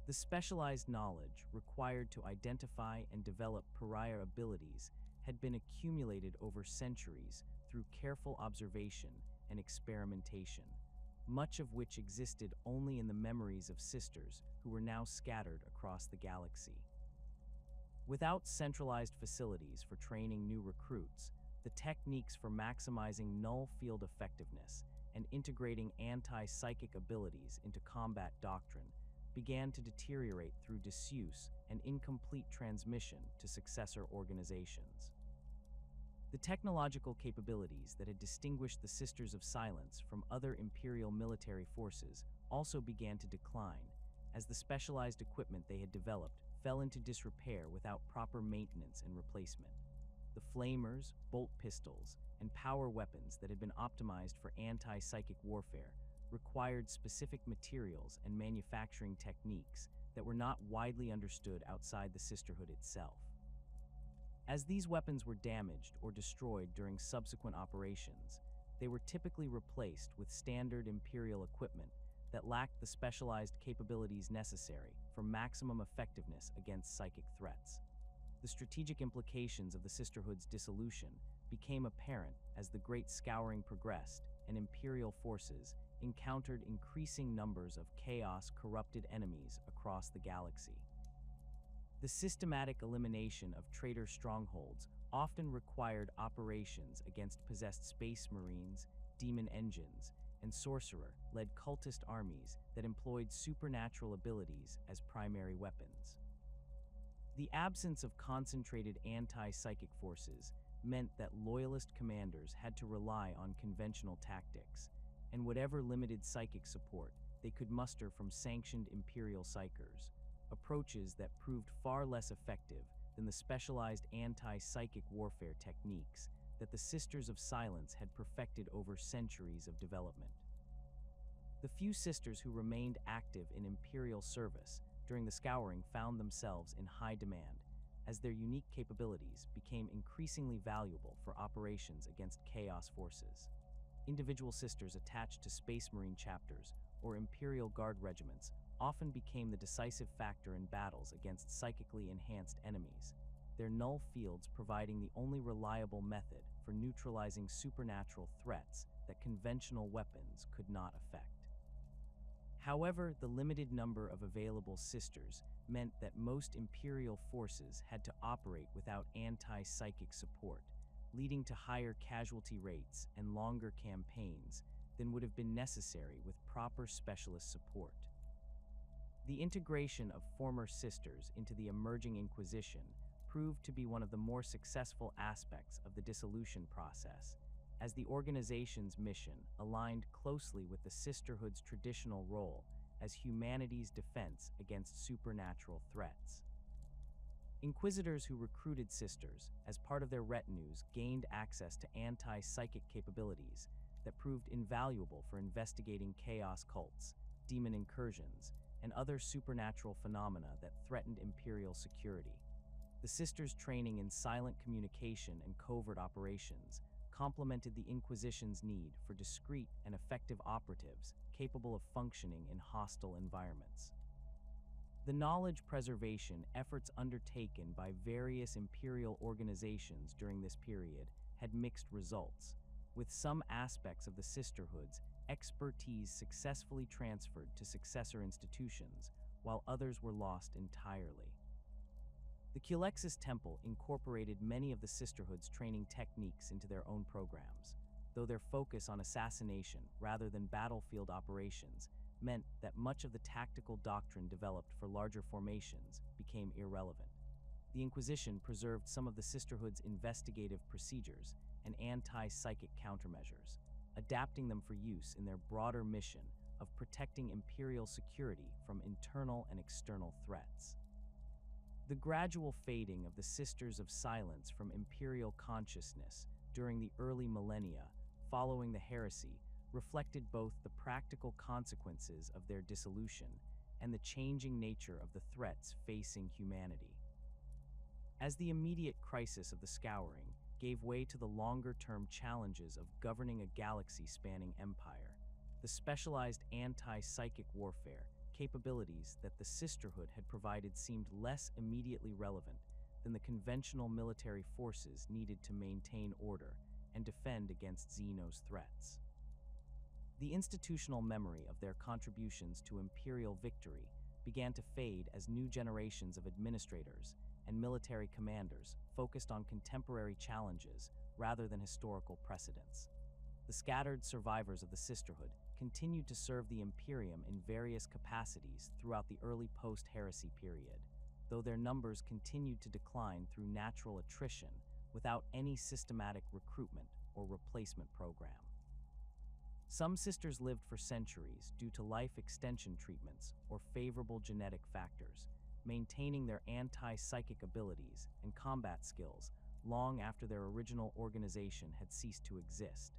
The specialized knowledge required to identify and develop pariah abilities had been accumulated over centuries through careful observation and experimentation, much of which existed only in the memories of sisters who were now scattered across the galaxy. Without centralized facilities for training new recruits, the techniques for maximizing null field effectiveness and integrating anti-psychic abilities into combat doctrine began to deteriorate through disuse and incomplete transmission to successor organizations. The technological capabilities that had distinguished the Sisters of Silence from other imperial military forces also began to decline, as the specialized equipment they had developed fell into disrepair without proper maintenance and replacement. The flamers, bolt pistols, and power weapons that had been optimized for anti-psychic warfare required specific materials and manufacturing techniques that were not widely understood outside the Sisterhood itself. As these weapons were damaged or destroyed during subsequent operations, they were typically replaced with standard Imperial equipment that lacked the specialized capabilities necessary for maximum effectiveness against psychic threats. The strategic implications of the Sisterhood's dissolution became apparent as the Great Scouring progressed and Imperial forces encountered increasing numbers of chaos-corrupted enemies across the galaxy. The systematic elimination of traitor strongholds often required operations against possessed space marines, demon engines, and sorcerer-led cultist armies that employed supernatural abilities as primary weapons. The absence of concentrated anti-psychic forces meant that loyalist commanders had to rely on conventional tactics, and whatever limited psychic support they could muster from sanctioned Imperial psykers, approaches that proved far less effective than the specialized anti-psychic warfare techniques that the Sisters of Silence had perfected over centuries of development. The few sisters who remained active in Imperial service during the Scouring found themselves in high demand, as their unique capabilities became increasingly valuable for operations against chaos forces. Individual sisters attached to Space Marine chapters or Imperial Guard regiments often became the decisive factor in battles against psychically enhanced enemies, their null fields providing the only reliable method for neutralizing supernatural threats that conventional weapons could not affect. However, the limited number of available sisters meant that most Imperial forces had to operate without anti-psychic support, leading to higher casualty rates and longer campaigns than would have been necessary with proper specialist support. The integration of former sisters into the emerging Inquisition proved to be one of the more successful aspects of the dissolution process, as the organization's mission aligned closely with the sisterhood's traditional role as humanity's defense against supernatural threats. Inquisitors who recruited sisters as part of their retinues gained access to anti-psychic capabilities that proved invaluable for investigating chaos cults, demon incursions, and other supernatural phenomena that threatened Imperial security. The sisters' training in silent communication and covert operations complemented the Inquisition's need for discreet and effective operatives capable of functioning in hostile environments. The knowledge preservation efforts undertaken by various Imperial organizations during this period had mixed results, with some aspects of the sisterhood's expertise successfully transferred to successor institutions, while others were lost entirely. The Culexis Temple incorporated many of the sisterhood's training techniques into their own programs, though their focus on assassination rather than battlefield operations meant that much of the tactical doctrine developed for larger formations became irrelevant. The Inquisition preserved some of the sisterhood's investigative procedures and anti-psychic countermeasures, adapting them for use in their broader mission of protecting Imperial security from internal and external threats. The gradual fading of the Sisters of Silence from Imperial consciousness during the early millennia following the Heresy reflected both the practical consequences of their dissolution and the changing nature of the threats facing humanity. As the immediate crisis of the Scouring gave way to the longer-term challenges of governing a galaxy-spanning empire, the specialized anti-psychic warfare capabilities that the Sisterhood had provided seemed less immediately relevant than the conventional military forces needed to maintain order and defend against Xenos threats. The institutional memory of their contributions to Imperial victory began to fade as new generations of administrators and military commanders focused on contemporary challenges rather than historical precedents. The scattered survivors of the Sisterhood continued to serve the Imperium in various capacities throughout the early post-Heresy period, though their numbers continued to decline through natural attrition without any systematic recruitment or replacement program. Some sisters lived for centuries due to life extension treatments or favorable genetic factors, maintaining their anti-psychic abilities and combat skills long after their original organization had ceased to exist.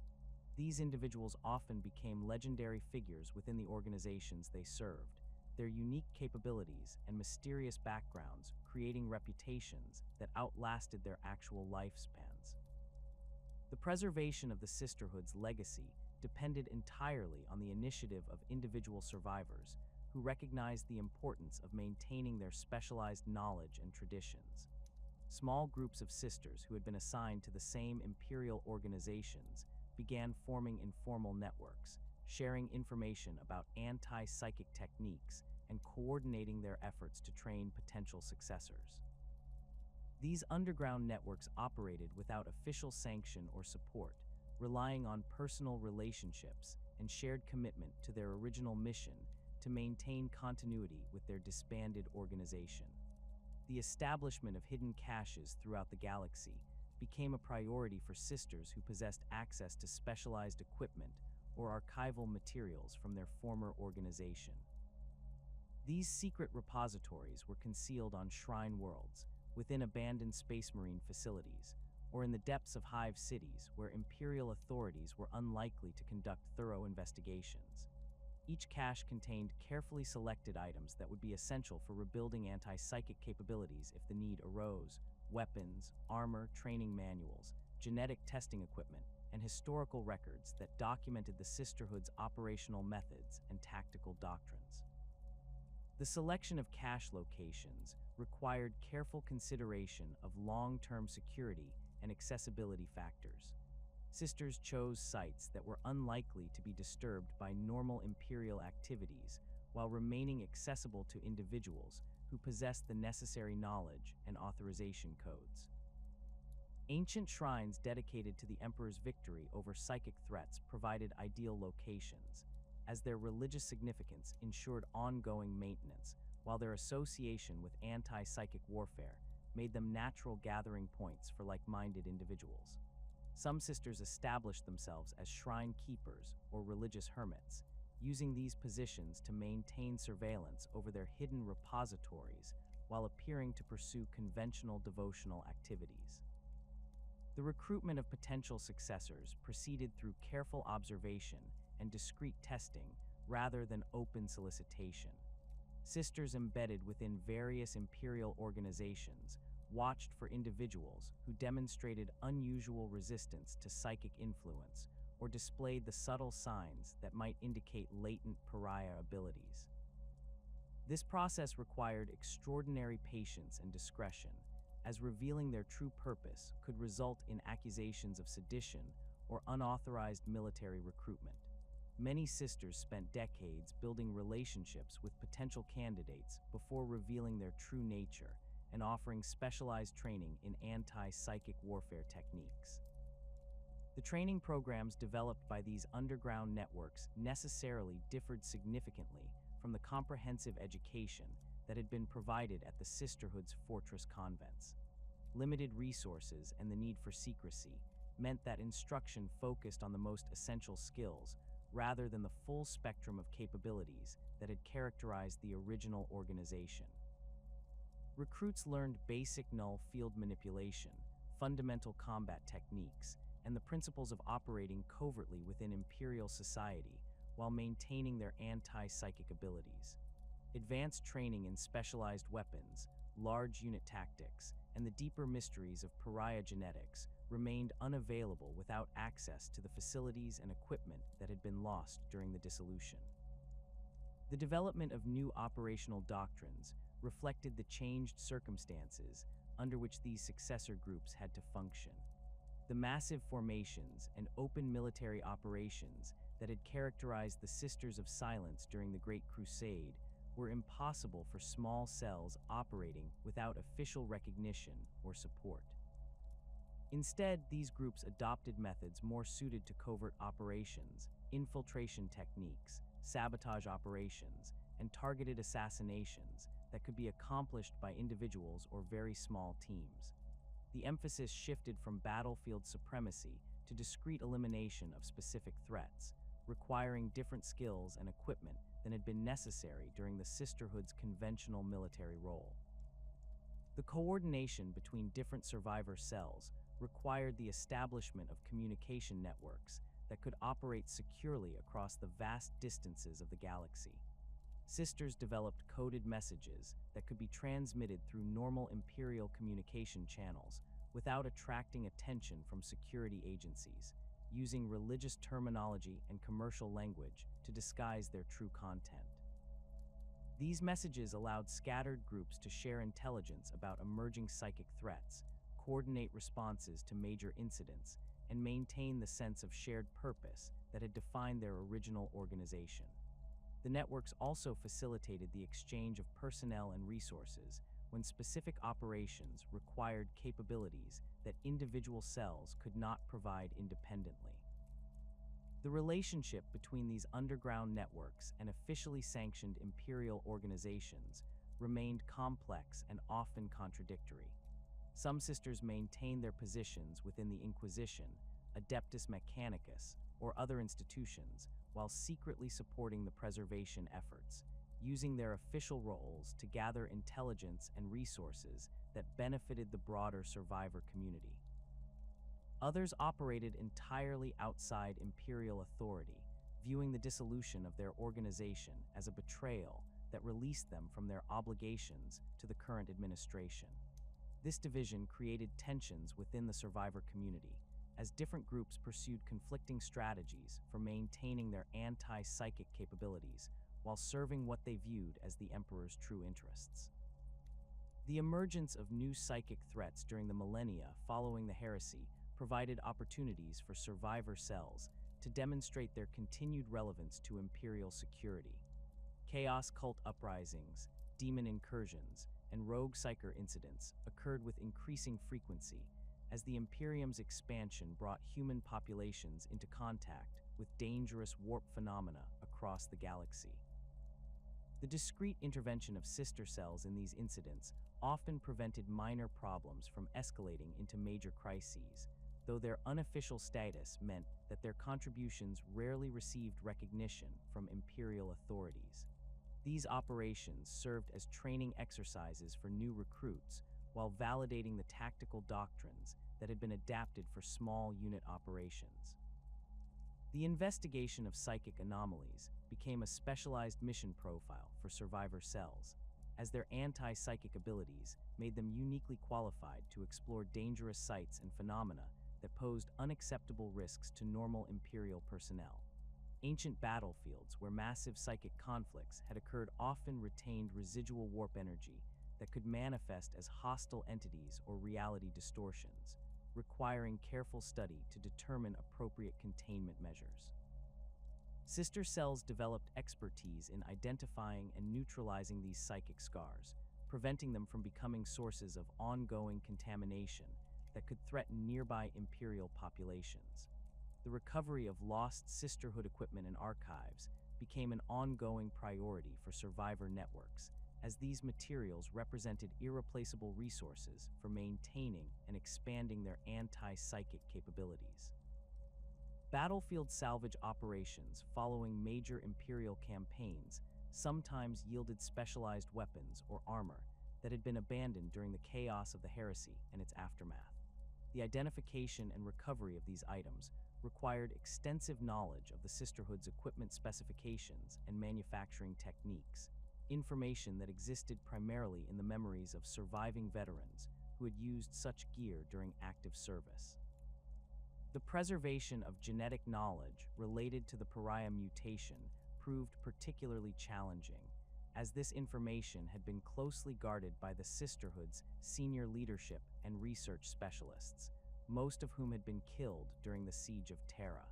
These individuals often became legendary figures within the organizations they served, their unique capabilities and mysterious backgrounds creating reputations that outlasted their actual lifespans. The preservation of the Sisterhood's legacy depended entirely on the initiative of individual survivors who recognized the importance of maintaining their specialized knowledge and traditions. Small groups of sisters who had been assigned to the same Imperial organizations began forming informal networks, sharing information about anti-psychic techniques and coordinating their efforts to train potential successors. These underground networks operated without official sanction or support, relying on personal relationships and shared commitment to their original mission to maintain continuity with their disbanded organization. The establishment of hidden caches throughout the galaxy became a priority for sisters who possessed access to specialized equipment or archival materials from their former organization. These secret repositories were concealed on shrine worlds, within abandoned Space Marine facilities, or in the depths of hive cities where Imperial authorities were unlikely to conduct thorough investigations. Each cache contained carefully selected items that would be essential for rebuilding anti-psychic capabilities if the need arose: weapons, armor, training manuals, genetic testing equipment, and historical records that documented the Sisterhood's operational methods and tactical doctrines. The selection of cache locations required careful consideration of long-term security and accessibility factors. Sisters chose sites that were unlikely to be disturbed by normal Imperial activities while remaining accessible to individuals who possess the necessary knowledge and authorization codes. Ancient shrines dedicated to the Emperor's victory over psychic threats provided ideal locations, as their religious significance ensured ongoing maintenance, while their association with anti-psychic warfare made them natural gathering points for like-minded individuals. Some sisters established themselves as shrine keepers or religious hermits, using these positions to maintain surveillance over their hidden repositories while appearing to pursue conventional devotional activities. The recruitment of potential successors proceeded through careful observation and discreet testing rather than open solicitation. Sisters embedded within various imperial organizations watched for individuals who demonstrated unusual resistance to psychic influence or displayed the subtle signs that might indicate latent pariah abilities. This process required extraordinary patience and discretion, as revealing their true purpose could result in accusations of sedition or unauthorized military recruitment. Many sisters spent decades building relationships with potential candidates before revealing their true nature and offering specialized training in anti-psychic warfare techniques. The training programs developed by these underground networks necessarily differed significantly from the comprehensive education that had been provided at the sisterhood's fortress convents. Limited resources and the need for secrecy meant that instruction focused on the most essential skills rather than the full spectrum of capabilities that had characterized the original organization. Recruits learned basic null field manipulation, fundamental combat techniques, and the principles of operating covertly within imperial society while maintaining their anti-psychic abilities. Advanced training in specialized weapons, large unit tactics, and the deeper mysteries of pariah genetics remained unavailable without access to the facilities and equipment that had been lost during the dissolution. The development of new operational doctrines reflected the changed circumstances under which these successor groups had to function. The massive formations and open military operations that had characterized the Sisters of Silence during the Great Crusade were impossible for small cells operating without official recognition or support. Instead, these groups adopted methods more suited to covert operations, infiltration techniques, sabotage operations, and targeted assassinations that could be accomplished by individuals or very small teams. The emphasis shifted from battlefield supremacy to discrete elimination of specific threats, requiring different skills and equipment than had been necessary during the Sisterhood's conventional military role. The coordination between different survivor cells required the establishment of communication networks that could operate securely across the vast distances of the galaxy. Sisters developed coded messages that could be transmitted through normal Imperial communication channels without attracting attention from security agencies, using religious terminology and commercial language to disguise their true content. These messages allowed scattered groups to share intelligence about emerging psychic threats, coordinate responses to major incidents, and maintain the sense of shared purpose that had defined their original organization. The networks also facilitated the exchange of personnel and resources when specific operations required capabilities that individual cells could not provide independently. The relationship between these underground networks and officially sanctioned imperial organizations remained complex and often contradictory. Some sisters maintained their positions within the Inquisition, Adeptus Mechanicus, or other institutions, while secretly supporting the preservation efforts, using their official roles to gather intelligence and resources that benefited the broader survivor community. Others operated entirely outside imperial authority, viewing the dissolution of their organization as a betrayal that released them from their obligations to the current administration. This division created tensions within the survivor community, as different groups pursued conflicting strategies for maintaining their anti-psychic capabilities while serving what they viewed as the Emperor's true interests. The emergence of new psychic threats during the millennia following the Heresy provided opportunities for survivor cells to demonstrate their continued relevance to imperial security. Chaos cult uprisings, demon incursions, and rogue psyker incidents occurred with increasing frequency as the Imperium's expansion brought human populations into contact with dangerous warp phenomena across the galaxy. The discreet intervention of sister cells in these incidents often prevented minor problems from escalating into major crises, though their unofficial status meant that their contributions rarely received recognition from Imperial authorities. These operations served as training exercises for new recruits while validating the tactical doctrines that had been adapted for small unit operations. The investigation of psychic anomalies became a specialized mission profile for survivor cells, as their anti-psychic abilities made them uniquely qualified to explore dangerous sites and phenomena that posed unacceptable risks to normal Imperial personnel. Ancient battlefields where massive psychic conflicts had occurred often retained residual warp energy that could manifest as hostile entities or reality distortions, requiring careful study to determine appropriate containment measures. Sister cells developed expertise in identifying and neutralizing these psychic scars, preventing them from becoming sources of ongoing contamination that could threaten nearby Imperial populations. The recovery of lost sisterhood equipment and archives became an ongoing priority for survivor networks, as these materials represented irreplaceable resources for maintaining and expanding their anti-psychic capabilities. Battlefield salvage operations following major Imperial campaigns sometimes yielded specialized weapons or armor that had been abandoned during the chaos of the Heresy and its aftermath. The identification and recovery of these items required extensive knowledge of the Sisterhood's equipment specifications and manufacturing techniques, information that existed primarily in the memories of surviving veterans who had used such gear during active service. The preservation of genetic knowledge related to the pariah mutation proved particularly challenging, as this information had been closely guarded by the Sisterhood's senior leadership and research specialists, most of whom had been killed during the Siege of Terra.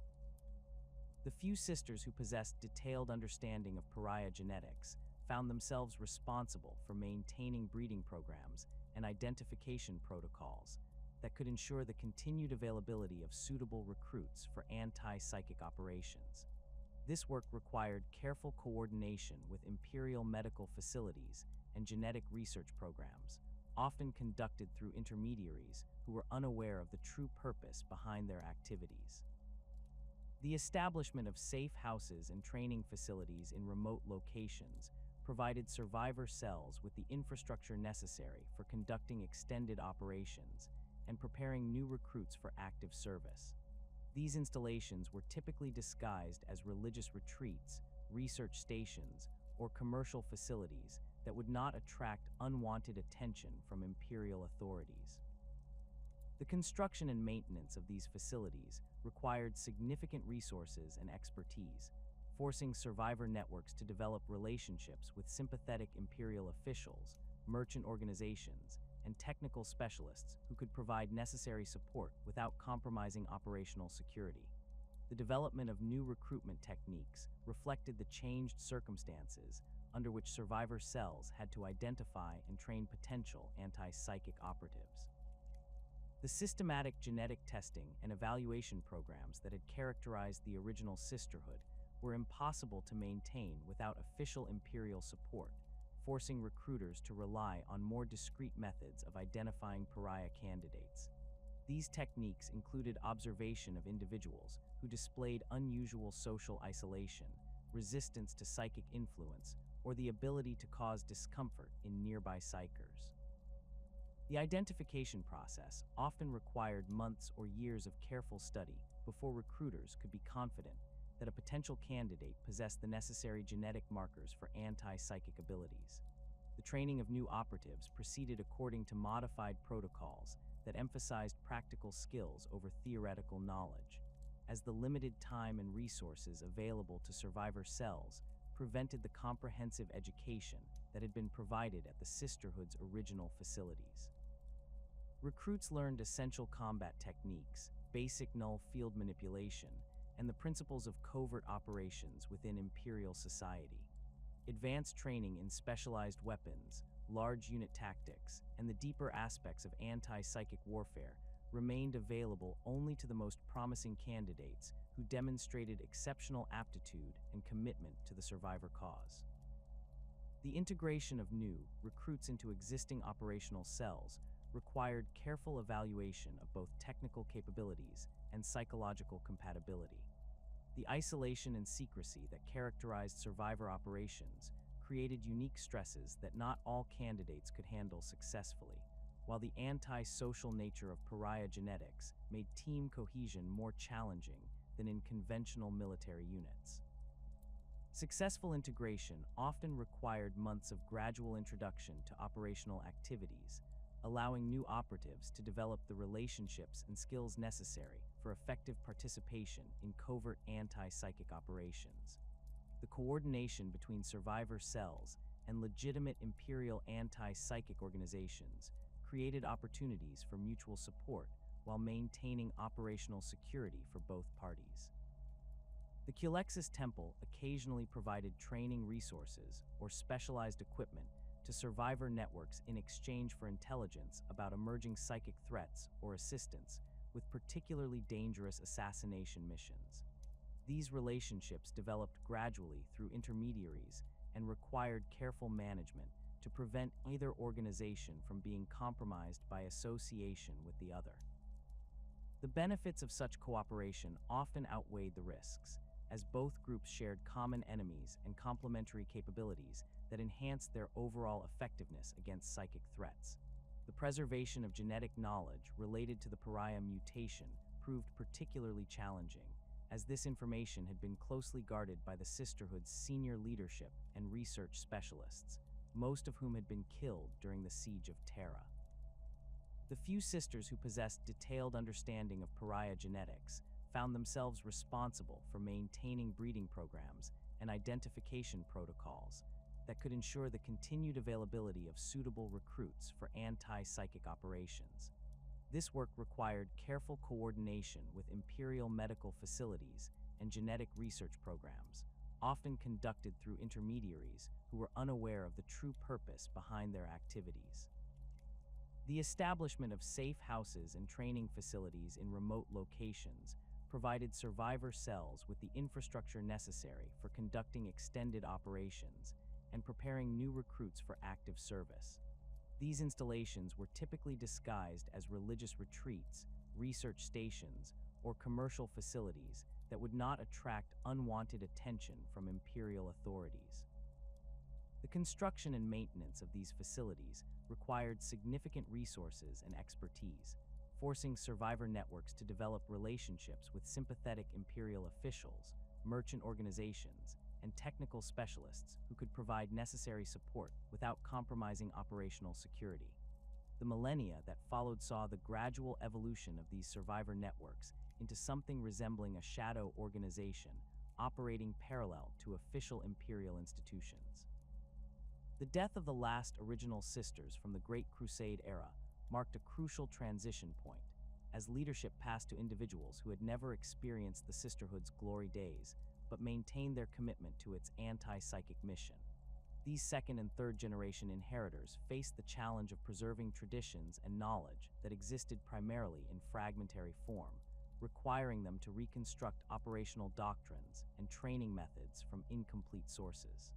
The few sisters who possessed detailed understanding of pariah genetics found themselves responsible for maintaining breeding programs and identification protocols that could ensure the continued availability of suitable recruits for anti-psychic operations. This work required careful coordination with Imperial medical facilities and genetic research programs, often conducted through intermediaries who were unaware of the true purpose behind their activities. The establishment of safe houses and training facilities in remote locations provided survivor cells with the infrastructure necessary for conducting extended operations and preparing new recruits for active service. These installations were typically disguised as religious retreats, research stations, or commercial facilities that would not attract unwanted attention from Imperial authorities. The construction and maintenance of these facilities required significant resources and expertise, forcing survivor networks to develop relationships with sympathetic Imperial officials, merchant organizations, and technical specialists who could provide necessary support without compromising operational security. The development of new recruitment techniques reflected the changed circumstances under which survivor cells had to identify and train potential anti-psychic operatives. The systematic genetic testing and evaluation programs that had characterized the original Sisterhood were impossible to maintain without official Imperial support, forcing recruiters to rely on more discreet methods of identifying pariah candidates. These techniques included observation of individuals who displayed unusual social isolation, resistance to psychic influence, or the ability to cause discomfort in nearby psykers. The identification process often required months or years of careful study before recruiters could be confident that a potential candidate possessed the necessary genetic markers for anti-psychic abilities. The training of new operatives proceeded according to modified protocols that emphasized practical skills over theoretical knowledge, as the limited time and resources available to survivor cells prevented the comprehensive education that had been provided at the Sisterhood's original facilities. Recruits learned essential combat techniques, basic null field manipulation, and the principles of covert operations within Imperial society. Advanced training in specialized weapons, large unit tactics, and the deeper aspects of anti-psychic warfare remained available only to the most promising candidates who demonstrated exceptional aptitude and commitment to the survivor cause. The integration of new recruits into existing operational cells required careful evaluation of both technical capabilities and psychological compatibility. The isolation and secrecy that characterized survivor operations created unique stresses that not all candidates could handle successfully, while the anti-social nature of pariah genetics made team cohesion more challenging than in conventional military units. Successful integration often required months of gradual introduction to operational activities, allowing new operatives to develop the relationships and skills necessary for effective participation in covert anti-psychic operations. The coordination between survivor cells and legitimate imperial anti-psychic organizations created opportunities for mutual support while maintaining operational security for both parties. The Culexis Temple occasionally provided training resources or specialized equipment to survivor networks in exchange for intelligence about emerging psychic threats or assistance with particularly dangerous assassination missions. These relationships developed gradually through intermediaries and required careful management to prevent either organization from being compromised by association with the other. The benefits of such cooperation often outweighed the risks, as both groups shared common enemies and complementary capabilities that enhanced their overall effectiveness against psychic threats. The preservation of genetic knowledge related to the pariah mutation proved particularly challenging, as this information had been closely guarded by the Sisterhood's senior leadership and research specialists, most of whom had been killed during the Siege of Terra. The few sisters who possessed detailed understanding of pariah genetics found themselves responsible for maintaining breeding programs and identification protocols that could ensure the continued availability of suitable recruits for anti-psychic operations. This work required careful coordination with imperial medical facilities and genetic research programs, often conducted through intermediaries who were unaware of the true purpose behind their activities. The establishment of safe houses and training facilities in remote locations provided survivor cells with the infrastructure necessary for conducting extended operations and preparing new recruits for active service. These installations were typically disguised as religious retreats, research stations, or commercial facilities that would not attract unwanted attention from imperial authorities. The construction and maintenance of these facilities required significant resources and expertise, forcing survivor networks to develop relationships with sympathetic imperial officials, merchant organizations, and technical specialists who could provide necessary support without compromising operational security. The millennia that followed saw the gradual evolution of these survivor networks into something resembling a shadow organization operating parallel to official imperial institutions. The death of the last original sisters from the Great Crusade era marked a crucial transition point, as leadership passed to individuals who had never experienced the Sisterhood's glory days, but maintained their commitment to its anti-psychic mission. These second and third generation inheritors faced the challenge of preserving traditions and knowledge that existed primarily in fragmentary form, requiring them to reconstruct operational doctrines and training methods from incomplete sources.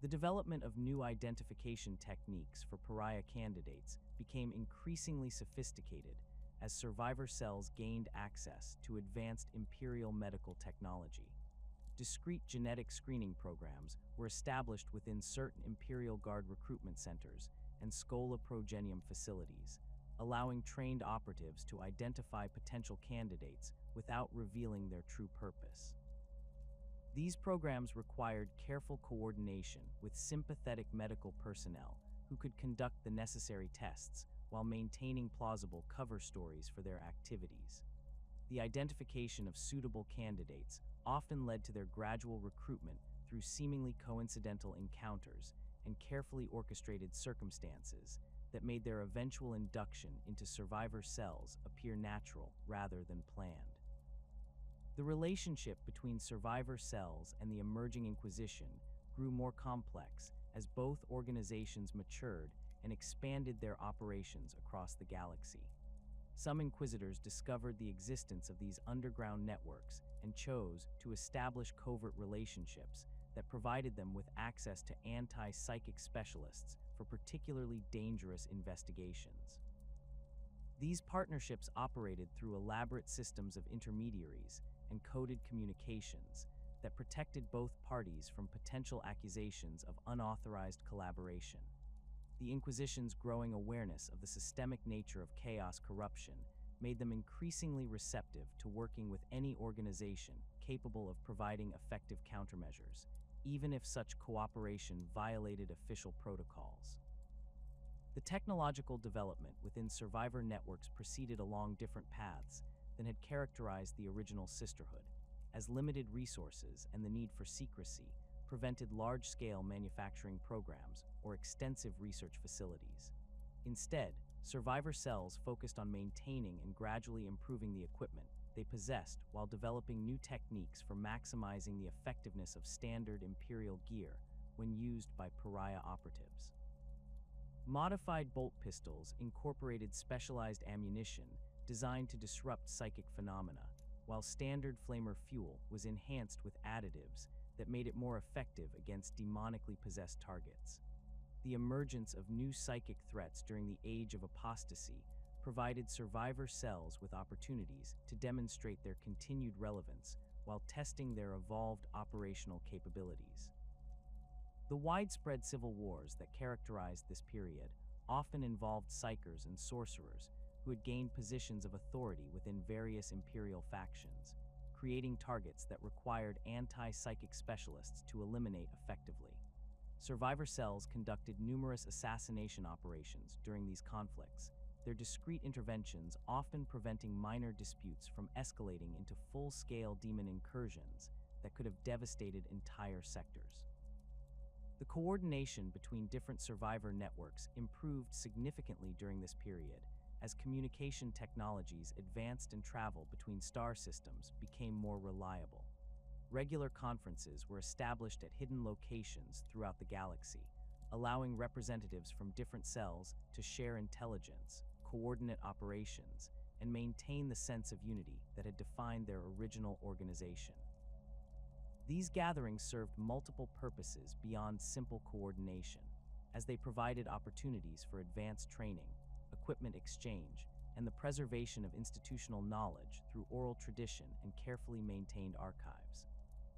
The development of new identification techniques for pariah candidates became increasingly sophisticated as survivor cells gained access to advanced imperial medical technology. Discrete genetic screening programs were established within certain Imperial Guard recruitment centers and Schola Progenium facilities, allowing trained operatives to identify potential candidates without revealing their true purpose. These programs required careful coordination with sympathetic medical personnel who could conduct the necessary tests while maintaining plausible cover stories for their activities. The identification of suitable candidates often led to their gradual recruitment through seemingly coincidental encounters and carefully orchestrated circumstances that made their eventual induction into survivor cells appear natural rather than planned. The relationship between survivor cells and the emerging Inquisition grew more complex as both organizations matured and expanded their operations across the galaxy. Some Inquisitors discovered the existence of these underground networks and chose to establish covert relationships that provided them with access to anti-psychic specialists for particularly dangerous investigations. These partnerships operated through elaborate systems of intermediaries and coded communications that protected both parties from potential accusations of unauthorized collaboration. The Inquisition's growing awareness of the systemic nature of chaos corruption made them increasingly receptive to working with any organization capable of providing effective countermeasures, even if such cooperation violated official protocols. The technological development within survivor networks proceeded along different paths than had characterized the original sisterhood, as limited resources and the need for secrecy prevented large-scale manufacturing programs or extensive research facilities. Instead, survivor cells focused on maintaining and gradually improving the equipment they possessed while developing new techniques for maximizing the effectiveness of standard Imperial gear when used by pariah operatives. Modified bolt pistols incorporated specialized ammunition designed to disrupt psychic phenomena, while standard flamer fuel was enhanced with additives that made it more effective against demonically possessed targets. The emergence of new psychic threats during the Age of Apostasy provided survivor cells with opportunities to demonstrate their continued relevance while testing their evolved operational capabilities. The widespread civil wars that characterized this period often involved psykers and sorcerers who had gained positions of authority within various imperial factions, creating targets that required anti-psychic specialists to eliminate effectively. Survivor cells conducted numerous assassination operations during these conflicts, their discreet interventions often preventing minor disputes from escalating into full-scale demon incursions that could have devastated entire sectors. The coordination between different survivor networks improved significantly during this period as communication technologies advanced and travel between star systems became more reliable. Regular conferences were established at hidden locations throughout the galaxy, allowing representatives from different cells to share intelligence, coordinate operations, and maintain the sense of unity that had defined their original organization. These gatherings served multiple purposes beyond simple coordination, as they provided opportunities for advanced training, equipment exchange, and the preservation of institutional knowledge through oral tradition and carefully maintained archives.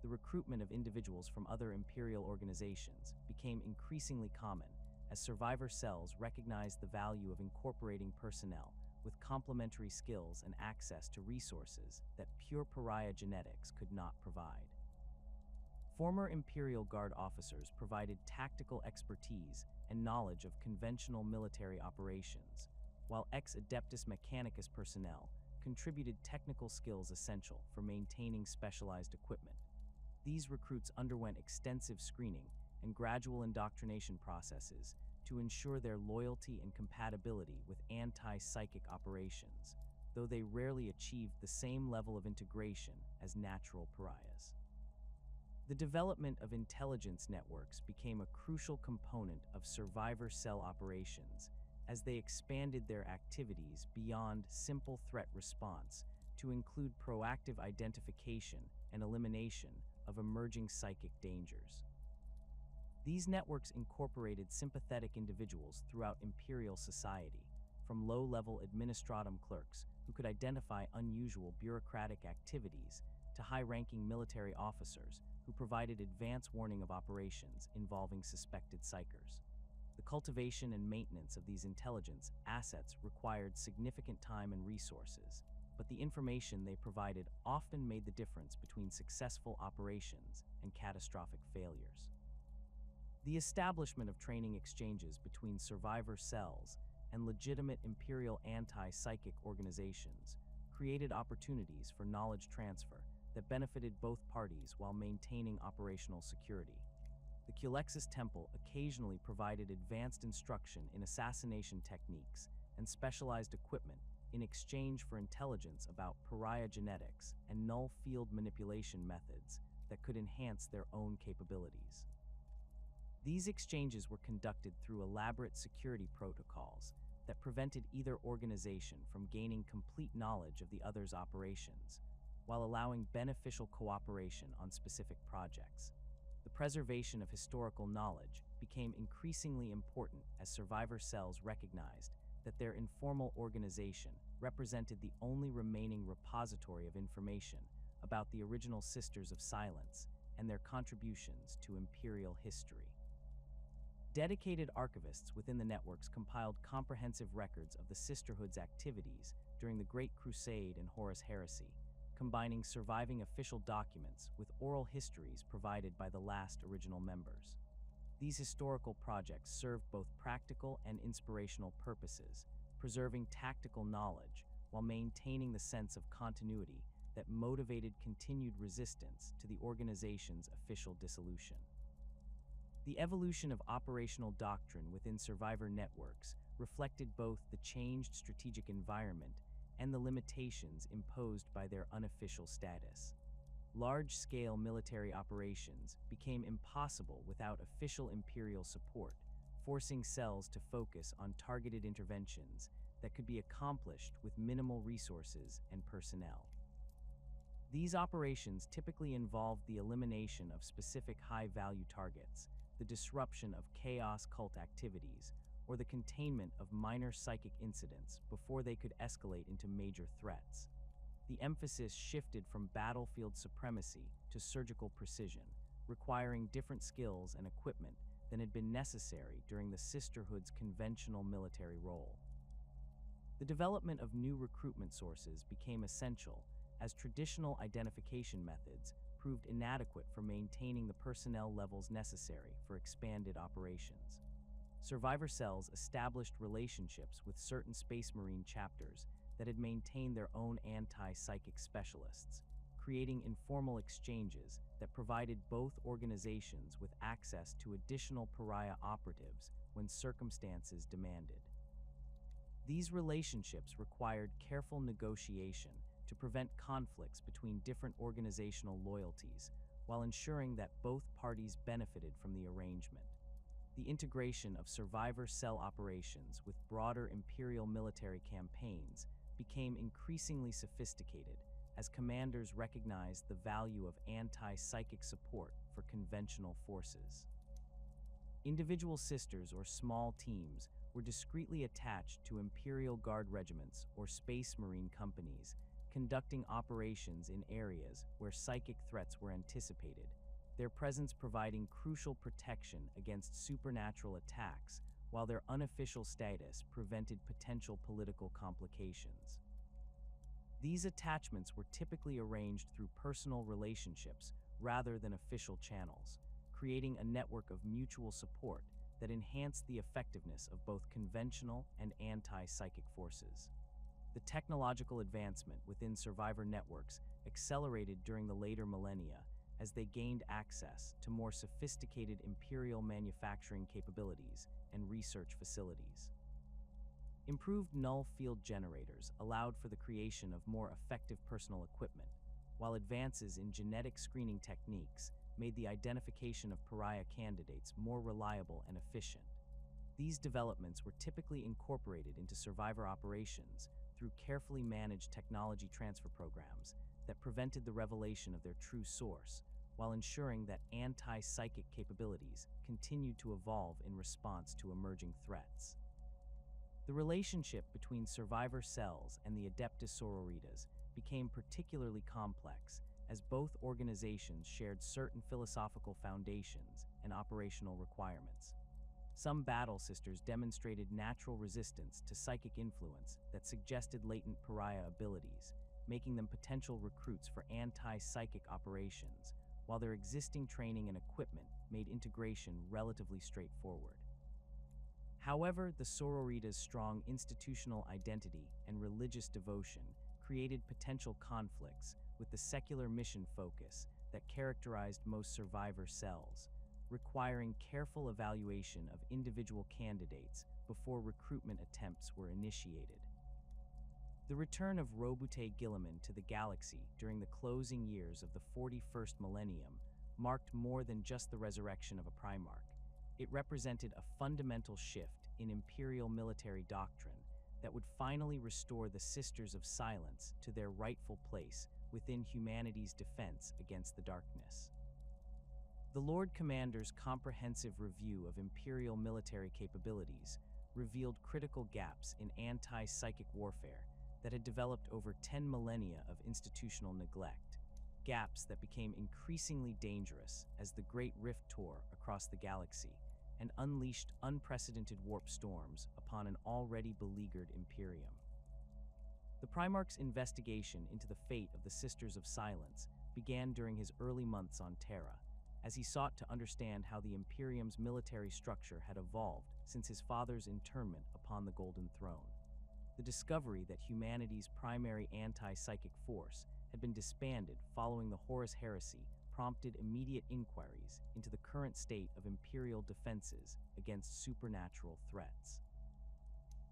The recruitment of individuals from other imperial organizations became increasingly common as survivor cells recognized the value of incorporating personnel with complementary skills and access to resources that pure pariah genetics could not provide. Former Imperial Guard officers provided tactical expertise and knowledge of conventional military operations, while ex-Adeptus Mechanicus personnel contributed technical skills essential for maintaining specialized equipment. These recruits underwent extensive screening and gradual indoctrination processes to ensure their loyalty and compatibility with anti-psychic operations, though they rarely achieved the same level of integration as natural pariahs. The development of intelligence networks became a crucial component of survivor cell operations as they expanded their activities beyond simple threat response to include proactive identification and elimination of emerging psychic dangers. These networks incorporated sympathetic individuals throughout imperial society, from low-level administratum clerks who could identify unusual bureaucratic activities to high-ranking military officers who provided advance warning of operations involving suspected psykers. The cultivation and maintenance of these intelligence assets required significant time and resources, but the information they provided often made the difference between successful operations and catastrophic failures. The establishment of training exchanges between survivor cells and legitimate imperial anti-psychic organizations created opportunities for knowledge transfer that benefited both parties while maintaining operational security. The Culexus Temple occasionally provided advanced instruction in assassination techniques and specialized equipment in exchange for intelligence about pariah genetics and null field manipulation methods that could enhance their own capabilities. These exchanges were conducted through elaborate security protocols that prevented either organization from gaining complete knowledge of the other's operations, while allowing beneficial cooperation on specific projects. The preservation of historical knowledge became increasingly important as survivor cells recognized that their informal organization represented the only remaining repository of information about the original Sisters of Silence and their contributions to Imperial history. Dedicated archivists within the networks compiled comprehensive records of the Sisterhood's activities during the Great Crusade and Horus Heresy, combining surviving official documents with oral histories provided by the last original members. These historical projects served both practical and inspirational purposes, preserving tactical knowledge while maintaining the sense of continuity that motivated continued resistance to the organization's official dissolution. The evolution of operational doctrine within survivor networks reflected both the changed strategic environment and the limitations imposed by their unofficial status. Large-scale military operations became impossible without official Imperial support, forcing cells to focus on targeted interventions that could be accomplished with minimal resources and personnel. These operations typically involved the elimination of specific high-value targets, the disruption of chaos cult activities, or the containment of minor psychic incidents before they could escalate into major threats. The emphasis shifted from battlefield supremacy to surgical precision, requiring different skills and equipment than had been necessary during the Sisterhood's conventional military role. The development of new recruitment sources became essential, as traditional identification methods proved inadequate for maintaining the personnel levels necessary for expanded operations. Survivor cells established relationships with certain Space Marine chapters that had maintained their own anti-psychic specialists, creating informal exchanges that provided both organizations with access to additional pariah operatives when circumstances demanded. These relationships required careful negotiation to prevent conflicts between different organizational loyalties, while ensuring that both parties benefited from the arrangement. The integration of survivor cell operations with broader Imperial military campaigns became increasingly sophisticated as commanders recognized the value of anti-psychic support for conventional forces. Individual sisters or small teams were discreetly attached to Imperial Guard regiments or Space Marine companies, conducting operations in areas where psychic threats were anticipated, their presence providing crucial protection against supernatural attacks, while their unofficial status prevented potential political complications. These attachments were typically arranged through personal relationships rather than official channels, creating a network of mutual support that enhanced the effectiveness of both conventional and anti-psychic forces. The technological advancement within survivor networks accelerated during the later millennia as they gained access to more sophisticated Imperial manufacturing capabilities and research facilities. Improved null field generators allowed for the creation of more effective personal equipment, while advances in genetic screening techniques made the identification of pariah candidates more reliable and efficient. These developments were typically incorporated into survivor operations through carefully managed technology transfer programs that prevented the revelation of their true source, while ensuring that anti-psychic capabilities continued to evolve in response to emerging threats. The relationship between survivor cells and the Adeptus Sororitas became particularly complex as both organizations shared certain philosophical foundations and operational requirements. Some battle sisters demonstrated natural resistance to psychic influence that suggested latent pariah abilities, making them potential recruits for anti-psychic operations, while their existing training and equipment made integration relatively straightforward. However, the sororitas' strong institutional identity and religious devotion created potential conflicts with the secular mission focus that characterized most survivor cells, requiring careful evaluation of individual candidates before recruitment attempts were initiated. The return of Robute Guilliman to the galaxy during the closing years of the 41st millennium marked more than just the resurrection of a Primarch. It represented a fundamental shift in imperial military doctrine that would finally restore the Sisters of Silence to their rightful place within humanity's defense against the darkness. The Lord Commander's comprehensive review of imperial military capabilities revealed critical gaps in anti-psychic warfare that had developed over 10 millennia of institutional neglect, gaps that became increasingly dangerous as the Great Rift tore across the galaxy and unleashed unprecedented warp storms upon an already beleaguered Imperium. The Primarch's investigation into the fate of the Sisters of Silence began during his early months on Terra, as he sought to understand how the Imperium's military structure had evolved since his father's internment upon the Golden Throne. The discovery that humanity's primary anti-psychic force had been disbanded following the Horus Heresy prompted immediate inquiries into the current state of Imperial defenses against supernatural threats.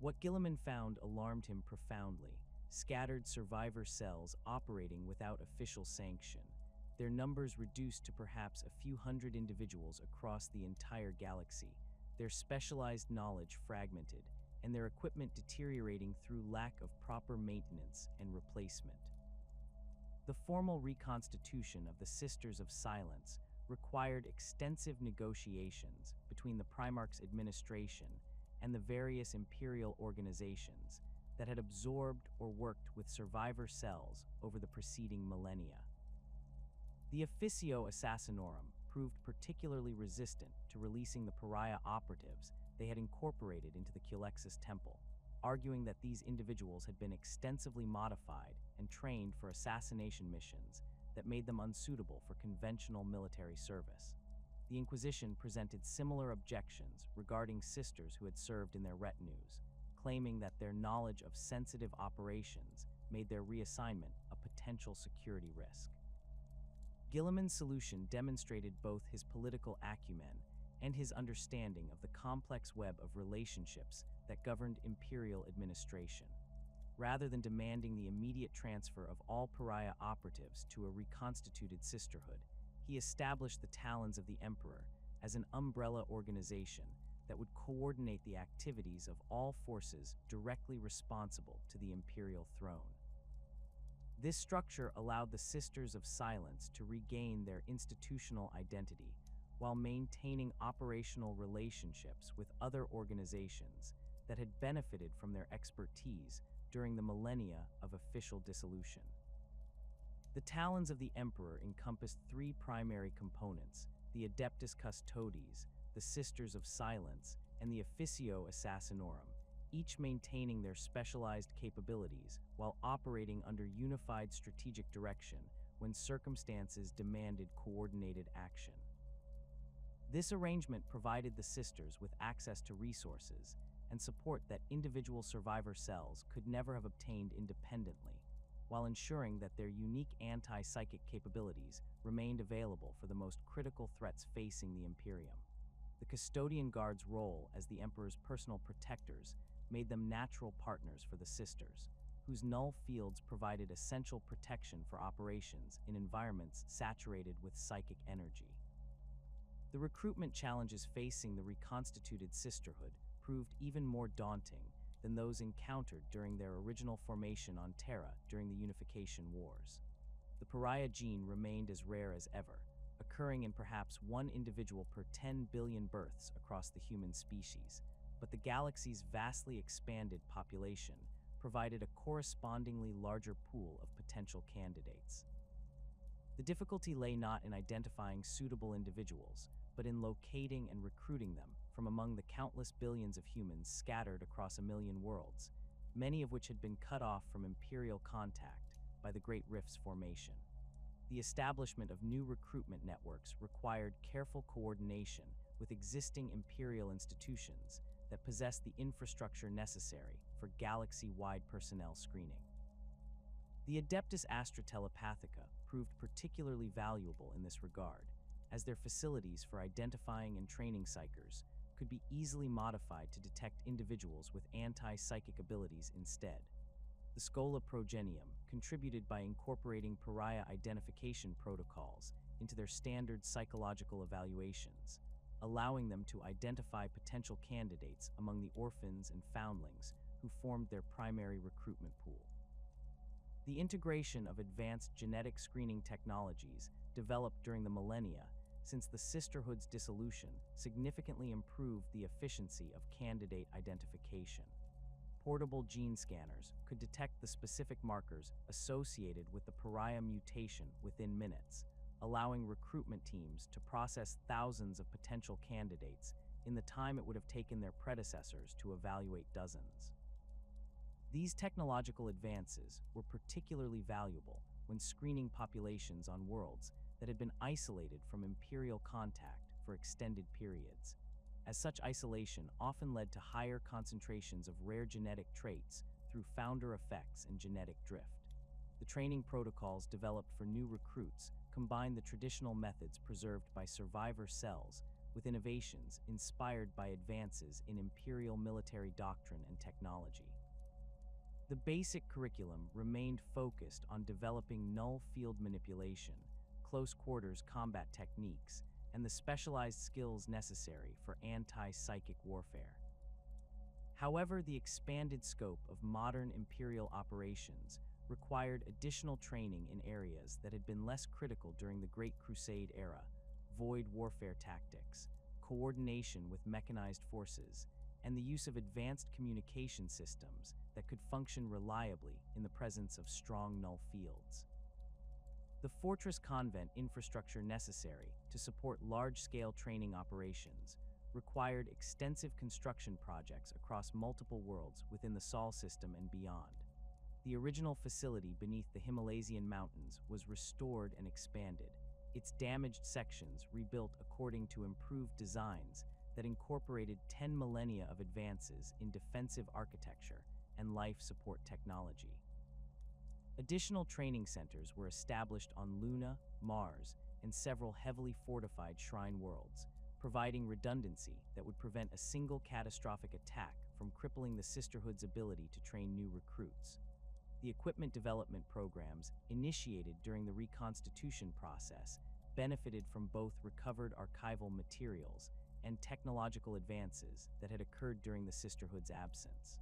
What Guilliman found alarmed him profoundly: scattered survivor cells operating without official sanction, their numbers reduced to perhaps a few hundred individuals across the entire galaxy, their specialized knowledge fragmented, and their equipment deteriorating through lack of proper maintenance and replacement. The formal reconstitution of the Sisters of Silence required extensive negotiations between the Primarch's administration and the various imperial organizations that had absorbed or worked with survivor cells over the preceding millennia. The Officio Assassinorum proved particularly resistant to releasing the pariah operatives they had incorporated into the Culexus Temple, arguing that these individuals had been extensively modified and trained for assassination missions that made them unsuitable for conventional military service. The Inquisition presented similar objections regarding sisters who had served in their retinues, claiming that their knowledge of sensitive operations made their reassignment a potential security risk. Guilliman's solution demonstrated both his political acumen and his understanding of the complex web of relationships that governed imperial administration. Rather than demanding the immediate transfer of all pariah operatives to a reconstituted sisterhood, he established the Talons of the Emperor as an umbrella organization that would coordinate the activities of all forces directly responsible to the imperial throne. This structure allowed the Sisters of Silence to regain their institutional identity while maintaining operational relationships with other organizations that had benefited from their expertise during the millennia of official dissolution. The Talons of the Emperor encompassed three primary components: the Adeptus Custodes, the Sisters of Silence, and the Officio Assassinorum, each maintaining their specialized capabilities while operating under unified strategic direction when circumstances demanded coordinated action. This arrangement provided the Sisters with access to resources and support that individual survivor cells could never have obtained independently, while ensuring that their unique anti-psychic capabilities remained available for the most critical threats facing the Imperium. The Custodian Guard's role as the Emperor's personal protectors made them natural partners for the Sisters, whose null fields provided essential protection for operations in environments saturated with psychic energy. The recruitment challenges facing the reconstituted sisterhood proved even more daunting than those encountered during their original formation on Terra during the Unification Wars. The pariah gene remained as rare as ever, occurring in perhaps one individual per 10 billion births across the human species, but the galaxy's vastly expanded population provided a correspondingly larger pool of potential candidates. The difficulty lay not in identifying suitable individuals, but in locating and recruiting them from among the countless billions of humans scattered across a million worlds, many of which had been cut off from imperial contact by the Great Rift's formation. The establishment of new recruitment networks required careful coordination with existing imperial institutions that possessed the infrastructure necessary for galaxy-wide personnel screening. The Adeptus Astra Telepathica proved particularly valuable in this regard, as their facilities for identifying and training psykers could be easily modified to detect individuals with anti-psychic abilities instead. The Schola Progenium contributed by incorporating pariah identification protocols into their standard psychological evaluations, allowing them to identify potential candidates among the orphans and foundlings who formed their primary recruitment pool. The integration of advanced genetic screening technologies developed during the millennia since the Sisterhood's dissolution significantly improved the efficiency of candidate identification. Portable gene scanners could detect the specific markers associated with the pariah mutation within minutes, allowing recruitment teams to process thousands of potential candidates in the time it would have taken their predecessors to evaluate dozens. These technological advances were particularly valuable when screening populations on worlds that had been isolated from Imperial contact for extended periods, as such isolation often led to higher concentrations of rare genetic traits through founder effects and genetic drift. The training protocols developed for new recruits combined the traditional methods preserved by survivor cells with innovations inspired by advances in Imperial military doctrine and technology. The basic curriculum remained focused on developing null field manipulation, close quarters combat techniques, and the specialized skills necessary for anti-psychic warfare. However, the expanded scope of modern Imperial operations required additional training in areas that had been less critical during the Great Crusade era: void warfare tactics, coordination with mechanized forces, and the use of advanced communication systems that could function reliably in the presence of strong null fields. The fortress convent infrastructure necessary to support large-scale training operations required extensive construction projects across multiple worlds within the Sol system and beyond. The original facility beneath the Himalayan mountains was restored and expanded, its damaged sections rebuilt according to improved designs that incorporated 10 millennia of advances in defensive architecture and life support technology. Additional training centers were established on Luna, Mars, and several heavily fortified shrine worlds, providing redundancy that would prevent a single catastrophic attack from crippling the Sisterhood's ability to train new recruits. The equipment development programs initiated during the reconstitution process benefited from both recovered archival materials and technological advances that had occurred during the Sisterhood's absence.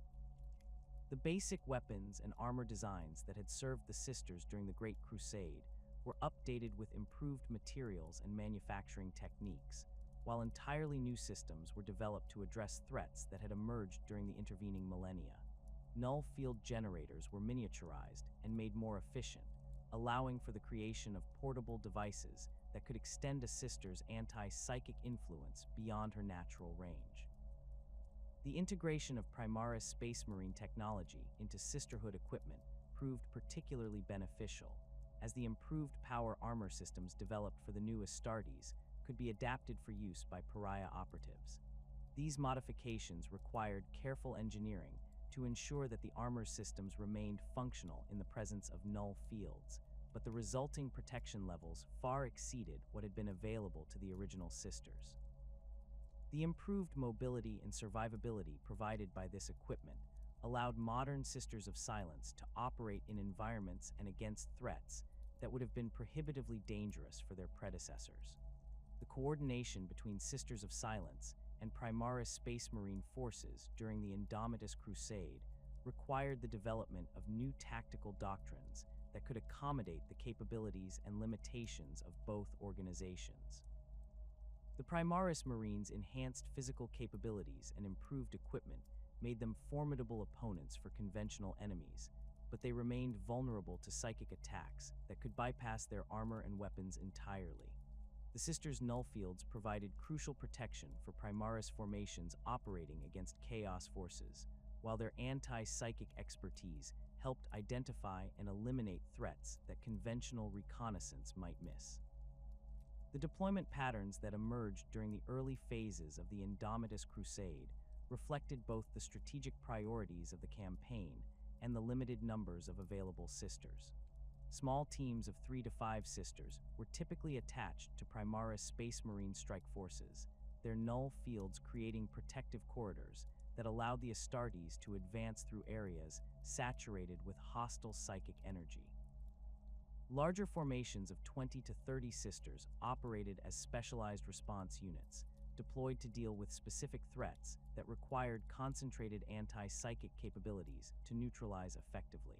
The basic weapons and armor designs that had served the Sisters during the Great Crusade were updated with improved materials and manufacturing techniques, while entirely new systems were developed to address threats that had emerged during the intervening millennia. Null field generators were miniaturized and made more efficient, allowing for the creation of portable devices that could extend a Sister's anti-psychic influence beyond her natural range. The integration of Primaris Space Marine technology into Sisterhood equipment proved particularly beneficial, as the improved power armor systems developed for the new Astartes could be adapted for use by pariah operatives. These modifications required careful engineering to ensure that the armor systems remained functional in the presence of null fields, but the resulting protection levels far exceeded what had been available to the original Sisters. The improved mobility and survivability provided by this equipment allowed modern Sisters of Silence to operate in environments and against threats that would have been prohibitively dangerous for their predecessors. The coordination between Sisters of Silence and Primaris Space Marine forces during the Adeptus Crusade required the development of new tactical doctrines that could accommodate the capabilities and limitations of both organizations. The Primaris Marines' enhanced physical capabilities and improved equipment made them formidable opponents for conventional enemies, but they remained vulnerable to psychic attacks that could bypass their armor and weapons entirely. The Sisters' null fields provided crucial protection for Primaris formations operating against chaos forces, while their anti-psychic expertise helped identify and eliminate threats that conventional reconnaissance might miss. The deployment patterns that emerged during the early phases of the Adeptus Crusade reflected both the strategic priorities of the campaign and the limited numbers of available Sisters. Small teams of 3 to 5 Sisters were typically attached to Primaris Space Marine strike forces, their null fields creating protective corridors that allowed the Astartes to advance through areas saturated with hostile psychic energy. Larger formations of 20 to 30 Sisters operated as specialized response units, deployed to deal with specific threats that required concentrated anti-psychic capabilities to neutralize effectively.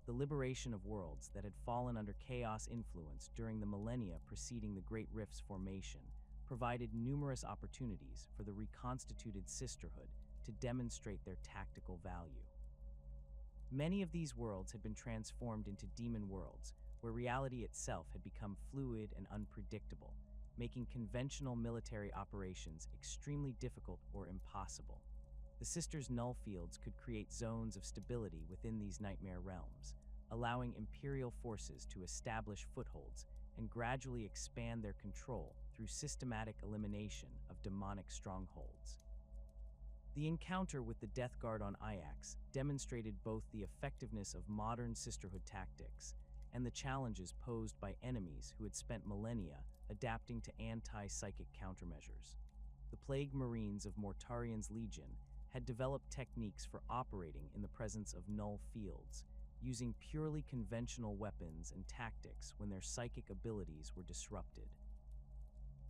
The liberation of worlds that had fallen under chaos influence during the millennia preceding the Great Rift's formation provided numerous opportunities for the reconstituted sisterhood to demonstrate their tactical value. Many of these worlds had been transformed into demon worlds, where reality itself had become fluid and unpredictable, making conventional military operations extremely difficult or impossible. The Sisters' null fields could create zones of stability within these nightmare realms, allowing Imperial forces to establish footholds and gradually expand their control through systematic elimination of demonic strongholds. The encounter with the Death Guard on Ajax demonstrated both the effectiveness of modern sisterhood tactics and the challenges posed by enemies who had spent millennia adapting to anti-psychic countermeasures. The Plague Marines of Mortarian's Legion had developed techniques for operating in the presence of null fields, using purely conventional weapons and tactics when their psychic abilities were disrupted.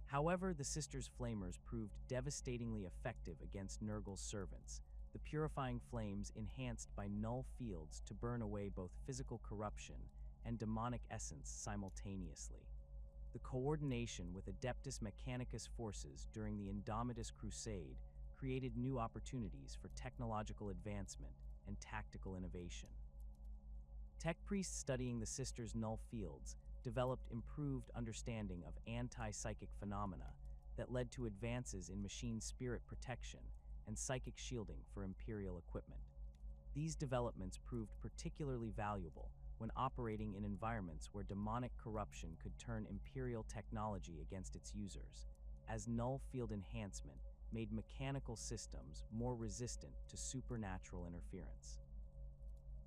However, the Sisters' Flamers proved devastatingly effective against Nurgle's servants, the purifying flames enhanced by null fields to burn away both physical corruption and demonic essence simultaneously. The coordination with Adeptus Mechanicus forces during the Indomitus Crusade created new opportunities for technological advancement and tactical innovation. Tech priests studying the Sisters' null fields developed improved understanding of anti-psychic phenomena that led to advances in machine spirit protection and psychic shielding for Imperial equipment. These developments proved particularly valuable when operating in environments where demonic corruption could turn Imperial technology against its users, as null field enhancement made mechanical systems more resistant to supernatural interference.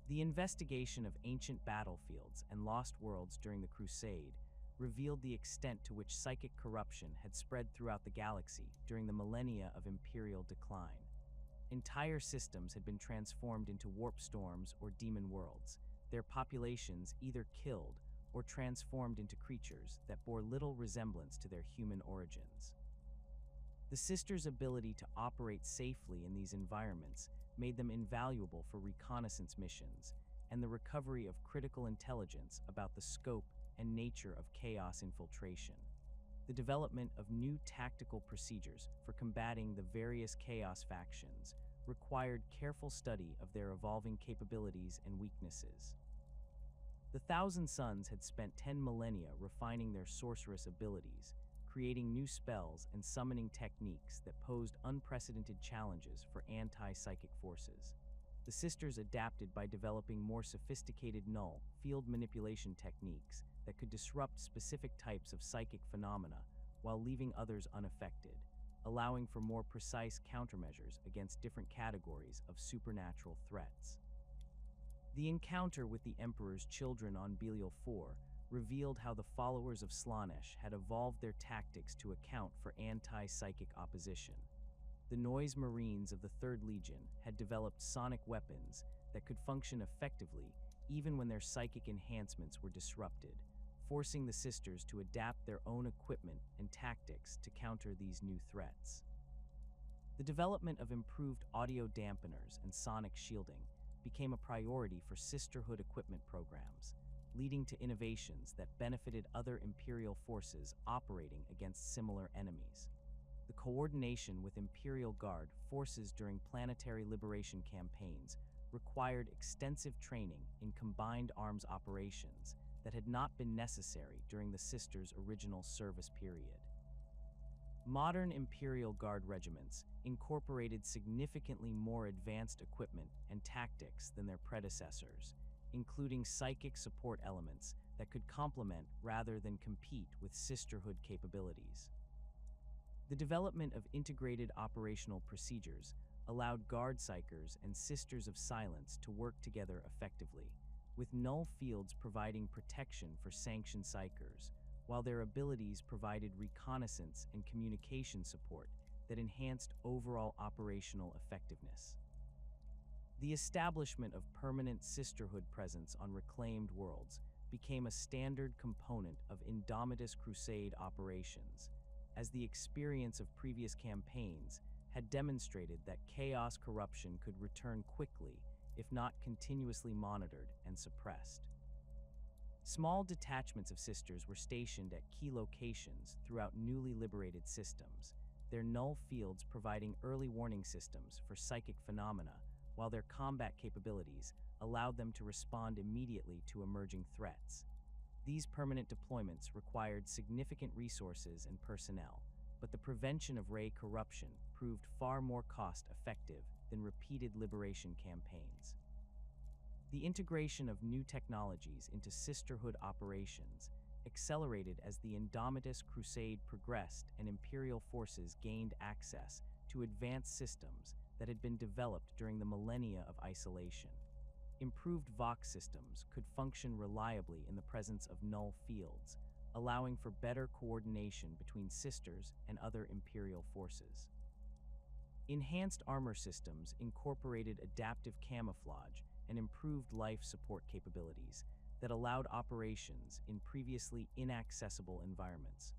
The investigation of ancient battlefields and lost worlds during the Crusade revealed the extent to which psychic corruption had spread throughout the galaxy during the millennia of Imperial decline. Entire systems had been transformed into warp storms or demon worlds, their populations either killed or transformed into creatures that bore little resemblance to their human origins. The Sisters' ability to operate safely in these environments made them invaluable for reconnaissance missions and the recovery of critical intelligence about the scope and nature of chaos infiltration. The development of new tactical procedures for combating the various chaos factions required careful study of their evolving capabilities and weaknesses. The Thousand Sons had spent 10 millennia refining their sorceress abilities, creating new spells and summoning techniques that posed unprecedented challenges for anti-psychic forces. The Sisters adapted by developing more sophisticated null field manipulation techniques that could disrupt specific types of psychic phenomena while leaving others unaffected, allowing for more precise countermeasures against different categories of supernatural threats. The encounter with the Emperor's children on Belial IV revealed how the followers of Slaanesh had evolved their tactics to account for anti-psychic opposition. The Noise Marines of the Third Legion had developed sonic weapons that could function effectively even when their psychic enhancements were disrupted, forcing the Sisters to adapt their own equipment and tactics to counter these new threats. The development of improved audio dampeners and sonic shielding became a priority for Sisterhood equipment programs, leading to innovations that benefited other Imperial forces operating against similar enemies. The coordination with Imperial Guard forces during planetary liberation campaigns required extensive training in combined arms operations that had not been necessary during the Sisters' original service period. Modern Imperial Guard regiments incorporated significantly more advanced equipment and tactics than their predecessors, including psychic support elements that could complement rather than compete with Sisterhood capabilities. The development of integrated operational procedures allowed Guard Psykers and Sisters of Silence to work together effectively, with null fields providing protection for sanctioned Psykers, while their abilities provided reconnaissance and communication support that enhanced overall operational effectiveness. The establishment of permanent Sisterhood presence on reclaimed worlds became a standard component of Indomitus Crusade operations, as the experience of previous campaigns had demonstrated that chaos corruption could return quickly if not continuously monitored and suppressed. Small detachments of sisters were stationed at key locations throughout newly liberated systems, their null fields providing early warning systems for psychic phenomena, while their combat capabilities allowed them to respond immediately to emerging threats. These permanent deployments required significant resources and personnel, but the prevention of Ray corruption proved far more cost-effective than repeated liberation campaigns. The integration of new technologies into sisterhood operations accelerated as the Adeptus Crusade progressed and Imperial forces gained access to advanced systems that had been developed during the millennia of isolation. Improved Vox systems could function reliably in the presence of null fields, allowing for better coordination between sisters and other Imperial forces. Enhanced armor systems incorporated adaptive camouflage and improved life support capabilities that allowed operations in previously inaccessible environments.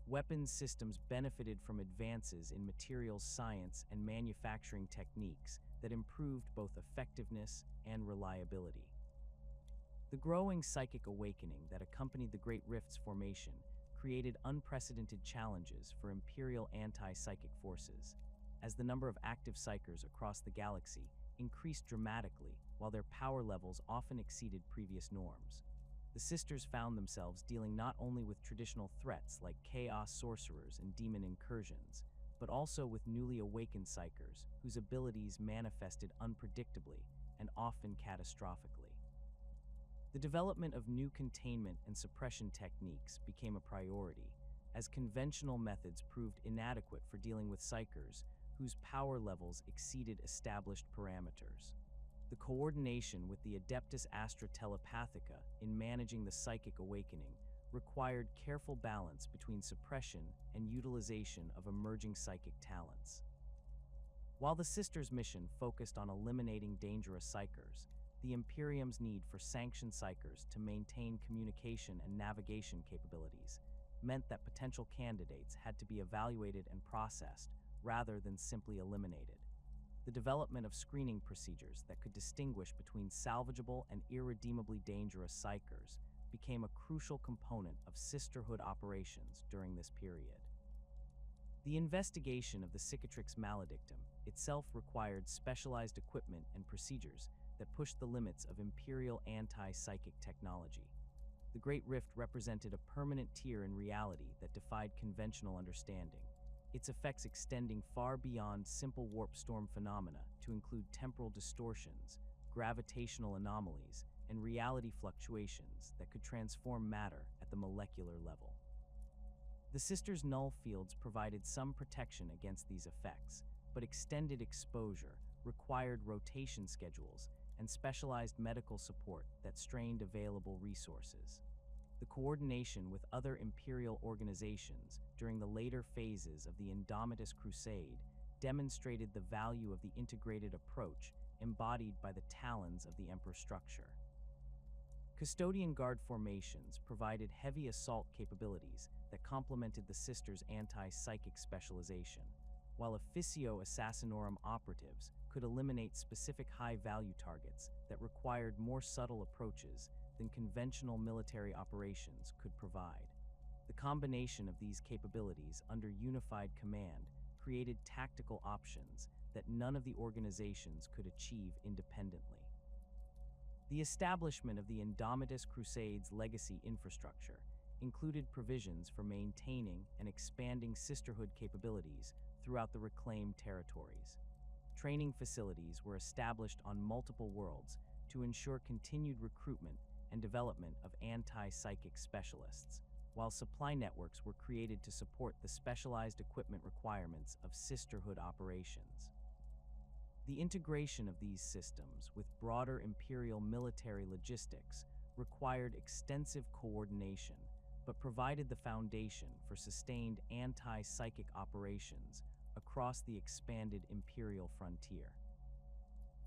Weapons systems benefited from advances in materials science and manufacturing techniques that improved both effectiveness and reliability. The growing psychic awakening that accompanied the Great Rift's formation created unprecedented challenges for Imperial anti-psychic forces, as the number of active psykers across the galaxy increased dramatically while their power levels often exceeded previous norms. The sisters found themselves dealing not only with traditional threats like chaos sorcerers and demon incursions, but also with newly awakened psykers whose abilities manifested unpredictably and often catastrophically. The development of new containment and suppression techniques became a priority, as conventional methods proved inadequate for dealing with psykers whose power levels exceeded established parameters. The coordination with the Adeptus Astra Telepathica in managing the psychic awakening required careful balance between suppression and utilization of emerging psychic talents. While the Sisters' mission focused on eliminating dangerous psykers, the Imperium's need for sanctioned psykers to maintain communication and navigation capabilities meant that potential candidates had to be evaluated and processed rather than simply eliminated. The development of screening procedures that could distinguish between salvageable and irredeemably dangerous psykers became a crucial component of sisterhood operations during this period. The investigation of the cicatrix maledictum itself required specialized equipment and procedures that pushed the limits of Imperial anti-psychic technology. The Great Rift represented a permanent tier in reality that defied conventional understanding, its effects extending far beyond simple warp storm phenomena to include temporal distortions, gravitational anomalies, and reality fluctuations that could transform matter at the molecular level. The Sisters' null fields provided some protection against these effects, but extended exposure required rotation schedules and specialized medical support that strained available resources. The coordination with other Imperial organizations during the later phases of the Adeptus Crusade demonstrated the value of the integrated approach embodied by the Talons of the Emperor structure. Custodian Guard formations provided heavy assault capabilities that complemented the Sisters' anti-psychic specialization, while Officio Assassinorum operatives could eliminate specific high-value targets that required more subtle approaches than conventional military operations could provide. The combination of these capabilities under unified command created tactical options that none of the organizations could achieve independently. The establishment of the Adeptus Crusade's legacy infrastructure included provisions for maintaining and expanding sisterhood capabilities throughout the reclaimed territories. Training facilities were established on multiple worlds to ensure continued recruitment and development of anti-psychic specialists, while supply networks were created to support the specialized equipment requirements of sisterhood operations. The integration of these systems with broader Imperial military logistics required extensive coordination, but provided the foundation for sustained anti-psychic operations across the expanded Imperial frontier.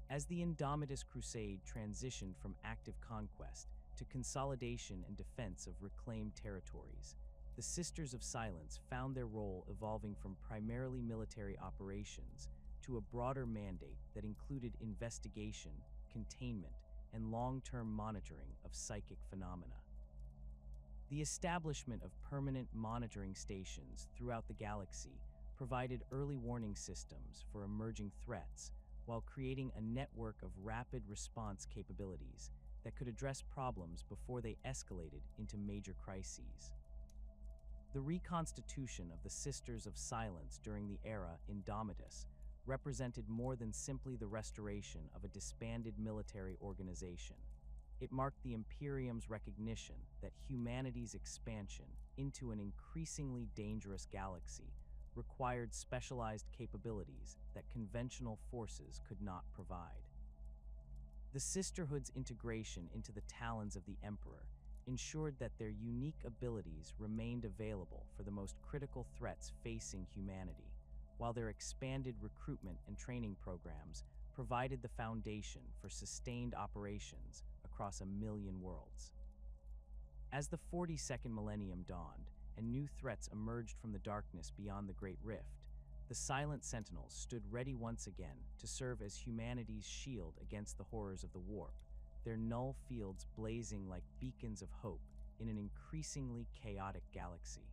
As the Adeptus Crusade transitioned from active conquest to consolidation and defense of reclaimed territories, the Sisters of Silence found their role evolving from primarily military operations to a broader mandate that included investigation, containment, and long-term monitoring of psychic phenomena. The establishment of permanent monitoring stations throughout the galaxy provided early warning systems for emerging threats while creating a network of rapid response capabilities that could address problems before they escalated into major crises. The reconstitution of the Sisters of Silence during the era Indomitus represented more than simply the restoration of a disbanded military organization. It marked the Imperium's recognition that humanity's expansion into an increasingly dangerous galaxy required specialized capabilities that conventional forces could not provide. The Sisterhood's integration into the Talons of the Emperor ensured that their unique abilities remained available for the most critical threats facing humanity, while their expanded recruitment and training programs provided the foundation for sustained operations across 1,000,000 worlds. As the 42nd millennium dawned and new threats emerged from the darkness beyond the Great Rift, the Silent Sentinels stood ready once again to serve as humanity's shield against the horrors of the warp, their null fields blazing like beacons of hope in an increasingly chaotic galaxy.